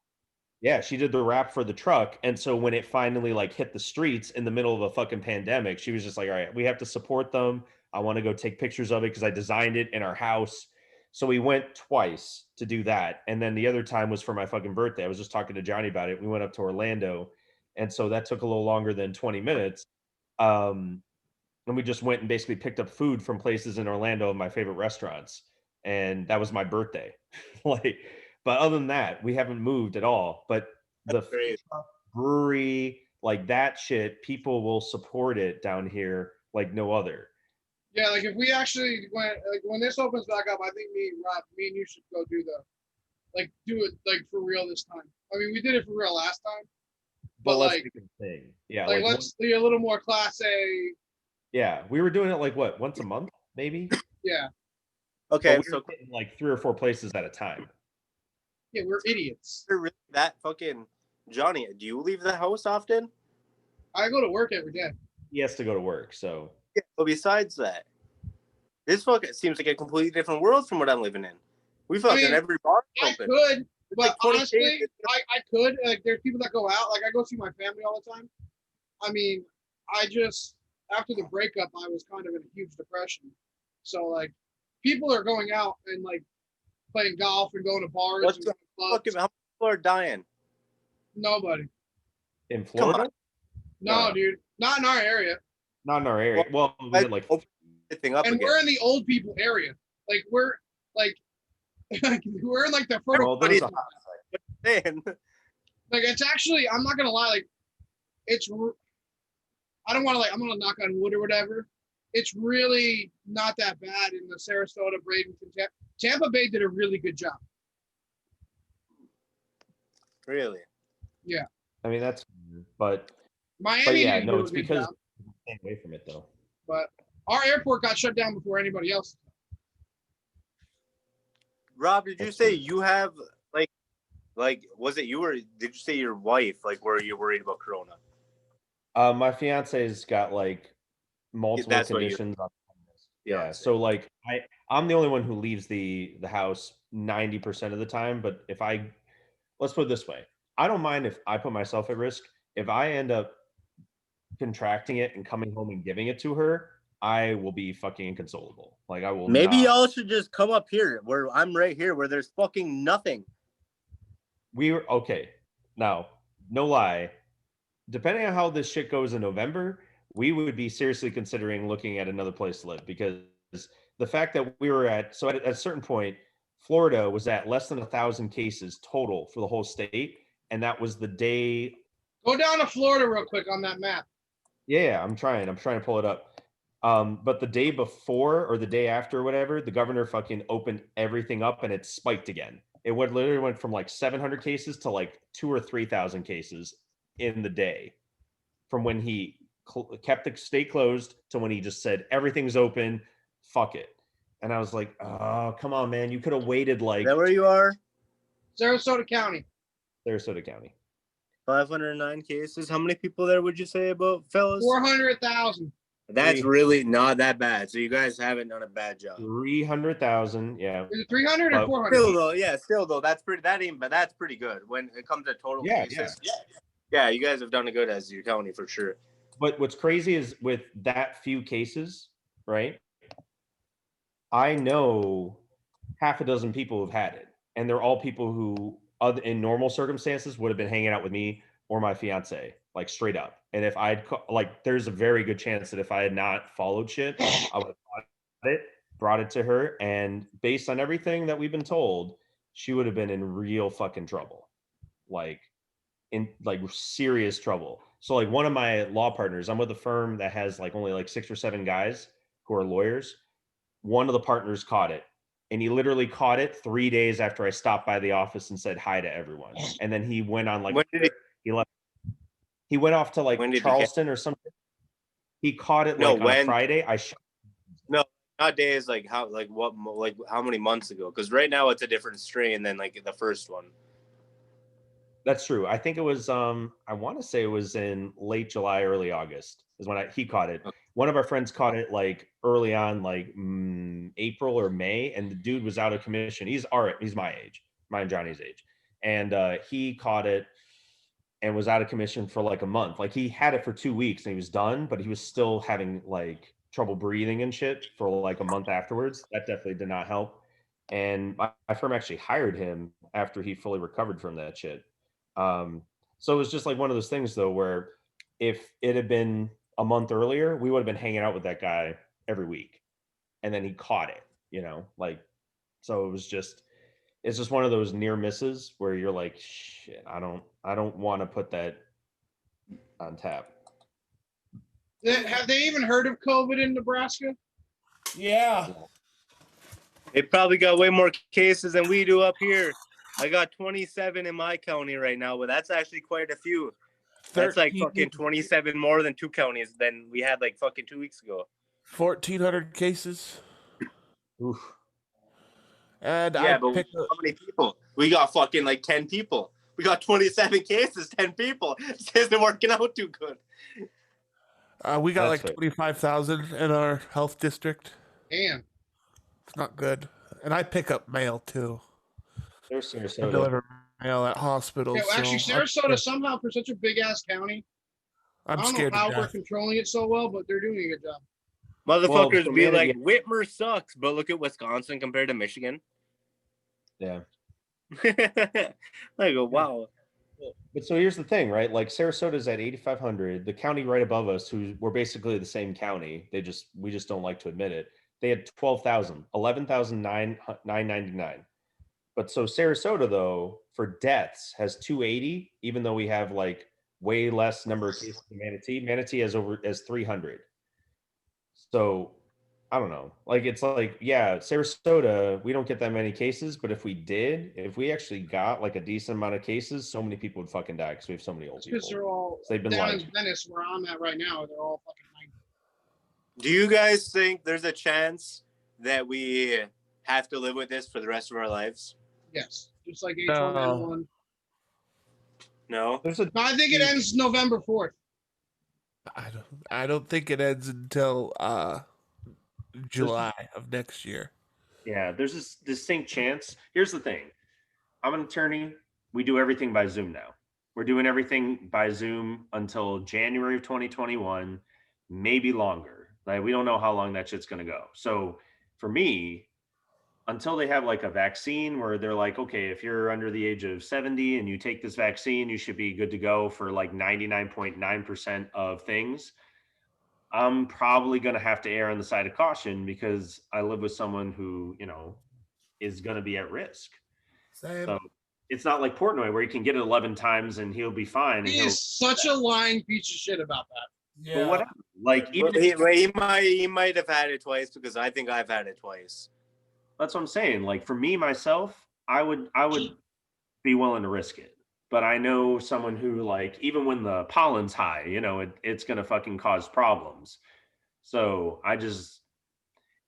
Yeah, she did the wrap for the truck. And so when it finally like hit the streets in the middle of a fucking pandemic, she was just like, all right, we have to support them. I want to go take pictures of it because I designed it in our house. So we went twice to do that. And then the other time was for my fucking birthday. I was just talking to Johnny about it. We went up to Orlando. And so that took a little longer than 20 minutes. And we just went and basically picked up food from places in Orlando of my favorite restaurants. And that was my birthday. Like, but other than that, we haven't moved at all. But the That's great. brewery, like that shit, people will support it down here like no other. Yeah, like if we actually went, like when this opens back up, I think me and you should go do it like for real this time. I mean, we did it for real last time, But let's like, make it a thing. Yeah, like let's be a little more class A. yeah, we were doing it like what, once a month, maybe? Yeah, Okay, But we were hitting like 3 or 4 places at a time. yeah, we're idiots. you're really that fucking Johnny. Do you leave the house often? I go to work every day. He has to go to work, so Yeah. But besides that, this fucking seems like a completely different world from what I'm living in. We fucking mean, every bar I open. could, but like 20 honestly, days. I could. Like, there's people that go out. Like, I go see my family all the time. I mean, I just after the breakup, I was kind of in a huge depression. So like, people are going out and like playing golf and going to bars What's and the clubs. fucking, how many people are dying? Nobody. in Come on. Florida, No, No. dude, not in our area. not in our area. Well, we Like, had like open everything up And again. we're in the old people area. Like we're like, we're in like the first. well, there's a Man, Like it's actually, I'm not gonna lie. Like it's. I don't want to like. I'm gonna knock on wood or whatever. It's really not that bad in the Sarasota, Bradenton, Tampa Bay did a really good job. really? I mean that's but Miami yeah, didn't no, do it's a good because job, staying away from it though. but our airport got shut down before anybody else. Rob, did you That's say true. you have like was it you or did you say your wife like were you worried about corona? My fiance's got like multiple That's what you- conditions. Yeah, Yeah, so like I'm the only one who leaves the house 90% of the time. But if let's put it this way, I don't mind if I put myself at risk. If I end up contracting it and coming home and giving it to her, I will be fucking inconsolable. Like I will. Maybe not. y'all should just come up here where I'm right here where there's fucking nothing. We were okay. Now, no lie, depending on how this shit goes in November, we would be seriously considering looking at another place to live because the fact that we were at a certain point, Florida was at less than 1,000 cases total for the whole state, and that was the day. Go down to Florida real quick on that map. Yeah, I'm trying to pull it up. But the day before or the day after or whatever, the governor fucking opened everything up and it spiked again. It literally went from like 700 cases to like 2,000 or 3,000 cases in the day from when he kept the state closed to when he just said everything's open, fuck it. And I was like, oh, come on, man. You could have waited like Is that where you are? Sarasota County. Sarasota County. 509 cases. How many people there would you say about, fellas? 400,000. That's really not that bad. So you guys haven't done a bad job. 300,000. Yeah. Is it 300 or But 400? Still though, that's pretty good when it comes to total cases. Yeah, you guys have done it good as your county for sure. But what's crazy is with that few cases, right? I know half a dozen people have had it, and they're all people who, in normal circumstances, would have been hanging out with me or my fiance, like straight up. And if I'd there's a very good chance that if I had not followed shit, I would have brought it to her, and based on everything that we've been told, she would have been in real fucking trouble, like in like serious trouble. So like one of my law partners, I'm with a firm that has like only like 6 or 7 guys who are lawyers. One of the partners caught it, and he literally caught it 3 days after I stopped by the office and said hi to everyone. And then he went on like he went off to like Charleston or something. He caught it on a Friday. Not days, like how, like what, like how many months ago? Because right now it's a different strain than like the first one. That's true. I think it was I want to say it was in late July, early August is when he caught it. Okay. One of our friends caught it like early on, like April or May, and the dude was out of commission. He's my age, my and Johnny's age, and he caught it and was out of commission for like a month. Like he had it for 2 weeks and he was done, but he was still having like trouble breathing and shit for like a month afterwards. That definitely did not help. And my firm actually hired him after he fully recovered from that shit. So it was just like one of those things though, where if it had been a month earlier, we would have been hanging out with that guy every week, and then he caught it, like, so it's just one of those near misses where you're like, shit, I don't want to put that on tap. Have they even heard of COVID in Nebraska? Yeah. They probably got way more cases than we do up here. I got 27 in my county right now, but that's actually quite a few. That's like fucking 27 more than 2 counties than we had like fucking 2 weeks ago. 1,400 cases. Oof. And yeah, but how many people? We got fucking like 10 people. We got 27 cases, 10 people. This isn't working out too good. We got like 25,000 in our health district. Damn. It's not good. And I pick up mail too. There's Sarasota. I deliver mail at hospitals. Yeah, well, actually, Sarasota somehow, for such a big ass county, I don't know how we're controlling it so well, but they're doing a good job. Motherfuckers be like, Whitmer sucks, but look at Wisconsin compared to Michigan. Yeah. I go, wow. But so here's the thing, right? Like Sarasota's at 8,500. The county right above us, we're basically the same county. We just don't like to admit it. They had 12,000, 11,999. But so Sarasota, though, for deaths has 280, even though we have like way less number of cases than Manatee. Manatee has 300. So I don't know. Like, it's like, yeah, Sarasota, we don't get that many cases, but if we actually got like a decent amount of cases, so many people would fucking die because we have so many old people. Because they're all they've been down in Venice, where I'm at right now, they're all fucking 90. Do you guys think there's a chance that we have to live with this for the rest of our lives? Yes, just like H1N1. No, I think it ends November 4th. I don't think it ends until July of next year. Yeah, there's this distinct chance. Here's the thing. I'm an attorney. We do everything by Zoom now. We're doing everything by Zoom until January of 2021, maybe longer. Like, we don't know how long that shit's going to go. So for me, until they have like a vaccine where they're like, okay, if you're under the age of 70 and you take this vaccine, you should be good to go for like 99.9% of things. I'm probably going to have to err on the side of caution because I live with someone who, is going to be at risk. Same. So it's not like Portnoy where he can get it 11 times and he'll be fine. He is such a lying piece of shit about that. Yeah. But whatever. Like, even he might have had it twice because I think I've had it twice. That's what I'm saying. Like, for me, myself, I would be willing to risk it. But I know someone who, like, even when the pollen's high, it's going to fucking cause problems. So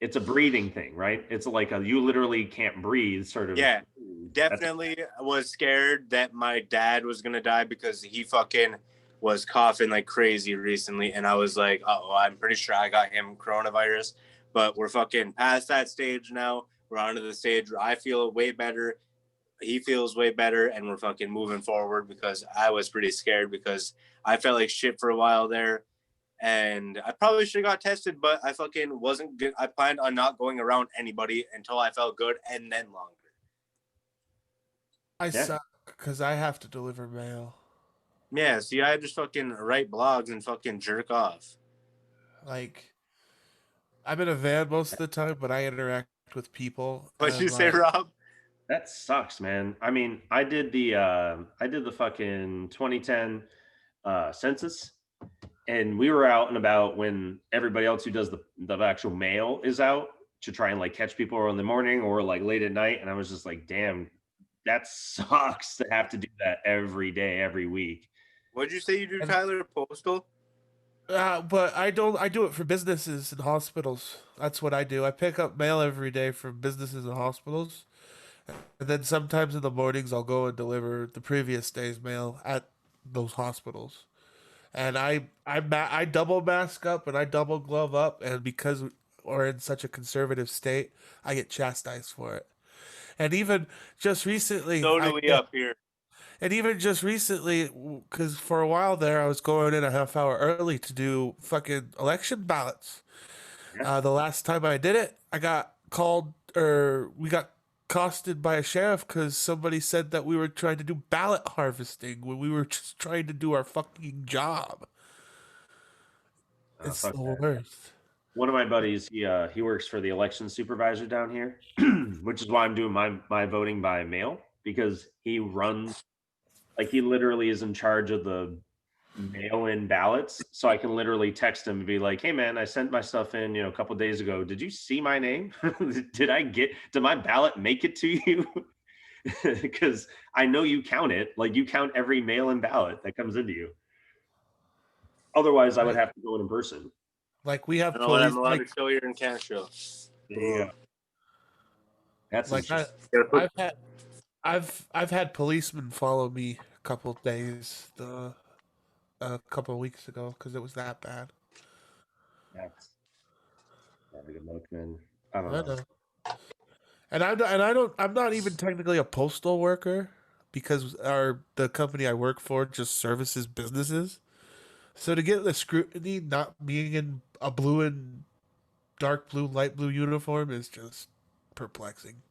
it's a breathing thing, right? It's like you literally can't breathe, sort of. Yeah, That's, definitely was scared that my dad was gonna die because he fucking was coughing like crazy recently, and I was like, oh, I'm pretty sure I got him coronavirus, but we're fucking past that stage now. We're on to the stage where I feel way better, he feels way better, and we're fucking moving forward because I was pretty scared because I felt like shit for a while there. And I probably should have got tested, but I fucking wasn't good. I planned on not going around anybody until I felt good and then longer. I Yeah. suck because I have to deliver mail. Yeah, see, I just fucking write blogs and fucking jerk off. Like, I'm in a van most of the time, but I interact with people. What'd you And say, like, Rob? that sucks, man. I mean, I did the fucking 2010 census, and we were out and about when everybody else who does the actual mail is out to try and like catch people in the morning or like late at night. And I was just like, damn, that sucks to have to do that every day, every week. What'd you say you do, And- Tyler? Postal? but I don't. I do it for businesses and hospitals. That's what I do. I pick up mail every day from businesses and hospitals, and then sometimes in the mornings I'll go and deliver the previous day's mail at those hospitals. And I double mask up and I double glove up, and because we're in such a conservative state, I get chastised for it. And even just recently, So do we up here. and even just recently, because for a while there, I was going in a half hour early to do fucking election ballots. Yeah. The last time I did it, I got called, or we got accosted by a sheriff because somebody said that we were trying to do ballot harvesting when we were just trying to do our fucking job. It's Fuck the that. worst. One of my buddies, he works for the election supervisor down here, which is why I'm doing my voting by mail, because he runs, like, he literally is in charge of the mail-in ballots. So I can literally text him and be like, hey man, I sent my stuff in, a couple days ago. Did you see my name? Did my ballot make it to you? Because I know you count it, like you count every mail-in ballot that comes into you. Otherwise, I would have to go in person. Like we have I know what police. I'm allowed Like, to show you and can't show. There you go. That's like just, I've had policemen follow me a couple of days, a couple of weeks ago because it was that bad. that's not a good look, man. I don't I know. know. I'm not even technically a postal worker because the company I work for just services businesses. So to get the scrutiny not being in a blue and dark blue, light blue uniform is just perplexing,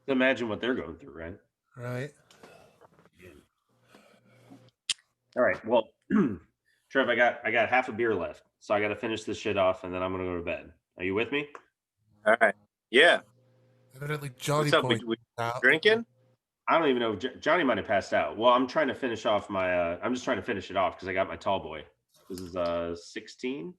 Imagine what they're going through, right? right? All right. Well, Trev, I got half a beer left, so I got to finish this shit off, and then I'm gonna go to bed. Are you with me? All right. Yeah. Evidently, Johnny What's up? Boy We out. drinking? I don't even know. Johnny might have passed out. Well, I'm trying to finish off my. I'm just trying to finish it off because I got my tall boy. This is 16.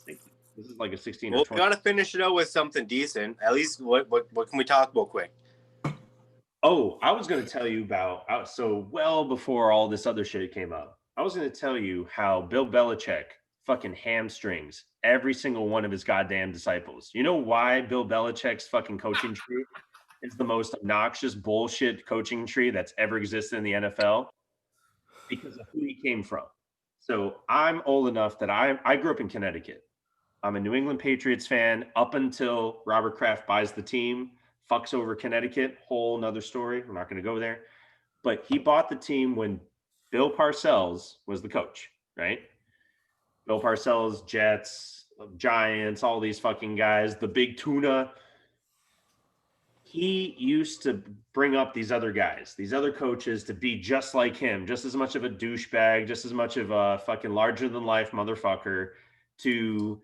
This is like a 16 Well, or we 20. gotta finish it out with something decent. At least what can we talk about quick? Oh, I was going to tell you about so well before all this other shit came up. I was going to tell you how Bill Belichick fucking hamstrings every single one of his goddamn disciples. You know why Bill Belichick's fucking coaching tree is the most obnoxious bullshit coaching tree that's ever existed in the NFL? Because of who he came from. So I'm old enough that I grew up in Connecticut. I'm a New England Patriots fan up until Robert Kraft buys the team, fucks over Connecticut, whole nother story. We're not going to go there. But he bought the team when Bill Parcells was the coach, right? Bill Parcells, Jets, Giants, all these fucking guys, the big tuna. He used to bring up these other guys, these other coaches to be just like him, just as much of a douchebag, just as much of a fucking larger than life motherfucker, to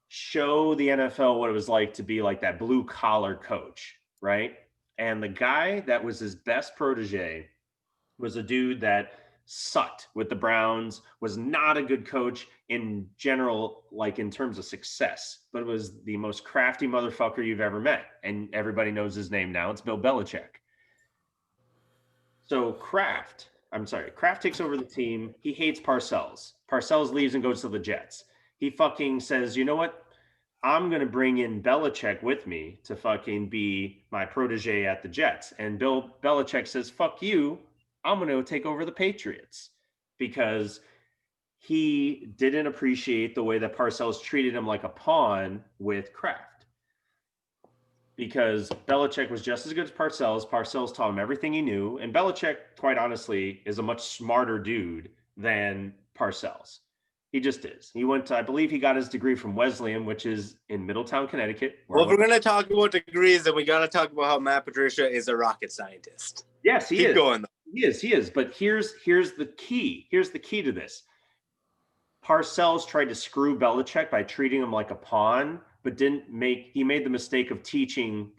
show the NFL what it was like to be like that blue collar coach, right? And the guy that was his best protege was a dude that sucked with the Browns, was not a good coach in general, like in terms of success, but was the most crafty motherfucker you've ever met. And everybody knows his name now. It's Bill Belichick. So Kraft takes over the team. He hates Parcells. Parcells leaves and goes to the Jets. he fucking says, you know what? I'm going to bring in Belichick with me to fucking be my protege at the Jets. And Bill Belichick says, fuck you. I'm going to take over the Patriots because he didn't appreciate the way that Parcells treated him like a pawn with Kraft. Because Belichick was just as good as Parcells. Parcells taught him everything he knew. And Belichick, quite honestly, is a much smarter dude than Parcells. He just is. He went to, I believe he got his degree from Wesleyan, which is in Middletown, Connecticut. Well, if we're going to talk about degrees, then we got to talk about how Matt Patricia is a rocket scientist. Yes, he Keep is. going, though. He is. But here's the key. Here's the key to this. Parcells tried to screw Belichick by treating him like a pawn, but he made the mistake of teaching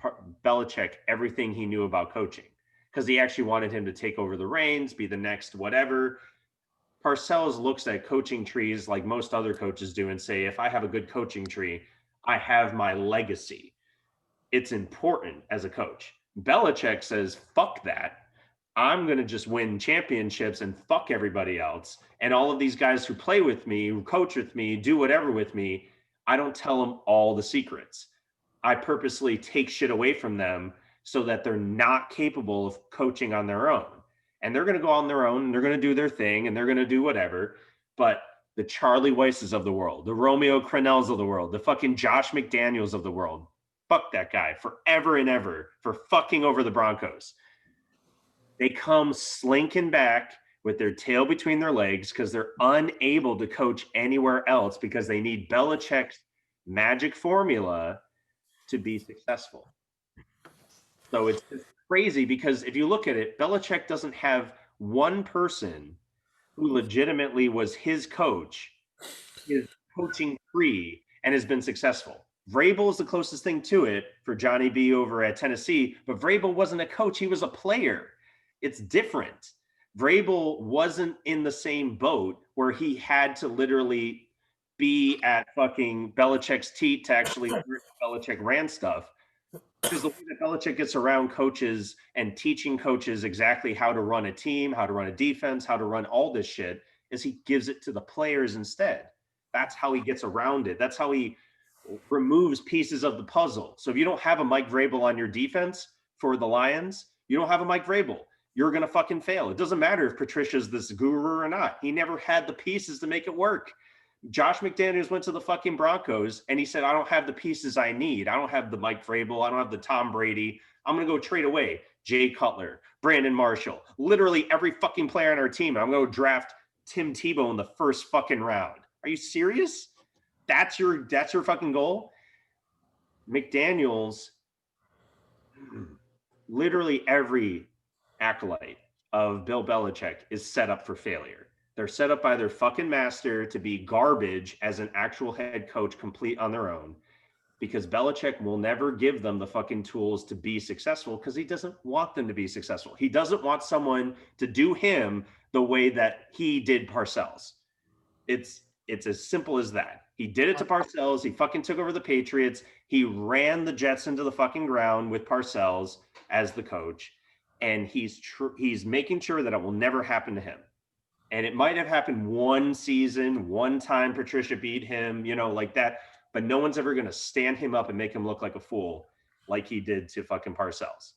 Belichick everything he knew about coaching because he actually wanted him to take over the reins, be the next whatever. Parcells looks at coaching trees like most other coaches do and say, if I have a good coaching tree, I have my legacy. It's important as a coach. Belichick says, fuck that. I'm going to just win championships and fuck everybody else. And all of these guys who play with me, who coach with me, do whatever with me, I don't tell them all the secrets. I purposely take shit away from them so that they're not capable of coaching on their own. And they're going to go on their own and they're going to do their thing and they're going to do whatever. But the Charlie Weisses of the world, the Romeo Crennels of the world, the fucking Josh McDaniels of the world, fuck that guy forever and ever for fucking over the Broncos. They come slinking back with their tail between their legs because they're unable to coach anywhere else because they need Belichick's magic formula to be successful. So it's crazy because if you look at it, Belichick doesn't have one person who legitimately was his coach, his coaching tree, and has been successful. Vrabel is the closest thing to it for Johnny B over at Tennessee, but Vrabel wasn't a coach. He was a player. It's different. Vrabel wasn't in the same boat where he had to literally be at fucking Belichick's teat to actually Belichick ran stuff. Because the way that Belichick gets around coaches and teaching coaches exactly how to run a team, how to run a defense, how to run all this shit, is he gives it to the players instead. That's how he gets around it. That's how he removes pieces of the puzzle. So if you don't have a Mike Vrabel on your defense for the Lions, you don't have a Mike Vrabel. You're going to fucking fail. It doesn't matter if Patricia's this guru or not. He never had the pieces to make it work. Josh McDaniels went to the fucking Broncos and he said, I don't have the pieces I need. I don't have the Mike Vrabel. I don't have the Tom Brady. I'm going to go trade away Jay Cutler, Brandon Marshall, literally every fucking player on our team. I'm going to draft Tim Tebow in the first fucking round. Are you serious? That's your fucking goal? McDaniels, literally every acolyte of Bill Belichick is set up for failure. They're set up by their fucking master to be garbage as an actual head coach, complete on their own, because Belichick will never give them the fucking tools to be successful because he doesn't want them to be successful. He doesn't want someone to do him the way that he did Parcells. It's as simple as that. He did it to Parcells. He fucking took over the Patriots. He ran the Jets into the fucking ground with Parcells as the coach. And he's making sure that it will never happen to him. And it might have happened one season, one time Patricia beat him, like that. But no one's ever going to stand him up and make him look like a fool like he did to fucking Parcells.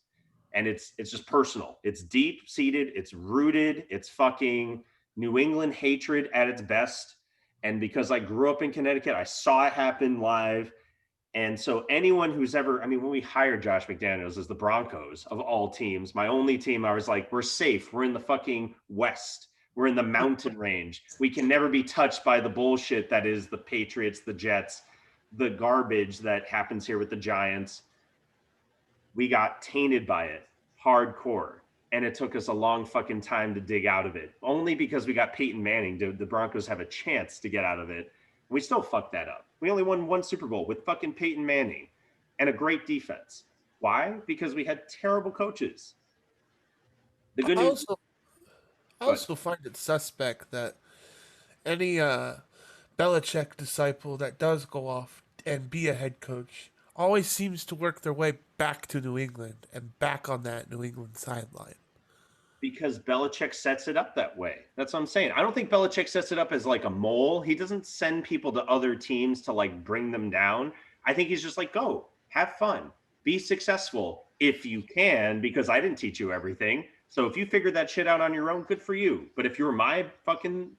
And it's just personal. It's deep-seated. It's rooted. It's fucking New England hatred at its best. And because I grew up in Connecticut, I saw it happen live. And so anyone who's ever, when we hired Josh McDaniels as the Broncos of all teams, my only team, I was like, we're safe. We're in the fucking West. We're in the mountain range. We can never be touched by the bullshit that is the Patriots, the Jets, the garbage that happens here with the Giants. We got tainted by it hardcore. And it took us a long fucking time to dig out of it. Only because we got Peyton Manning did the Broncos have a chance to get out of it. We still fucked that up. We only won one Super Bowl with fucking Peyton Manning and a great defense. Why? Because we had terrible coaches. The good news. I also find it suspect that any Belichick disciple that does go off and be a head coach always seems to work their way back to New England and back on that New England sideline. Because Belichick sets it up that way. That's what I'm saying. I don't think Belichick sets it up as like a mole. He doesn't send people to other teams to like bring them down. I think he's just like, go, have fun, be successful if you can, because I didn't teach you everything. So if you figure that shit out on your own, good for you. But if you're my fucking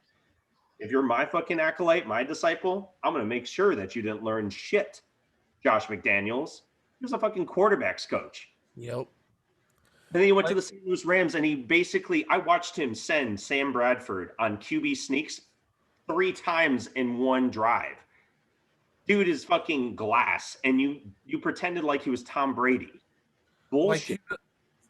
acolyte, my disciple, I'm going to make sure that you didn't learn shit. Josh McDaniels, he was a fucking quarterbacks coach. Yep. And then he went to the St. Louis Rams, and he basically, I watched him send Sam Bradford on QB sneaks 3 times in one drive. Dude is fucking glass, and you pretended like he was Tom Brady. Bullshit.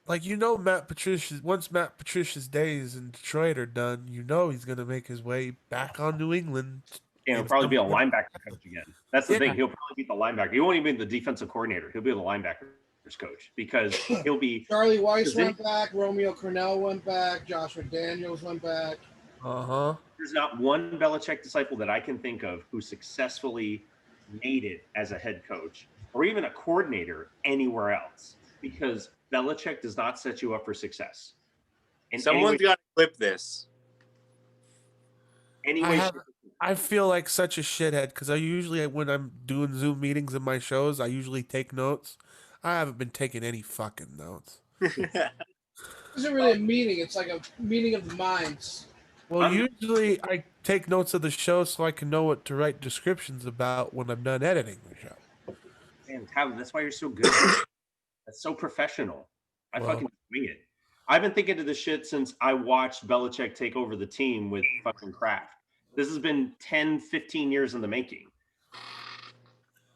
Matt Patricia's once Matt Patricia's days in Detroit are done, he's gonna make his way back on New England. And he'll probably be a linebacker coach again. That's the thing. He'll probably be the linebacker. He won't even be the defensive coordinator. He'll be the linebackers coach because he'll be. Charlie Weiss went back. Romeo Crennel went back. Josh McDaniels went back. There's not one Belichick disciple that I can think of who successfully made it as a head coach or even a coordinator anywhere else, because Belichick does not set you up for success. Someone's got to clip this. I feel like such a shithead because I usually, when I'm doing Zoom meetings in my shows, I usually take notes. I haven't been taking any fucking notes. It isn't really a meeting. It's like a meeting of the minds. Well, usually I take notes of the show so I can know what to write descriptions about when I'm done editing the show. Man, Tyler, that's why you're so good. That's so professional. I fucking wing it. I've been thinking of this shit since I watched Belichick take over the team with fucking Kraft. This has been 10, 15 years in the making.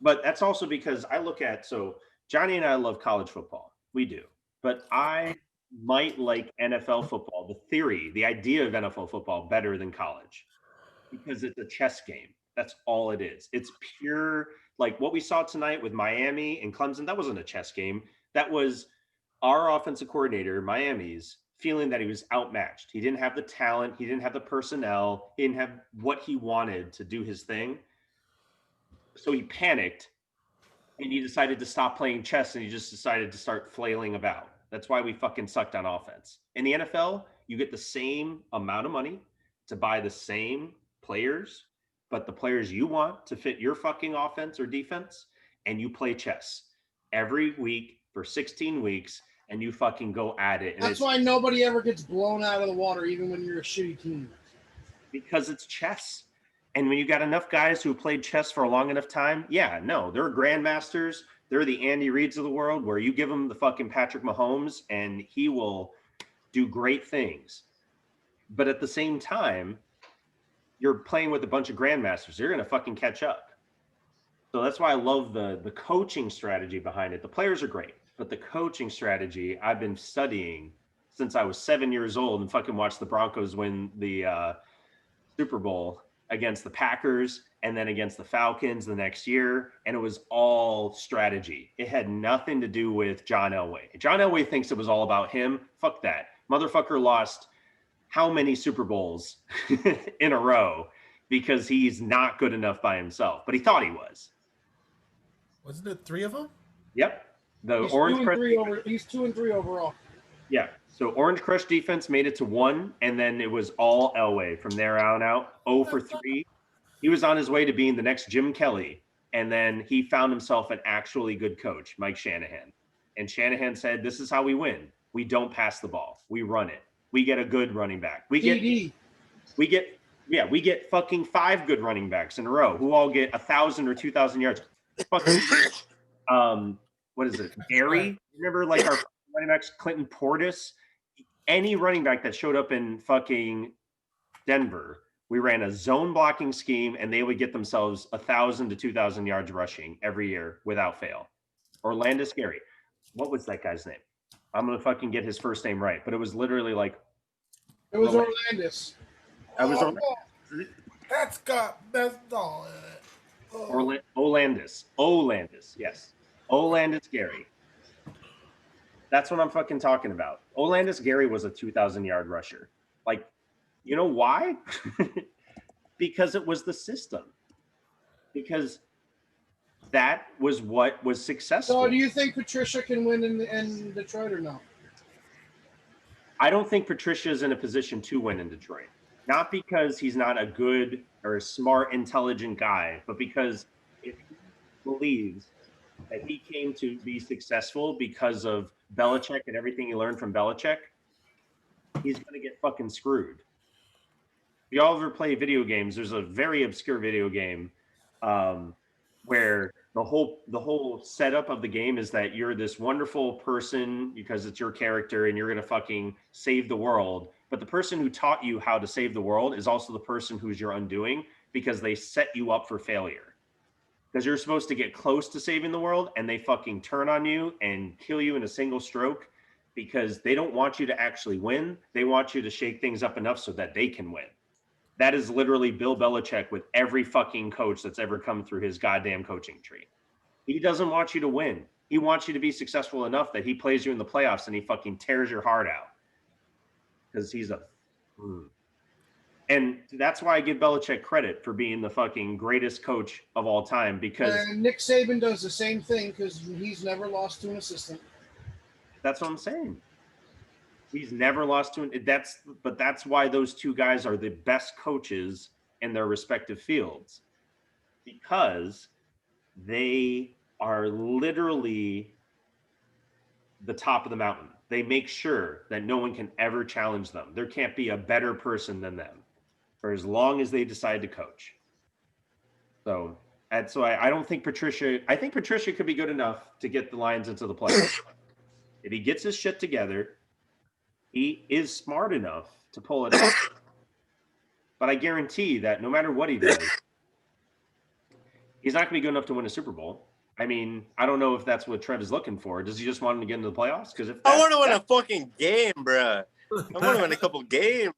But that's also because I look at, so Johnny and I love college football. We do. But I might like NFL football, the theory, the idea of NFL football better than college because it's a chess game. That's all it is. It's pure, like what we saw tonight with Miami and Clemson. That wasn't a chess game. That was our offensive coordinator, Miami's, feeling that he was outmatched. He didn't have the talent. He didn't have the personnel. He didn't have what he wanted to do his thing. So he panicked and he decided to stop playing chess and he just decided to start flailing about. That's why we fucking sucked on offense. In the NFL, you get the same amount of money to buy the same players, but the players you want to fit your fucking offense or defense, and you play chess every week for 16 weeks, and you fucking go at it. And that's why nobody ever gets blown out of the water, even when you're a shitty team. Because it's chess. And when you got enough guys who played chess for a long enough time, they're grandmasters. They're the Andy Reids of the world, where you give them the fucking Patrick Mahomes and he will do great things. But at the same time, you're playing with a bunch of grandmasters. You're going to fucking catch up. So that's why I love the coaching strategy behind it. The players are great, but the coaching strategy I've been studying since I was 7 years old and fucking watched the Broncos win the Super Bowl against the Packers and then against the Falcons the next year. And it was all strategy. It had nothing to do with John Elway. John Elway thinks it was all about him. Fuck that. Motherfucker lost how many Super Bowls in a row because he's not good enough by himself, but he thought he was. Wasn't it 3 of them? Yep. He's 2 and 3 overall. Yeah. So Orange Crush defense made it to 1, and then it was all Elway from there on out. 0 for 3. He was on his way to being the next Jim Kelly, and then he found himself an actually good coach, Mike Shanahan. And Shanahan said, "This is how we win. We don't pass the ball. We run it. We get a good running back. We get fucking 5 good running backs in a row who all get 1,000 or 2,000 yards." Fucking, what is it? Gary? Remember, like our running backs, Clinton Portis? Any running back that showed up in fucking Denver, we ran a zone blocking scheme and they would get themselves 1,000 to 2,000 yards rushing every year without fail. Orlandis Gary. What was that guy's name? I'm going to fucking get his first name right, but it was literally like. It was Orlandis. That's got Bethel in it. Olandis, yes. Olandis Gary. That's what I'm fucking talking about. Olandis Gary was a 2,000-yard rusher. Like, you know why? Because it was the system. Because that was what was successful. So do you think Patricia can win in Detroit or no? I don't think Patricia is in a position to win in Detroit. Not because he's not a good or a smart, intelligent guy, but because if he believes that he came to be successful because of Belichick and everything he learned from Belichick, he's going to get fucking screwed. If y'all ever play video games, there's a very obscure video game where the whole setup of the game is that you're this wonderful person because it's your character and you're going to fucking save the world. But the person who taught you how to save the world is also the person who's your undoing because they set you up for failure. Because you're supposed to get close to saving the world and they fucking turn on you and kill you in a single stroke because they don't want you to actually win. They want you to shake things up enough so that they can win. That is literally Bill Belichick with every fucking coach that's ever come through his goddamn coaching tree. He doesn't want you to win. He wants you to be successful enough that he plays you in the playoffs and he fucking tears your heart out. Because he's a... And that's why I give Belichick credit for being the fucking greatest coach of all time because... And Nick Saban does the same thing because he's never lost to an assistant. That's what I'm saying. He's never lost to an... That's why those two guys are the best coaches in their respective fields. Because they are literally the top of the mountain. They make sure that no one can ever challenge them. There can't be a better person than them for as long as they decide to coach. So that's why I don't think Patricia... I think Patricia could be good enough to get the Lions into the playoffs. If he gets his shit together, he is smart enough to pull it off. But I guarantee that no matter what he does, he's not going to be good enough to win a Super Bowl. I mean, I don't know if that's what Trev is looking for. Does he just want him to get into the playoffs? Because I want to win a fucking game, bro. I want to win a couple games.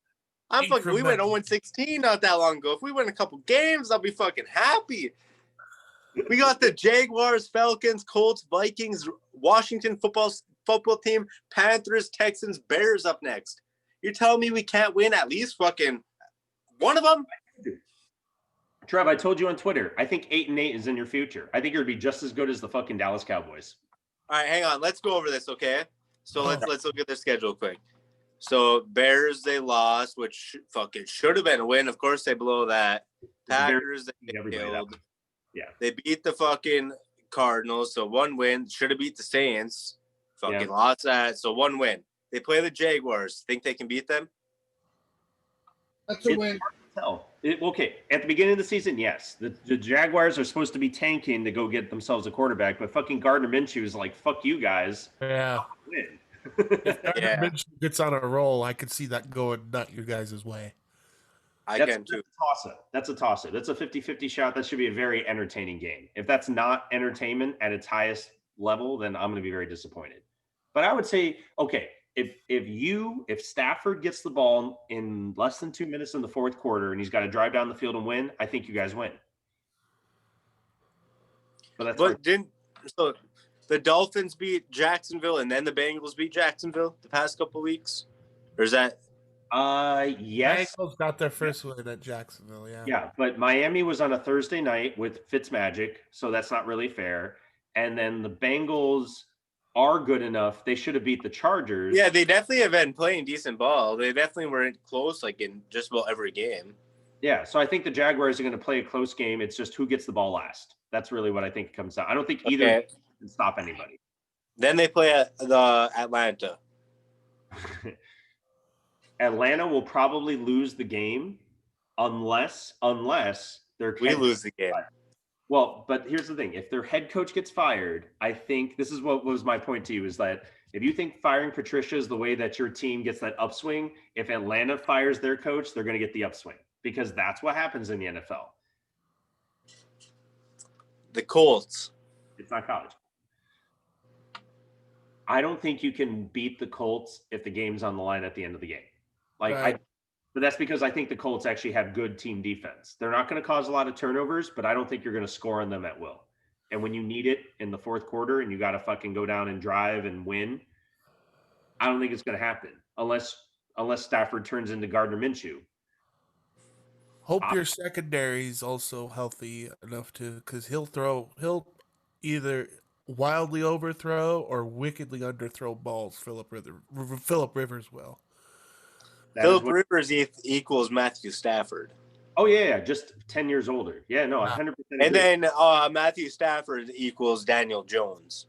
We went 0-16 not that long ago. If we win a couple games, I'll be fucking happy. We got the Jaguars, Falcons, Colts, Vikings, Washington football team, Panthers, Texans, Bears up next. You're telling me we can't win at least fucking one of them? Trev, I told you on Twitter, I think 8-8 is in your future. I think you'd be just as good as the fucking Dallas Cowboys. All right, hang on. Let's go over this, okay? So let's look at their schedule quick. So Bears, they lost, which fucking should have been a win. Of course, they blow that. Packers, they killed. Yeah. They beat the fucking Cardinals, so one win. Should have beat the Saints. Fucking lost that, so one win. They play the Jaguars. Think they can beat them? That's a win. Okay, at the beginning of the season, yes. The Jaguars are supposed to be tanking to go get themselves a quarterback, but fucking Gardner Minshew is like, fuck you guys. Yeah. Win. If Gardner Minshew gets on a roll, I could see that going not your guys' way. I can too. That's a toss-up. That's a 50-50 shot. That should be a very entertaining game. If that's not entertainment at its highest level, then I'm going to be very disappointed. But I would say, okay, if Stafford gets the ball in less than 2 minutes in the fourth quarter and he's got to drive down the field and win, I think you guys win. So the Dolphins beat Jacksonville and then the Bengals beat Jacksonville the past couple of weeks? Or is that? Yes. Bengals got their first win at Jacksonville, yeah. Yeah, but Miami was on a Thursday night with Fitzmagic, so that's not really fair. And then the Bengals are good enough. They should have beat the Chargers. Yeah, they definitely have been playing decent ball. They definitely weren't close, like in just about every game. Yeah, so I think the Jaguars are going to play a close game. It's just who gets the ball last. That's really what I think it comes down. I don't think either can stop anybody. Then they play at the Atlanta. Atlanta will probably lose the game unless we lose the game. Well, but here's the thing. If their head coach gets fired, I think this is what was my point to you is that if you think firing Patricia is the way that your team gets that upswing, if Atlanta fires their coach, they're going to get the upswing because that's what happens in the NFL. The Colts. It's not college. I don't think you can beat the Colts if the game's on the line at the end of the game. But that's because I think the Colts actually have good team defense. They're not going to cause a lot of turnovers, but I don't think you're going to score on them at will. And when you need it in the fourth quarter and you got to fucking go down and drive and win, I don't think it's going to happen unless Stafford turns into Gardner Minshew. Hope your secondary's also healthy enough to, because he'll either wildly overthrow or wickedly underthrow balls. Philip Rivers will. That is Philip what. Rivers equals Matthew Stafford. Oh yeah, just 10 years older. Yeah, no, 100%. And then Matthew Stafford equals Daniel Jones.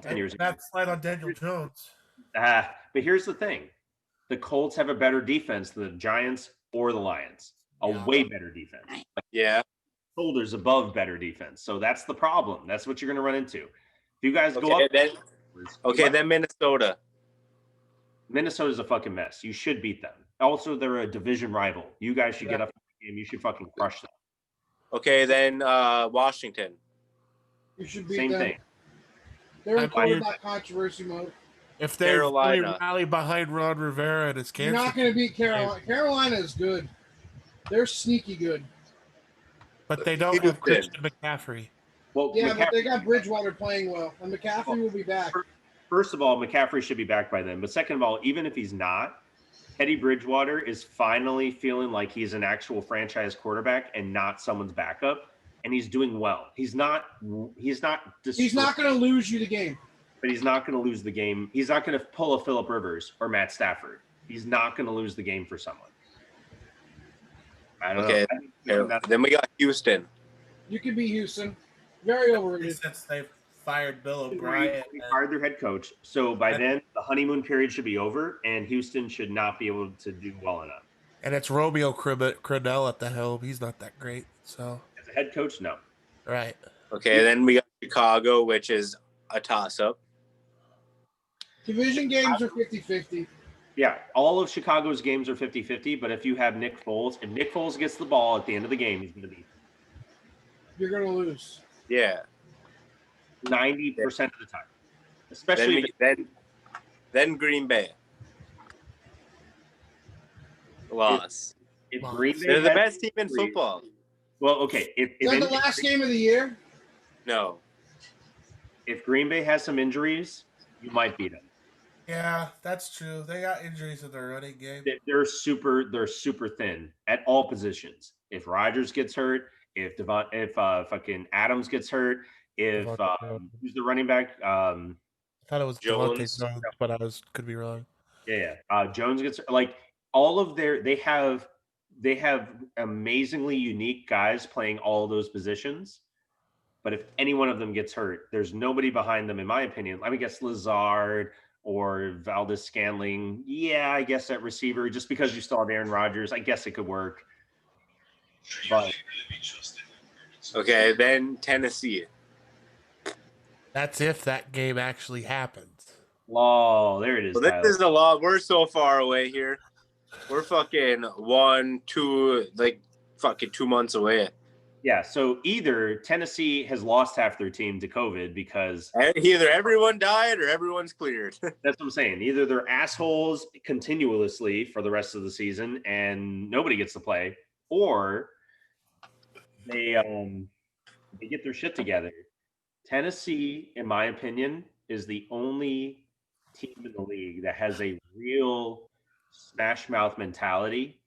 10 years. That's slide on Daniel Jones. But here's the thing: the Colts have a better defense than the Giants or the Lions. A way better defense. Yeah. Shoulders above better defense. So that's the problem. That's what you're going to run into. If you guys go up. Then Minnesota. Minnesota's a fucking mess. You should beat them. Also, they're a division rival. You guys should get up in the game. You should fucking crush them. Okay, then Washington. You should beat Same them. thing. They're in quarterback controversy mode. If they really rally behind Ron Rivera and his cancer, you're not going to beat Carolina. Carolina is good. They're sneaky good. But they don't have Christian McCaffrey. Well, yeah, but they got Bridgewater playing well, and McCaffrey will be back. First of all, McCaffrey should be back by then. But second of all, even if he's not, Teddy Bridgewater is finally feeling like he's an actual franchise quarterback and not someone's backup, and he's doing well. He's not going to lose you the game. But he's not going to lose the game. He's not going to pull a Phillip Rivers or Matt Stafford. He's not going to lose the game for someone. I don't know. Then we got Houston. You could be Houston. Very overrated. Since they fired Bill O'Brien. They fired their head coach. So by then, the honeymoon period should be over, and Houston should not be able to do well enough. And it's Romeo Crennel at the helm. He's not that great. So as a head coach, no. Right. Okay, then we got Chicago, which is a toss-up. Division games are 50-50. Yeah, all of Chicago's games are 50-50, but if you have Nick Foles, if Nick Foles gets the ball at the end of the game, he's going to beat. You're going to lose. Yeah. 90% of the time. Especially then Green Bay. Loss. If Green Bay They're the best team in football. Well, okay. Is that the last game of the year? No. If Green Bay has some injuries, you might beat them. Yeah, that's true. They got injuries in their running game. They're super thin at all positions. If Rodgers gets hurt, if fucking Adams gets hurt, if who's the running back? I thought it was Jones, but could be wrong. Yeah. Jones gets like all of they have amazingly unique guys playing all those positions. But if any one of them gets hurt, there's nobody behind them, in my opinion. I guess Lazard or Valdez-Scantling. Yeah, I guess at receiver, just because you still have Aaron Rodgers, I guess it could work. But okay, then Tennessee. That's if that game actually happens. Oh, there it is. Well, this is a lot. We're so far away here. We're fucking 2 months away. Yeah, so either Tennessee has lost half their team to COVID because either everyone died or everyone's cleared. That's what I'm saying. Either they're assholes continuously for the rest of the season and nobody gets to play, or they get their shit together. Tennessee, in my opinion, is the only team in the league that has a real smash mouth mentality,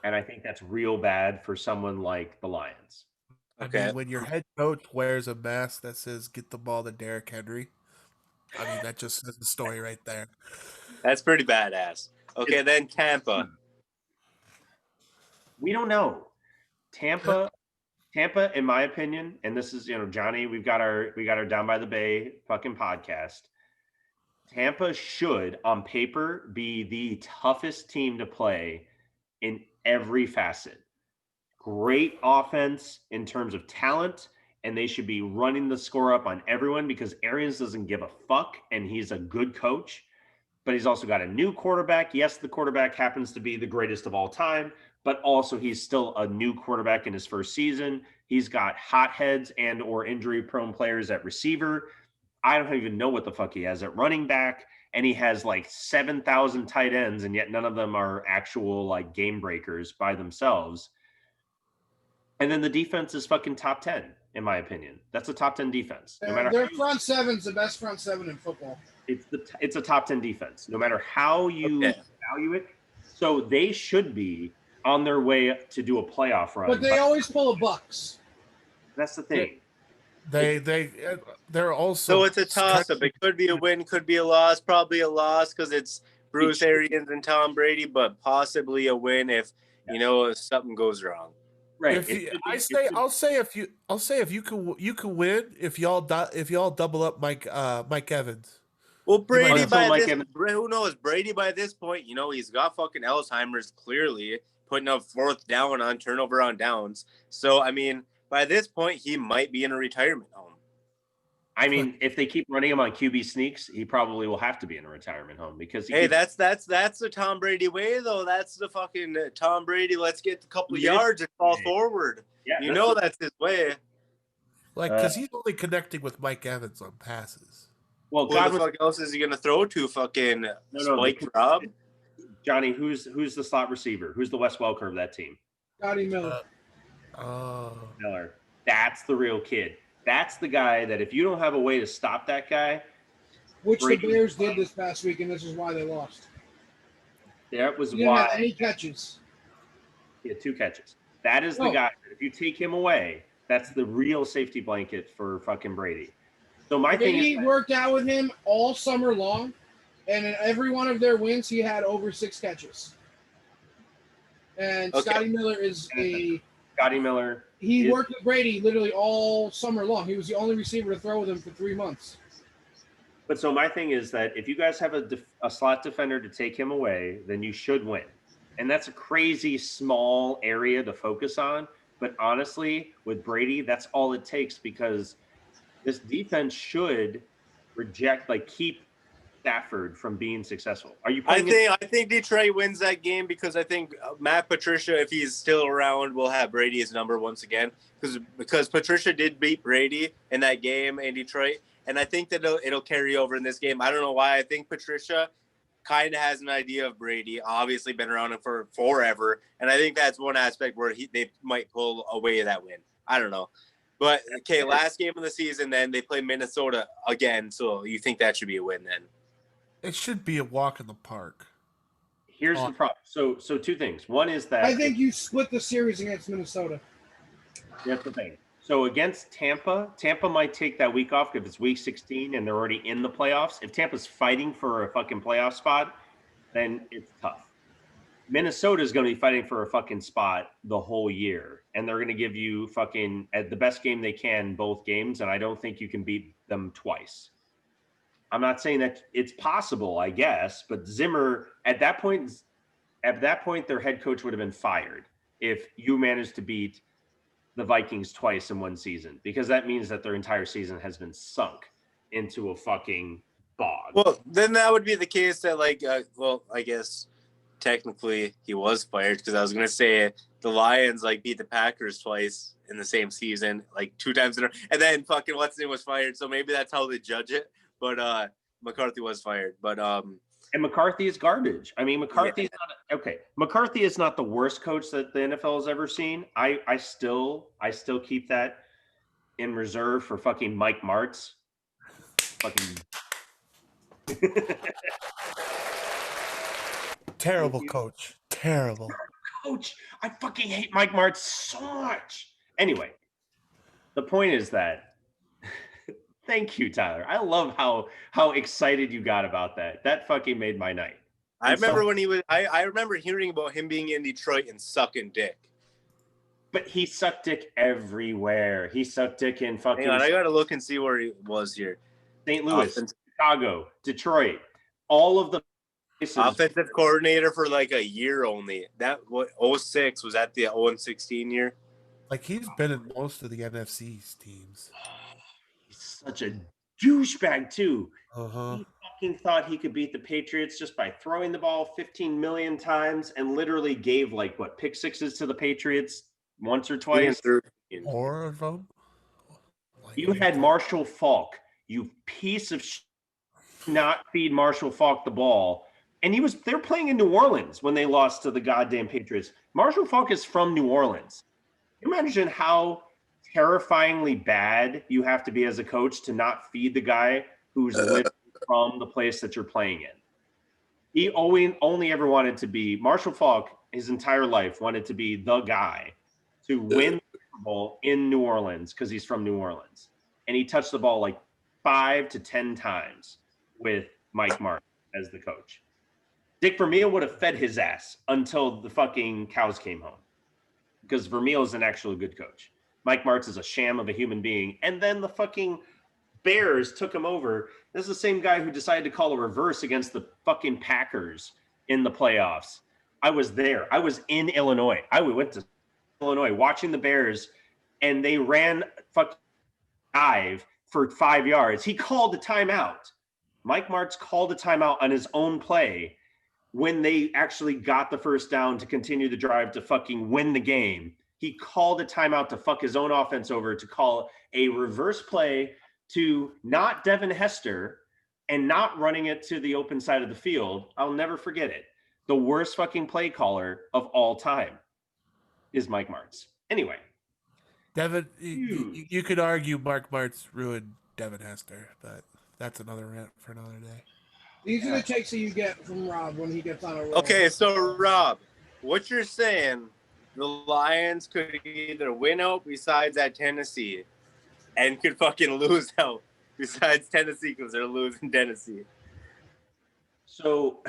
and I think that's real bad for someone like the Lions. Okay. I mean, when your head coach wears a mask that says "Get the ball to Derrick Henry," I mean that just says the story right there. That's pretty badass. Okay, then Tampa. We don't know. Tampa, in my opinion, and this is Johnny. We got our Down by the Bay fucking podcast. Tampa should, on paper, be the toughest team to play in every facet. Great offense in terms of talent, and they should be running the score up on everyone because Arians doesn't give a fuck, and he's a good coach, but he's also got a new quarterback. Yes, the quarterback happens to be the greatest of all time, but also he's still a new quarterback in his first season. He's got hotheads and or injury-prone players at receiver. I don't even know what the fuck he has at running back, and he has like 7,000 tight ends, and yet none of them are actual like game breakers by themselves. And then the defense is fucking top 10, in my opinion. That's a top 10 defense. No matter their front seven's the best front seven in football. It's a top 10 defense, no matter how you value it. So they should be on their way to do a playoff run. But they always pull a Bucks. That's the thing. They're also So it's a toss-up. It could be a win, could be a loss, probably a loss because it's Bruce Arians and Tom Brady, but possibly a win if if something goes wrong. Right. I'll say if you can win if y'all double up Mike Evans. Well, Brady Evans. who knows? Brady by this point, he's got fucking Alzheimer's clearly, putting up fourth down on turnover on downs. So I mean, by this point, he might be in a retirement home. I mean, if they keep running him on QB sneaks, he probably will have to be in a retirement home because that's the Tom Brady way though. That's the fucking Tom Brady. Let's get a couple yards and fall forward. Yeah, that's his way. Like, because he's only connecting with Mike Evans on passes. Well, who the fuck else is he gonna throw to? Fucking Spike Rob? Johnny, who's the slot receiver? Who's the Wes Welker of that team? Scotty Miller. Miller. That's the real kid. That's the guy that if you don't have a way to stop that guy. Which the Bears did this past week, and this is why they lost. That was he didn't have any catches. He had 2 catches. That is the guy that if you take him away, that's the real safety blanket for fucking Brady. So my thing is, he worked out with him all summer long, and in every one of their wins, he had over 6 catches. And Scotty Miller Scotty Miller. He worked with Brady literally all summer long. He was the only receiver to throw with him for 3 months. But so my thing is that if you guys have a slot defender to take him away, then you should win. And that's a crazy small area to focus on. But honestly, with Brady, that's all it takes because this defense should keep Stafford from being successful. Are you? I think Detroit wins that game because I think Matt Patricia, if he's still around, will have Brady as number once again because Patricia did beat Brady in that game in Detroit, and I think that it'll carry over in this game. I don't know why. I think Patricia kind of has an idea of Brady. Obviously, been around him for forever, and I think that's one aspect where they might pull away that win. I don't know. But, okay, last game of the season, then they play Minnesota again, so you think that should be a win then? It should be a walk in the park. Here's the problem. So 2 things. One is that I think you split the series against Minnesota. That's the thing. So against Tampa might take that week off if it's week 16 and they're already in the playoffs. If Tampa's fighting for a fucking playoff spot, then it's tough. Minnesota is going to be fighting for a fucking spot the whole year, and they're going to give you fucking at the best game they can both games, and I don't think you can beat them twice. I'm not saying that it's possible, I guess, but Zimmer at that point, their head coach would have been fired if you managed to beat the Vikings twice in one season, because that means that their entire season has been sunk into a fucking bog. Well, then that would be the case that I guess technically he was fired because I was going to say the Lions beat the Packers twice in the same season, 2 times in a row, and then fucking what's his name was fired. So maybe that's how they judge it. But McCarthy was fired. But and McCarthy is garbage. I mean, McCarthy is not the worst coach that the NFL has ever seen. I still keep that in reserve for fucking Mike Martz. Fucking terrible coach. Terrible coach. I fucking hate Mike Martz so much. Anyway, the point is that thank you, Tyler. I love how excited you got about that. That fucking made my night. I remember when he was. I remember hearing about him being in Detroit and sucking dick. But he sucked dick everywhere. He sucked dick in fucking. Hang on, I gotta look and see where he was here. St. Louis, Chicago, Detroit, all of the places. Offensive coordinator for a year only. That 06 was that the 0-16 year? He's been in most of the NFC's teams. Such a douchebag too. Uh-huh. He fucking thought he could beat the Patriots just by throwing the ball 15 million times and literally gave pick sixes to the Patriots once or twice. 4 of them. You had Marshall Faulk, you piece of shit, not feed Marshall Faulk the ball. And they're playing in New Orleans when they lost to the goddamn Patriots. Marshall Faulk is from New Orleans. Imagine how terrifyingly bad you have to be as a coach to not feed the guy who's lived from the place that you're playing in. He only ever wanted to be Marshall Faulk. His entire life wanted to be the guy to win the Super Bowl in New Orleans because he's from New Orleans, and he touched the ball 5 to 10 times with Mike Martin as the coach. Dick Vermeil would have fed his ass until the fucking cows came home. Because Vermeil is an actual good coach. Mike Martz is a sham of a human being. And then the fucking Bears took him over. This is the same guy who decided to call a reverse against the fucking Packers in the playoffs. I was there. I was in Illinois. I went to Illinois watching the Bears, and they ran fucking dive for 5 yards. He called a timeout. Mike Martz called a timeout on his own play when they actually got the first down to continue the drive to fucking win the game. He called a timeout to fuck his own offense over to call a reverse play to not Devin Hester and not running it to the open side of the field. I'll never forget it. The worst fucking play caller of all time is Mike Martz. Anyway. Devin, you could argue Mark Martz ruined Devin Hester, but that's another rant for another day. These are the takes that you get from Rob when he gets on a roll. Okay, so Rob, what you're saying, the Lions could either win out besides at Tennessee and could fucking lose out besides Tennessee because they're losing Tennessee. So,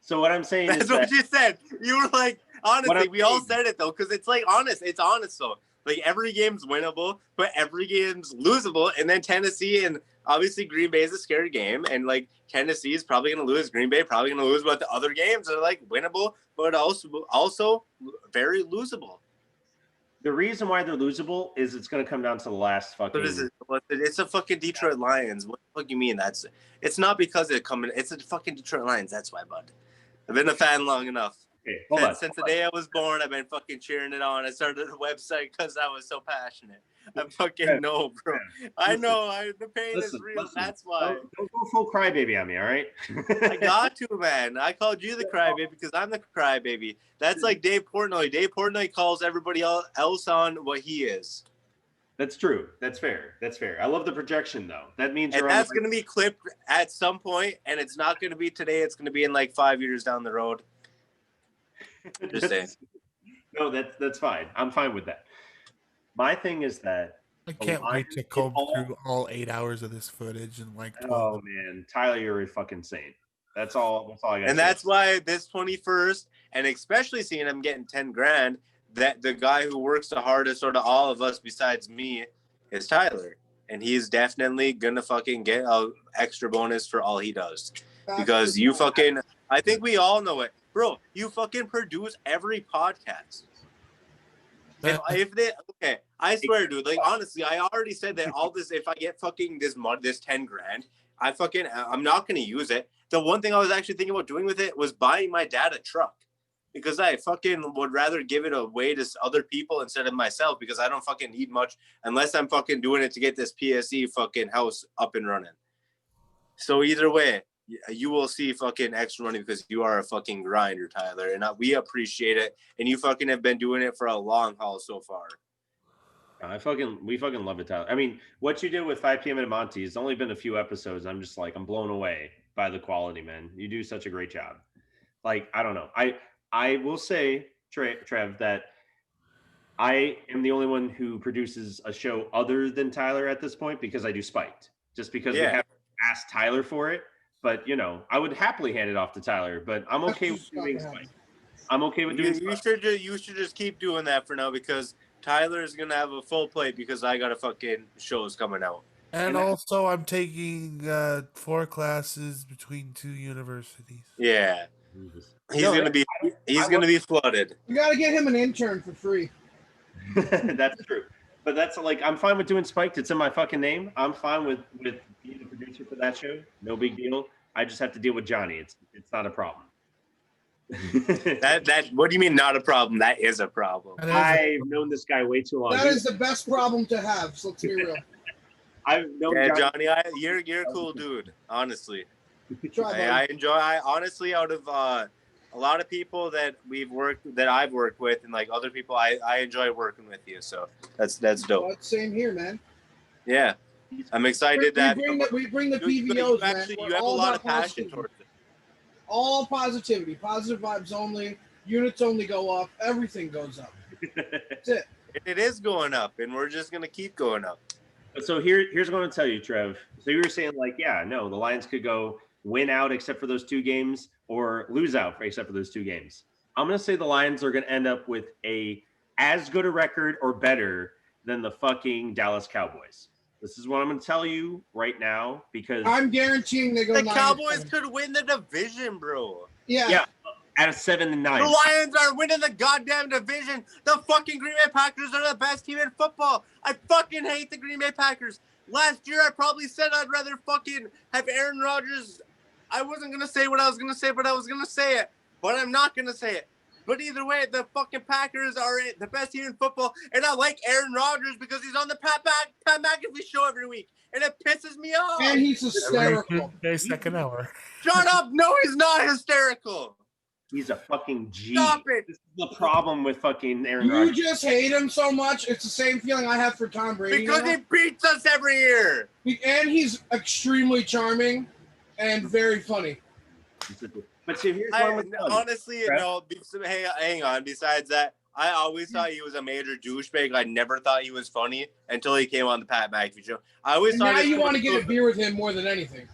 what I'm saying That's is what you said. You were like, honestly, we all said it though, because it's like honest. It's honest though. Like every game's winnable, but every game's losable. And then Tennessee and obviously Green Bay is a scary game, and like Tennessee is probably going to lose. Green Bay probably going to lose, but the other games are like winnable, but also very losable. The reason why they're losable is it's going to come down to the last fucking. What is it? It's a fucking Detroit Lions. What the fuck you mean? It's not because they're coming. It's a fucking Detroit Lions. That's why, bud. I've been a fan long enough. Okay, Since the day I was born, I've been fucking cheering it on. I started a website because I was so passionate. I fucking know, bro. I know. The pain is real. That's why. Don't go full crybaby on me, all right? I got to, man. I called you the crybaby because I'm the crybaby. That's like Dave Portnoy. Dave Portnoy calls everybody else on what he is. That's true. That's fair. I love the projection, though. That means and that's going to be clipped at some point, and it's not going to be today. It's going to be in like 5 years down the road. Just saying. No, that's fine. I'm fine with that. My thing is that I can't wait to comb through all 8 hours of this footage and like 12. Oh man, Tyler, you're a fucking saint. That's all I got. And that's why this 21st, and especially seeing him getting 10 grand, that the guy who works the hardest out of all of us besides me is Tyler. And he's definitely gonna fucking get an extra bonus for all he does. Because you fucking, I think we all know it. Bro, you fucking produce every podcast. Okay, I swear, dude. Like honestly, I already said that all this. If I get fucking this 10 grand, I'm not gonna use it. The one thing I was actually thinking about doing with it was buying my dad a truck, because I fucking would rather give it away to other people instead of myself, because I don't fucking need much unless I'm fucking doing it to get this PSE fucking house up and running. So either way, you will see fucking extra money because you are a fucking grinder, Tyler, and we appreciate it. And you fucking have been doing it for a long haul so far. We fucking love it, Tyler. I mean, what you did with 5 p.m. at Monty, it's only been a few episodes. I'm just like, I'm blown away by the quality, man. You do such a great job. Like, I don't know. I will say, Trev, that I am the only one who produces a show other than Tyler at this point, because I do Spiked. Just because we haven't asked Tyler for it. But, you know, I would happily hand it off to Tyler, but I'm okay with doing Spiked. I'm okay with doing Spiked. You should just keep doing that for now, because Tyler is going to have a full plate because I got a fucking shows coming out. And also, I'm taking 4 classes between 2 universities. Yeah. He's going to be flooded. You got to get him an intern for free. That's true. But that's like, I'm fine with doing Spiked. It's in my fucking name. I'm fine with being the producer for that show. No big deal. I just have to deal with Johnny. It's not a problem. that what do you mean not a problem? That is a problem. I've known this guy way too long. That is the best problem to have. So let's be real. I've known Johnny. You're a cool dude. Honestly, I enjoy. Honestly, out of a lot of people that I've worked with, and like other people, I enjoy working with you. So that's dope. Well, same here, man. Yeah, I'm excited we bring the PVOs, man. You have a lot of passion towards it. All positivity, positive vibes only. Units only go up. Everything goes up. That's it. It is going up, and we're just gonna keep going up. So here's what I'm going to tell you, Trev. So you were saying like, yeah, no, the Lions could go win out except for those 2 games or lose out except for those 2 games. I'm going to say the Lions are going to end up with as good a record or better than the fucking Dallas Cowboys. This is what I'm going to tell you right now because I'm guaranteeing they go. The Cowboys could win the division, bro. Yeah. At a 7-9. The Lions are winning the goddamn division. The fucking Green Bay Packers are the best team in football. I fucking hate the Green Bay Packers. Last year, I probably said I'd rather fucking have Aaron Rodgers. I wasn't going to say what I was going to say, but I was going to say it. But I'm not going to say it. But either way, the fucking Packers are the best team in football. And I like Aaron Rodgers because he's on the Pat McAfee show every week. And it pisses me off. And he's hysterical. Second hour. Shut up. No, he's not hysterical. He's a fucking G. Stop it. This is the problem with fucking Aaron Rodgers. You just hate him so much. It's the same feeling I have for Tom Brady. Because he beats us every year. And he's extremely charming and very funny. But see, here's what honestly, no. Hey, hang on. Besides that, I always thought he was a major douchebag. I never thought he was funny until he came on the Pat McAfee show. I always thought now you want to get a beer with him more than anything.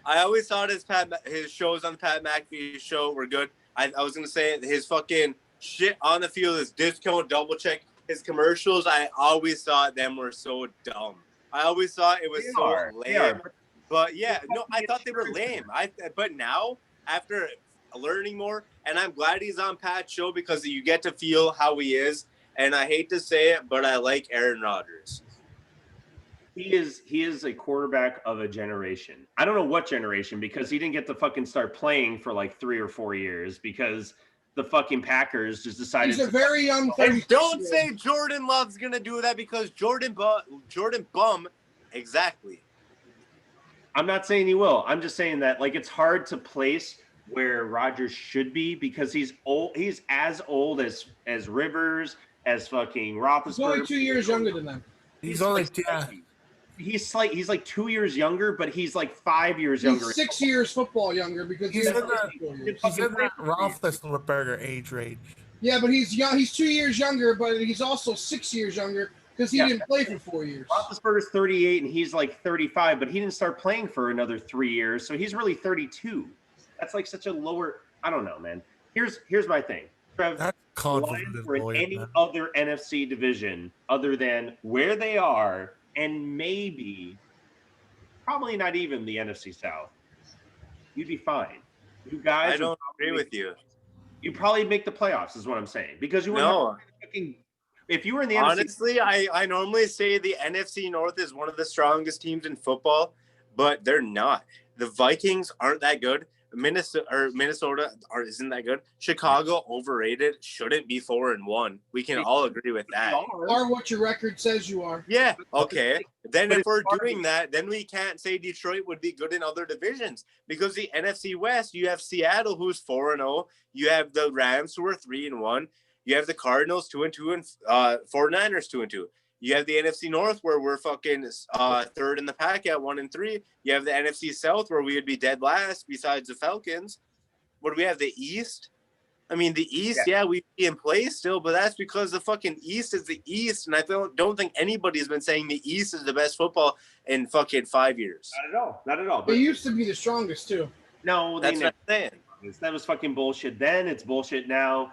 I always thought his shows on the Pat McAfee show were good. I was gonna say his fucking shit on the field, his discount double check, his commercials. I always thought them were so dumb. I always thought it was lame. But yeah, no, I thought they were lame. But now after learning more, and I'm glad he's on Pat's show because you get to feel how he is. And I hate to say it, but I like Aaron Rodgers. He is a quarterback of a generation. I don't know what generation because he didn't get to fucking start playing for like 3 or 4 years because the fucking Packers just decided. He's a very young. And don't say Jordan Love's gonna do that because Jordan Bum. Exactly. I'm not saying he will. I'm just saying that like it's hard to place where Rodgers should be because he's old. He's as old as Rivers, as fucking Roethlisberger. He's only 2 years younger than them. He's only He's 2 years younger, but he's like 5 years younger. He's 6 years football younger because he's in that Roethlisberger age range. Yeah, but he's young. He's 2 years younger, but he's also 6 years younger because he didn't play for 4 years. Roethlisberger's 38 and he's like 35, but he didn't start playing for another 3 years, so he's really 32. That's like such a lower. I don't know, man. Here's my thing. Trev, Lions were in any other NFC division other than where they are. And probably not even the NFC South. You'd be fine. You guys. I don't agree with you. You'd probably make the playoffs, is what I'm saying. Because you were if you were in the honestly, I normally say the NFC North is one of the strongest teams in football, but they're not. The Vikings aren't that good. Minnesota isn't that good. Chicago overrated. Shouldn't be 4-1. We can all agree with that. Are what your record says you are. Yeah. Okay. Then if we're doing that, then we can't say Detroit would be good in other divisions because the NFC West, you have Seattle who's 4-0. You have the Rams who are 3-1. You have the Cardinals 2-2 and 49ers 2-2. You have the NFC North where we're fucking third in the pack at 1-3. You have the NFC South where we would be dead last besides the Falcons. What do we have? The East? I mean, the East, we'd be in play still, but that's because the fucking East is the East, and I don't think anybody's been saying the East is the best football in fucking 5 years. Not at all. They used to be the strongest too. No, that's what I'm saying. That was fucking bullshit then. It's bullshit now.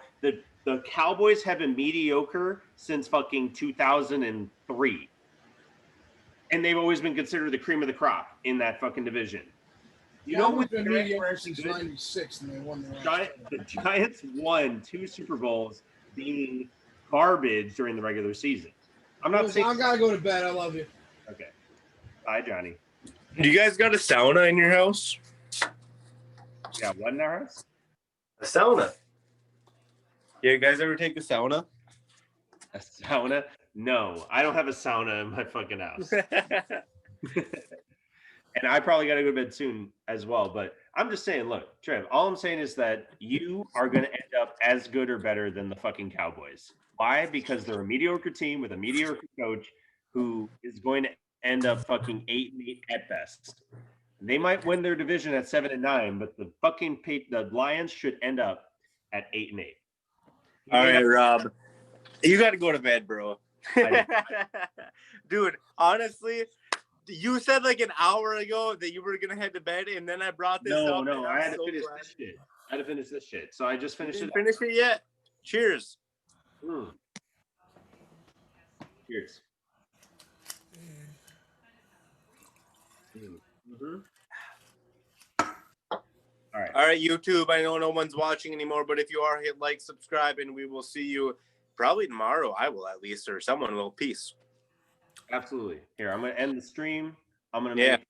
The Cowboys have been mediocre since fucking 2003. And they've always been considered the cream of the crop in that fucking division. You know what? Been mediocre since '96, and they won the Giants won 2 Super Bowls being garbage during the regular season. I'm not saying. I gotta go to bed. I love you. Okay. Bye, Johnny. Do you guys got a sauna in your house? Yeah, what in our house? A sauna. Yeah, you guys ever take a sauna? A sauna? No, I don't have a sauna in my fucking house. And I probably got to go to bed soon as well. But I'm just saying, look, Trev, all I'm saying is that you are going to end up as good or better than the fucking Cowboys. Why? Because they're a mediocre team with a mediocre coach who is going to end up fucking 8-8 at best. They might win their division at 7-9, but the Lions should end up at 8-8. All right, Rob. You got to go to bed, bro. Dude, honestly, You said like an hour ago that you were gonna head to bed, and then I brought this up. No, and I I'm had to so finish glad. this shit. I had to finish this shit. So I just You finished it. didn't finish it yet. Cheers. Cheers. Mm-hmm. All right, YouTube. I know no one's watching anymore, but if you are, hit like, subscribe, and we will see you probably tomorrow. I will, at least, or someone will. Peace. Absolutely. Here, I'm gonna end the stream. I'm gonna Yeah. make